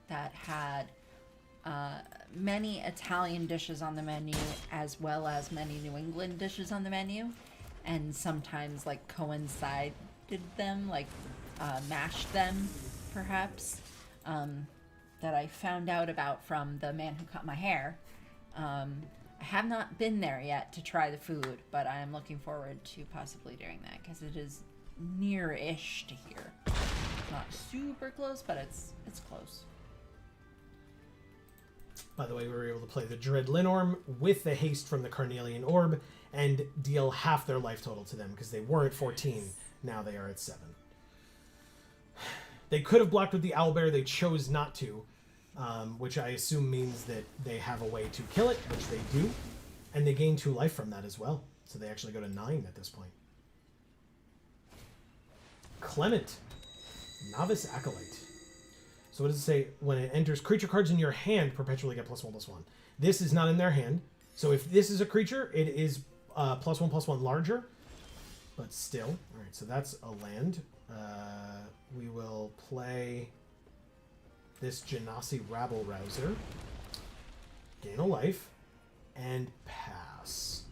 that had many Italian dishes on the menu as well as many New England dishes on the menu, and sometimes like coincided them, like mashed them perhaps, that I found out about from the man who cut my hair. I have not been there yet to try the food, but I am looking forward to possibly doing that because it is near-ish to here. Not super close, but it's close. By the way, we were able to play the Dread Linorm with the haste from the Carnelian Orb and deal half their life total to them because they were at 14. Now they are at 7. They could have blocked with the Owlbear. They chose not to, which I assume means that they have a way to kill it, which they do. And they gain 2 life from that as well. So they actually go to 9 at this point. Clement. Novice Acolyte. So what does it say? When it enters, creature cards in your hand perpetually get +1/+1. This is not in their hand. So if this is a creature, it is +1/+1 larger. But still. All right, so that's a land. We will play this Genasi Rabble Rouser. Gain a life. And pass.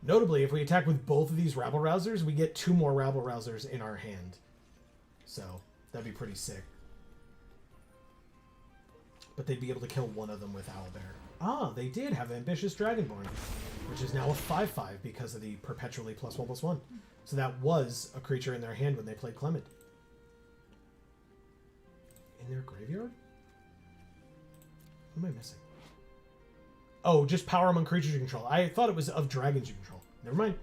Notably, if we attack with both of these Rabble Rousers, we get 2 more Rabble Rousers in our hand. So that'd be pretty sick. But they'd be able to kill one of them with Owlbear. Ah, they did have Ambitious Dragonborn, which is now a 5/5 because of the perpetually +1/+1. So that was a creature in their hand when they played Clement. In their graveyard? What am I missing? Oh, just power among creatures you control. I thought it was of dragons you control. Never mind.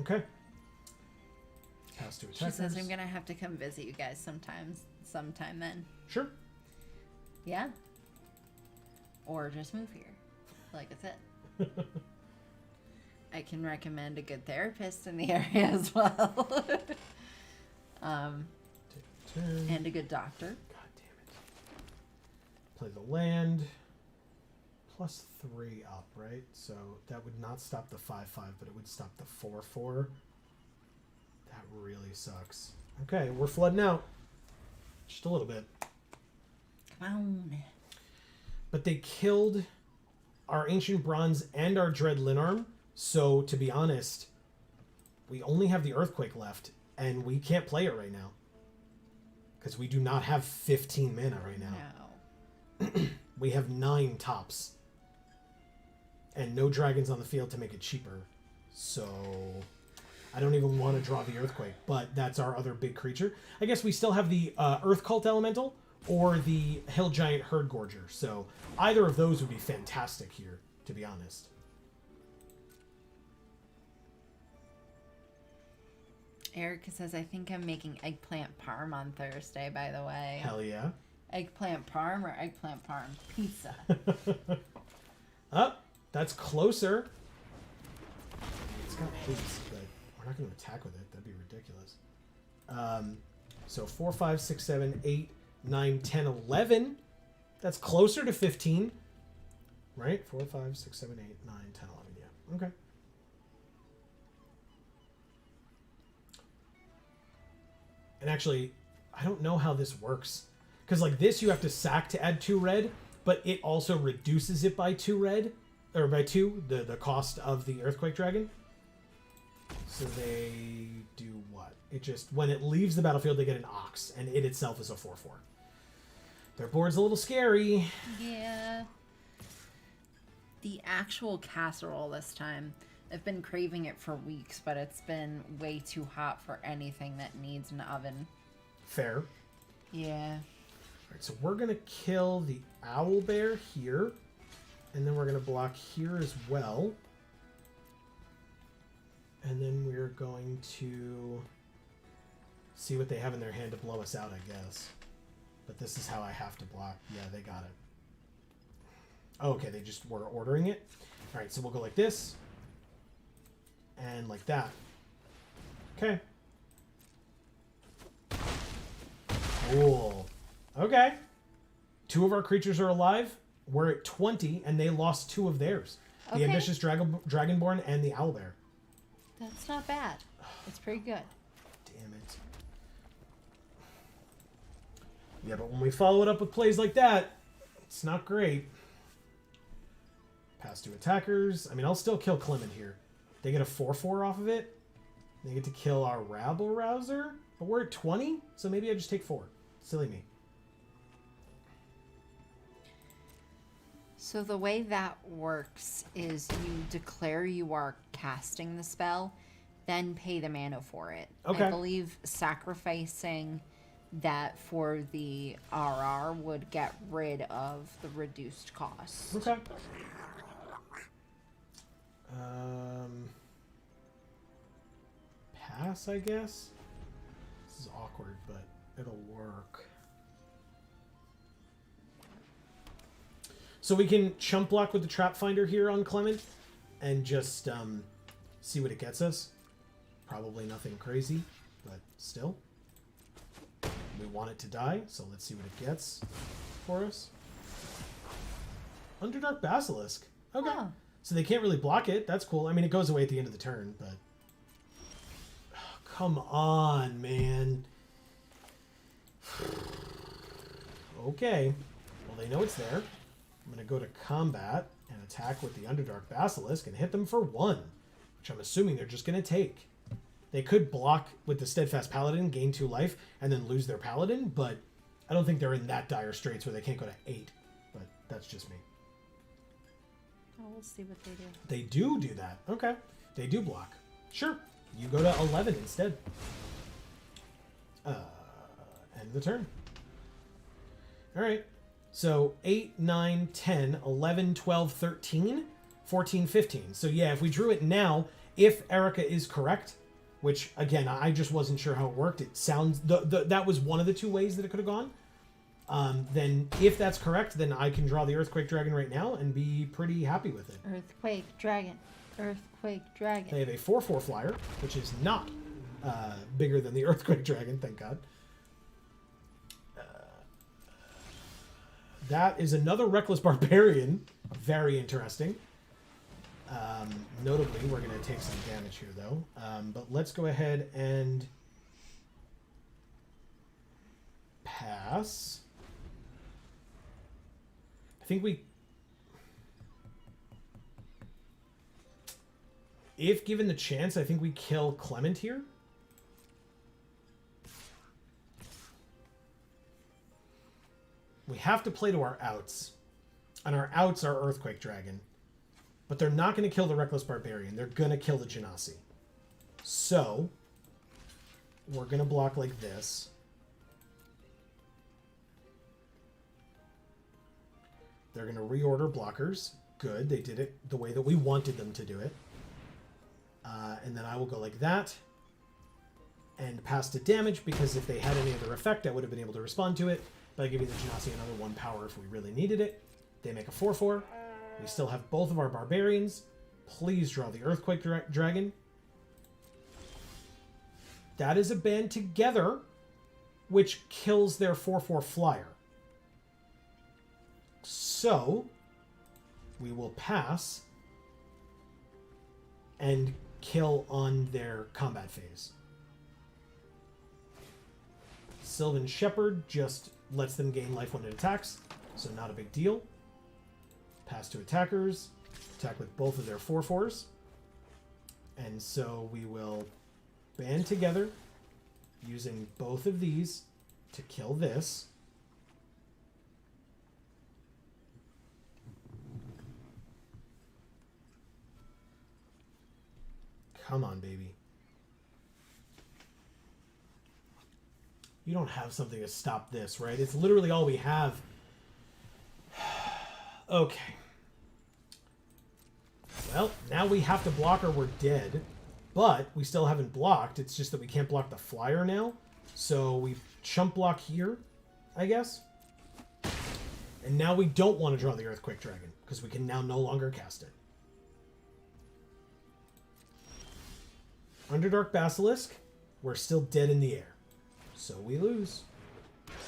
Okay. Pass to attackers. She says I'm gonna have to come visit you guys sometime then. Sure. Yeah. Or just move here. Like I said. I can recommend a good therapist in the area as well. Turn. And a good doctor. God damn it. Play the land. +3 up, right? So that would not stop the 5-5, but it would stop the 4-4. That really sucks. Okay, we're flooding out. Just a little bit. Come on. But they killed our Ancient Bronze and our Dread Linarm. So, to be honest, we only have the Earthquake left, and we can't play it right now. Because we do not have 15 mana right now. No. We have 9 tops. And no dragons on the field to make it cheaper. So, I don't even want to draw the Earthquake, but that's our other big creature. I guess we still have the Earth Cult Elemental or the Hill Giant Herd Gorger. So, either of those would be fantastic here, to be honest. Erica says, I think I'm making eggplant parm on Thursday, by the way. Hell yeah. Eggplant parm or eggplant parm pizza? That's closer. It's got haste, but we're not going to attack with it. That'd be ridiculous. So 4, 5, 6, 7, 8, 9, 10, 11. That's closer to 15. Right? 4, 5, 6, 7, 8, 9, 10, 11. Yeah. Okay. And actually, I don't know how this works. Because like this, you have to sack to add 2 red, but it also reduces it by 2 red. Or by 2, the cost of the Earthquake Dragon. So they do what? It just, when it leaves the battlefield, they get an Ox, and it itself is a 4-4. Their board's a little scary. Yeah. The actual casserole this time, I've been craving it for weeks, but it's been way too hot for anything that needs an oven. Fair. Yeah. All right, so we're going to kill the Owlbear here. And then we're going to block here as well. And then we're going to see what they have in their hand to blow us out, I guess. But this is how I have to block. Yeah, they got it. Oh, okay, they just were ordering it. All right, so we'll go like this. And like that. Okay. Cool. Okay. 2 of our creatures are alive. We're at 20, and they lost 2 of theirs. The Ambitious Dragonborn and the Owlbear. That's not bad. It's pretty good. Damn it. Yeah, but when we follow it up with plays like that, it's not great. Pass 2 attackers. I mean, I'll still kill Clement here. They get a 4-4 off of it. They get to kill our Rabble Rouser. But we're at 20, so maybe I just take 4. Silly me. So the way that works is you declare you are casting the spell, then pay the mana for it. Okay. I believe sacrificing that for the RR would get rid of the reduced cost. Okay. Pass, I guess? This is awkward, but it'll work. So we can chump block with the Trap Finder here on Clement and just see what it gets us. Probably nothing crazy, but still. We want it to die, so let's see what it gets for us. Underdark Basilisk. Okay. Huh. So they can't really block it. That's cool. I mean, it goes away at the end of the turn, but... Oh, come on, man. Okay. Well, they know it's there. I'm going to go to combat and attack with the Underdark Basilisk and hit them for 1, which I'm assuming they're just going to take. They could block with the Steadfast Paladin, gain 2 life, and then lose their Paladin, but I don't think they're in that dire straits where they can't go to 8. But that's just me. Oh, we'll see what they do. They do that. Okay. They do block. Sure. You go to 11 instead. End the turn. All right. So 8, 9, 10, 11, 12, 13, 14, 15. So yeah, if we drew it now, if Erica is correct, which again, I just wasn't sure how it worked. It sounds, that was one of the 2 ways that it could have gone. then if that's correct, then I can draw the Earthquake Dragon right now and be pretty happy with it. Earthquake dragon. Earthquake dragon. They have a 4/4 flyer, which is not bigger than the Earthquake Dragon, thank God. That is another Reckless Barbarian. Very interesting. Notably, we're going to take some damage here, though. But let's go ahead and pass. I think we... If given the chance, I think we kill Clement here. We have to play to our outs. And our outs are Earthquake Dragon. But they're not going to kill the Reckless Barbarian. They're going to kill the Genasi. So, we're going to block like this. They're going to reorder blockers. Good, they did it the way that we wanted them to do it. And then I will go like that. And pass to damage, because if they had any other effect, I would have been able to respond to it. By giving the Genasi another 1 power if we really needed it. They make a 4/4. We still have both of our barbarians. Please draw the Earthquake Dragon. That is a band together, which kills their 4/4 flyer. So, we will pass and kill on their combat phase. Sylvan Shepherd just lets them gain life when it attacks, so not a big deal. Pass to attackers. Attack with both of their 4/4s. And so we will band together using both of these to kill this. Come on, baby. You don't have something to stop this, right? It's literally all we have. Okay. Well, now we have to block or we're dead. But we still haven't blocked. It's just that we can't block the flyer now. So we chump block here, I guess. And now we don't want to draw the Earthquake Dragon, because we can now no longer cast it. Underdark Basilisk. We're still dead in the air. So we lose.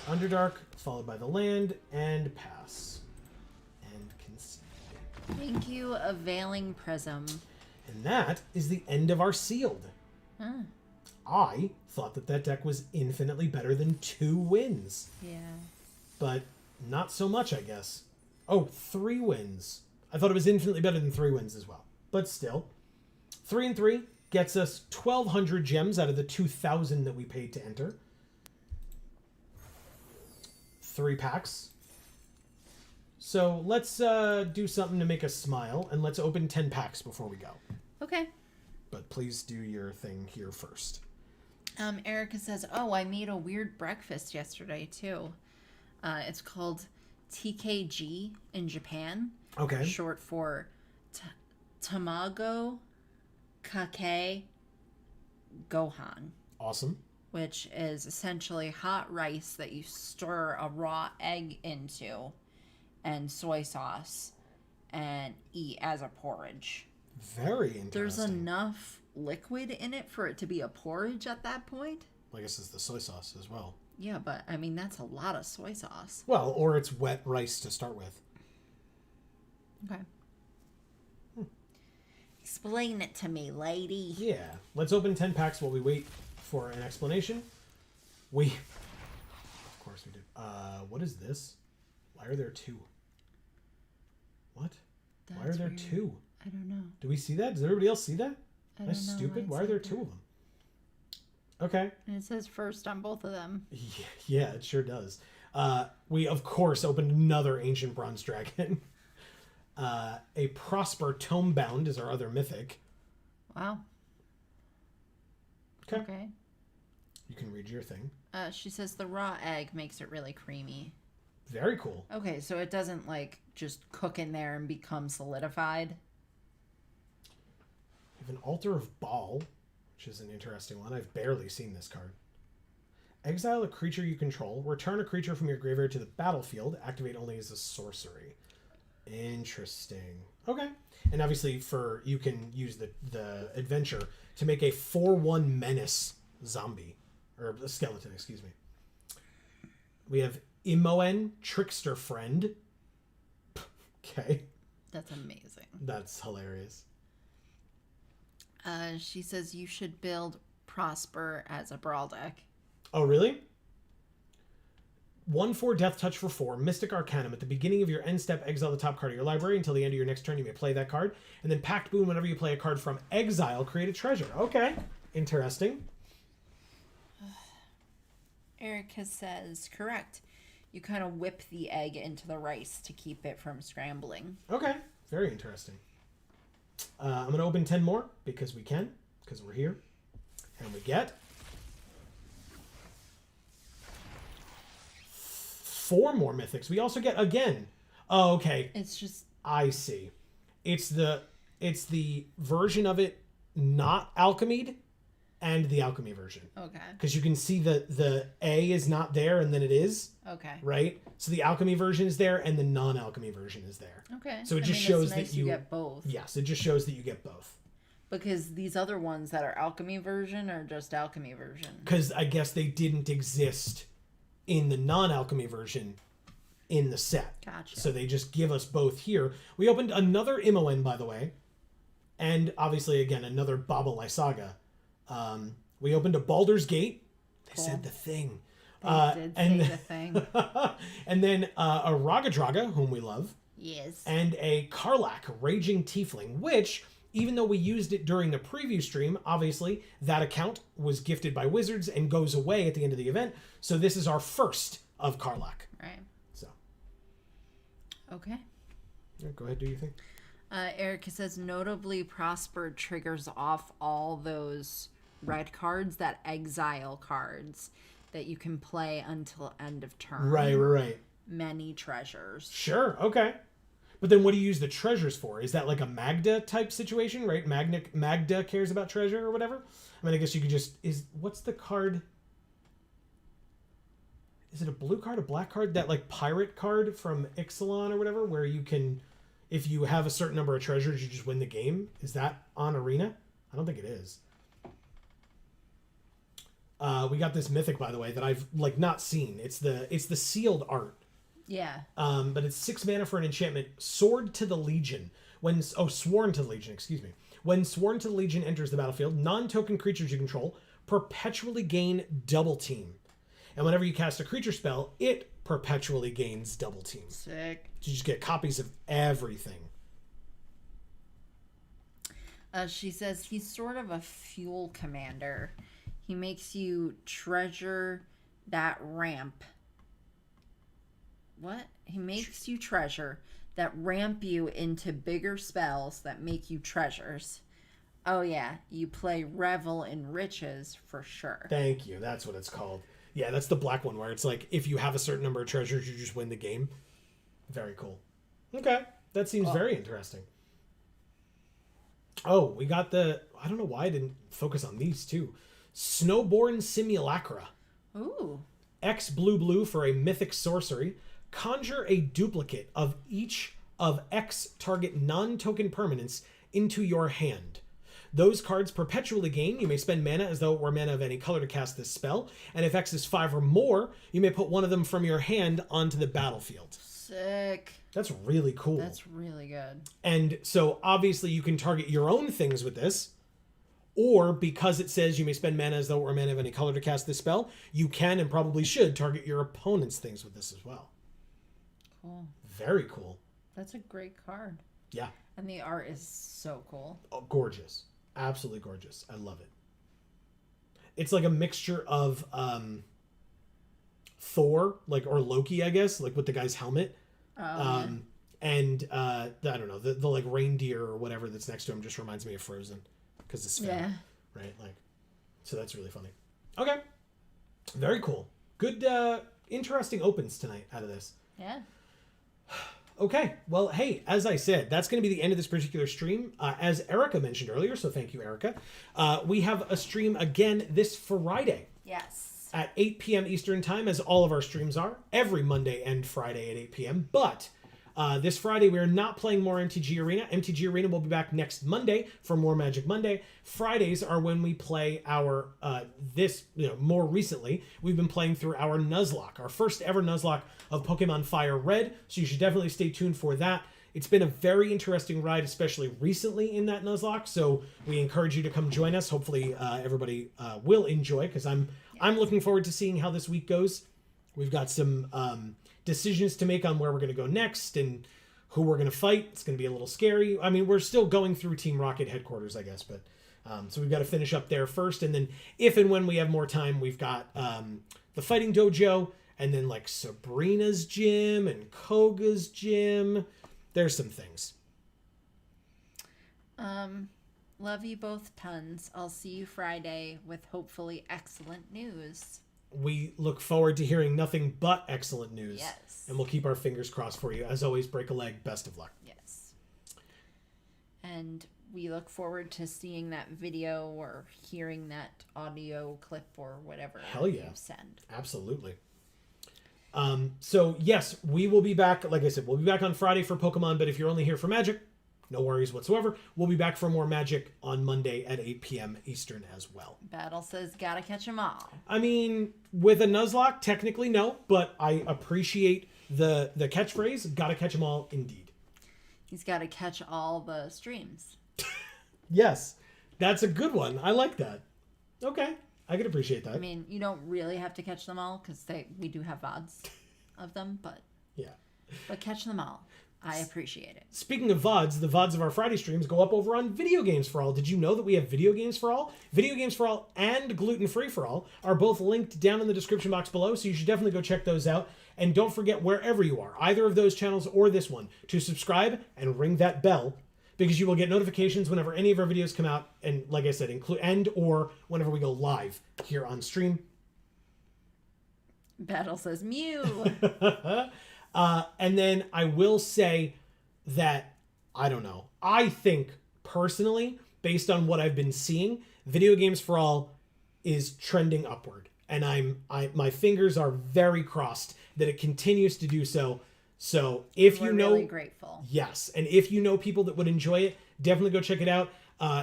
Underdark, followed by the land, and pass. And concede. Thank you, Availing Prism. And that is the end of our sealed. Huh. I thought that that deck was infinitely better than 2 wins. Yeah. But not so much, I guess. Oh, 3 wins. I thought it was infinitely better than 3 wins as well. But still. 3 and 3 gets us 1,200 gems out of the 2,000 that we paid to enter. 3 packs. So let's do something to make us smile, and let's open 10 packs before we go. Okay. But please do your thing here first. Erica says, oh, I made a weird breakfast yesterday, too. It's called TKG in Japan. Okay. Short for Tamago Kake Gohan. Awesome. Which is essentially hot rice that you stir a raw egg into and soy sauce and eat as a porridge. Very interesting. There's enough liquid in it for it to be a porridge at that point. I guess it's the soy sauce as well. Yeah, but I mean, that's a lot of soy sauce. Well, or it's wet rice to start with. Okay. Explain it to me, lady. Yeah. Let's open 10 packs while we wait for an explanation. Of course we did. What is this? Why are there 2? What? Why are there weird. 2? I don't know. Do we see that? Does everybody else see that? Am I stupid? Why are there 2 of them? Okay. And it says first on both of them. Yeah, it sure does. We, of course, opened another Ancient Bronze Dragon. A Prosper Tomebound is our other mythic. Wow. Okay. You can read your thing. She says the raw egg makes it really creamy. Very cool. Okay, so it doesn't, like, just cook in there and become solidified? We have an Altar of Baal, which is an interesting one. I've barely seen this card. Exile a creature you control. Return a creature from your graveyard to the battlefield. Activate only as a sorcery. Interesting. Okay. And obviously you can use the adventure to make a 4/1 menace zombie. Or a skeleton, excuse me. We have Imoen, Trickster Friend. Okay. That's amazing. That's hilarious. She says you should build Prosper as a brawl deck. Oh, really? 1/4 Death Touch for 4. Mystic Arcanum. At the beginning of your end step, exile the top card of your library. Until the end of your next turn, you may play that card. And then Pact Boon, whenever you play a card from exile, create a treasure. Okay. Interesting. Erica says, correct. You kind of whip the egg into the rice to keep it from scrambling. Okay. Very interesting. I'm going to open 10 more because we can, because we're here. And we get 4 more mythics. We also get again. Oh, okay. It's just... I see. It's the version of it not alchemied and the alchemy version. Okay. Because you can see the A is not there and then it is. Okay. Right? So the alchemy version is there and the non-alchemy version is there. Okay. So it just shows nice that you get both. Yes, it just shows that you get both. Because these other ones that are alchemy version are just alchemy version. Because I guess they didn't exist in the non-alchemy version in the set. Gotcha. So they just give us both here. We opened another Imoen, by the way. And obviously, again, another Baba Lysaga. We opened a Baldur's Gate. They said the thing. They did say the thing. And then a Ragadraga, whom we love. Yes. And a Karlach, Raging Tiefling, which, even though we used it during the preview stream, obviously, that account was gifted by Wizards and goes away at the end of the event. So this is our first of Karlach. Right. So. Okay. Yeah, go ahead, do your thing. Erica says, notably, Prosper triggers off all those red cards, that exile cards that you can play until end of turn. Right. Many treasures. Sure, okay. But then what do you use the treasures for? Is that like a Magda type situation, right? Magda cares about treasure or whatever? I mean, I guess you could just... What's the card? Is it a blue card, a black card? That like pirate card from Ixalan or whatever, where you can... If you have a certain number of treasures, you just win the game. Is that on Arena? I don't think it is. We got this mythic, by the way, that I've like not seen. It's the sealed art. Yeah. But it's 6 mana for an enchantment. Sword to the Legion. Sworn to the Legion, excuse me. When Sworn to the Legion enters the battlefield, non-token creatures you control perpetually gain double team. And whenever you cast a creature spell, it perpetually gains double team. Sick. So you just get copies of everything. She says he's sort of a fuel commander. He makes you treasure that ramp. What? He makes you treasure that ramp you into bigger spells that make you treasures. Oh yeah, you play Revel in Riches for sure. Thank you. That's what it's called. Yeah, that's the black one where it's like if you have a certain number of treasures, you just win the game. Very cool. Okay. That seems very interesting. Oh, we got I don't know why I didn't focus on these two. Snowborn Simulacra. Ooh. X blue for a mythic sorcery. Conjure a duplicate of each of X target non-token permanents into your hand. Those cards perpetually gain. You may spend mana as though it were mana of any color to cast this spell. And if X is 5 or more, you may put one of them from your hand onto the battlefield. Sick. That's really cool. That's really good. And so obviously you can target your own things with this. Or because it says you may spend mana as though it were mana of any color to cast this spell, you can and probably should target your opponent's things with this as well. Cool. Very cool. That's a great card. Yeah. And the art is so cool. Oh, gorgeous. Absolutely gorgeous. I love it. It's like a mixture of Thor, or Loki, I guess, like with the guy's helmet. And I don't know, the like reindeer or whatever that's next to him just reminds me of Frozen because it's fair, right? Like, so that's really funny. Okay, very cool. Good, interesting opens tonight out of this. Yeah. Okay, well, hey, as I said, that's going to be the end of this particular stream. As Erica mentioned earlier, so thank you, Erica. We have a stream again this Friday. Yes. at 8 p.m. Eastern Time, as all of our streams are, every Monday and Friday at 8 p.m. But this Friday, we are not playing more MTG Arena. MTG Arena will be back next Monday for more Magic Monday. Fridays are when we play our, more recently, we've been playing through our Nuzlocke, our first ever Nuzlocke of Pokemon Fire Red. So you should definitely stay tuned for that. It's been a very interesting ride, especially recently in that Nuzlocke. So we encourage you to come join us. Hopefully everybody will enjoy, because I'm looking forward to seeing how this week goes. We've got some decisions to make on where we're going to go next and who we're going to fight. It's going to be a little scary. I mean, we're still going through Team Rocket headquarters, I guess, but so we've got to finish up there first. And then if and when we have more time, we've got the Fighting Dojo, and then like Sabrina's gym and Koga's gym. There's some things. Love you both tons. I'll see you Friday with hopefully excellent news. We look forward to hearing nothing but excellent news. Yes. And we'll keep our fingers crossed for you. As always, break a leg. Best of luck. Yes. And we look forward to seeing that video or hearing that audio clip or whatever you send. Absolutely. So yes, we will be back. Like I said, we'll be back on Friday for Pokemon, but if you're only here for Magic, no worries whatsoever. We'll be back for more Magic on Monday at 8 p.m. Eastern as well. Battle says gotta catch 'em all. I mean, with a Nuzlocke, technically no, but I appreciate the catchphrase, gotta catch 'em all indeed. He's gotta catch all the streams. Yes, that's a good one. I like that. Okay, I can appreciate that. I mean, you don't really have to catch them all, because we do have VODs of them, but yeah. But catch them all. I appreciate it. Speaking of VODs, the VODs of our Friday streams go up over on Video Games for All. Did you know that we have Video Games for All? Video Games for All and Gluten Free for All are both linked down in the description box below, so you should definitely go check those out. And don't forget, wherever you are, either of those channels or this one, to subscribe and ring that bell, because you will get notifications whenever any of our videos come out, and like I said, or whenever we go live here on stream. Battle says Mew. And then I will say that, I don't know, I think personally, based on what I've been seeing, Video Games for All is trending upward. And my fingers are very crossed that it continues to do so. So if We're you know, really grateful. Yes. And if you know people that would enjoy it, definitely go check it out.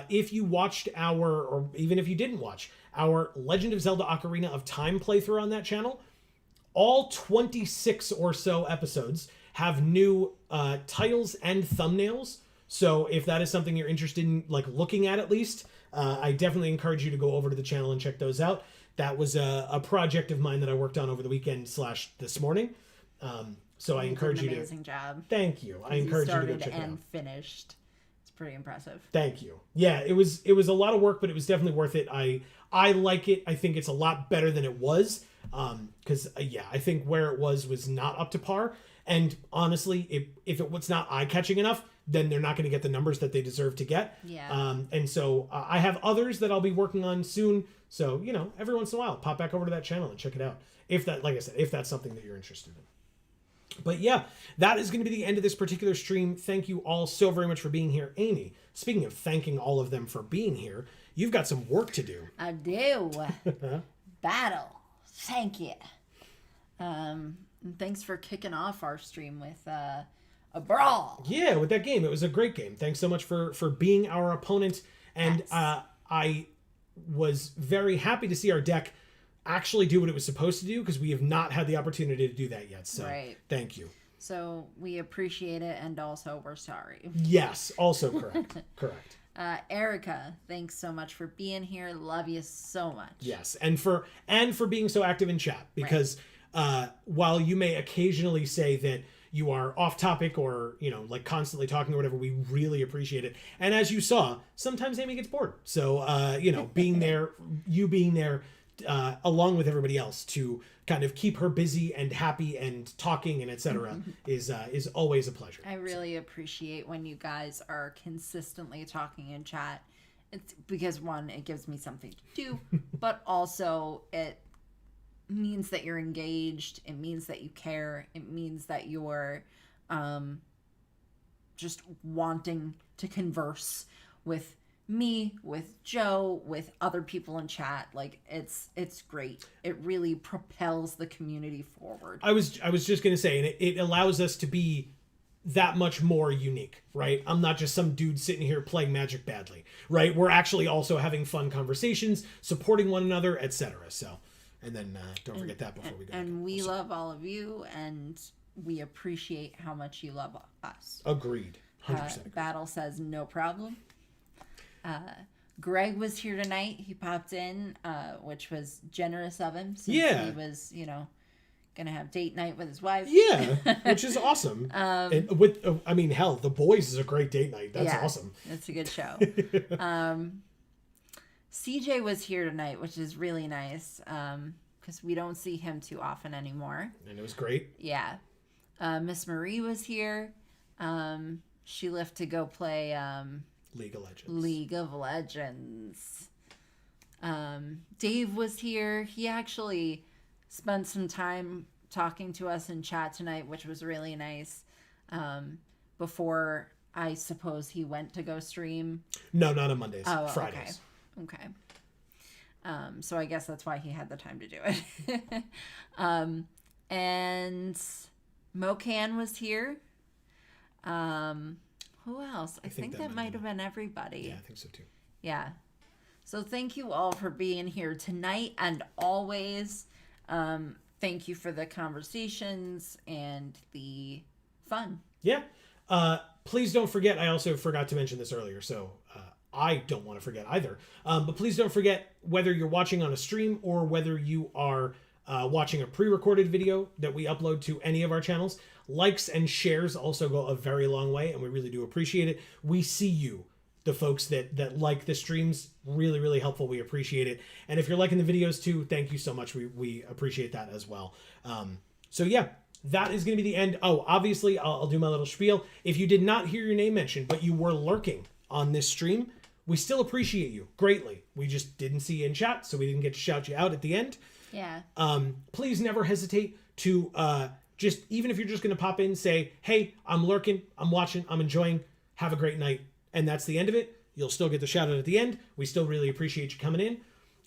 If you watched or even if you didn't watch our Legend of Zelda Ocarina of Time playthrough on that channel, all 26 or so episodes have new titles and thumbnails. So if that is something you're interested in, like looking at least, I definitely encourage you to go over to the channel and check those out. That was a project of mine that I worked on over the weekend / this morning. So I encourage you to. Amazing job. Thank you. I encourage you to go check it out. And finished. It's pretty impressive. Thank you. Yeah, it was a lot of work, but it was definitely worth it. I like it. I think it's a lot better than it was. Because I think where it was not up to par. And honestly, if it was not eye-catching enough, then they're not going to get the numbers that they deserve to get. Yeah. And so I have others that I'll be working on soon. So, every once in a while, pop back over to that channel and check it out. If that, like I said, if that's something that you're interested in. But yeah, that is going to be the end of this particular stream. Thank you all so very much for being here. Amy, speaking of thanking all of them for being here, you've got some work to do. I do. Battle. Thank you. And thanks for kicking off our stream with a brawl. Yeah, with that game. It was a great game. Thanks so much for being our opponent. And yes. I was very happy to see our deck actually do what it was supposed to do, because we have not had the opportunity to do that yet. So Thank you. So we appreciate it, and also we're sorry. Yes, also correct. Correct. Erica, thanks so much for being here. Love you so much. Yes, and for being so active in chat, because while you may occasionally say that you are off topic or like constantly talking or whatever, we really appreciate it. And as you saw, sometimes Amy gets bored, so being there, along with everybody else to kind of keep her busy and happy and talking and etc. is always a pleasure. I really appreciate when you guys are consistently talking in chat. It's because, one, it gives me something to do, but also it means that you're engaged. It means that you care. It means that you're just wanting to converse with me, with Joe, with other people in chat. Like it's great. It really propels the community forward. I was just gonna say, and it allows us to be that much more unique, right? I'm not just some dude sitting here playing Magic badly, right? We're actually also having fun conversations, supporting one another, etc. So, and then don't forget that before we go. And we love all of you, and we appreciate how much you love us. Agreed. 100% agreed. Battle says no problem. Greg was here tonight. He popped in, which was generous of him, since he was, gonna have date night with his wife. Yeah, which is awesome. And with, I mean, hell, The Boys is a great date night. That's awesome. It's a good show. CJ was here tonight, which is really nice, because we don't see him too often anymore. And it was great. Yeah. Miss Marie was here. She left to go play League of Legends. Dave was here. He actually spent some time talking to us in chat tonight, which was really nice. Before, I suppose, he went to go stream. No, not on Mondays. Fridays. Okay. So I guess that's why he had the time to do it. And Mocan was here. Who else? I think that might have been everybody. Yeah, I think so too. Yeah. So thank you all for being here tonight and always. Thank you for the conversations and the fun. Yeah. Please don't forget, I also forgot to mention this earlier, so I don't want to forget either. But please don't forget, whether you're watching on a stream or whether you are watching a pre-recorded video that we upload to any of our channels, likes and shares also go a very long way, and we really do appreciate it. We see you, the folks that like the streams. Really, really helpful. We appreciate it. And if you're liking the videos too, thank you so much. We appreciate that as well. So yeah, that is going to be the end. Oh, obviously, I'll do my little spiel. If you did not hear your name mentioned, but you were lurking on this stream, we still appreciate you greatly. We just didn't see you in chat, so we didn't get to shout you out at the end. Yeah. Please never hesitate to just, even if you're just going to pop in, say, hey, I'm lurking, I'm watching, I'm enjoying, have a great night. And that's the end of it. You'll still get the shout out at the end. We still really appreciate you coming in.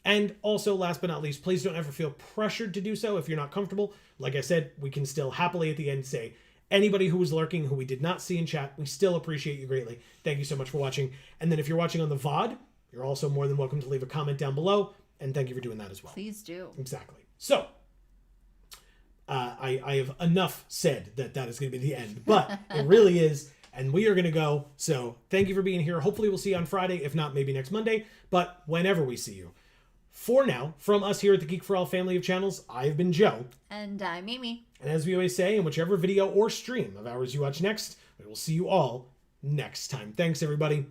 And also, last but not least, please don't ever feel pressured to do so if you're not comfortable. Like I said, we can still happily at the end say, anybody who was lurking, who we did not see in chat, we still appreciate you greatly. Thank you so much for watching. And then if you're watching on the VOD, you're also more than welcome to leave a comment down below. And thank you for doing that as well. Please do. Exactly. So, I have enough said that is going to be the end, but it really is, and we are going to go. So thank you for being here. Hopefully we'll see you on Friday. If not, maybe next Monday, but whenever we see you. For now, from us here at the Geek for All family of channels, I've been Joe. And I'm Amy. And as we always say, in whichever video or stream of ours you watch next, we will see you all next time. Thanks, everybody.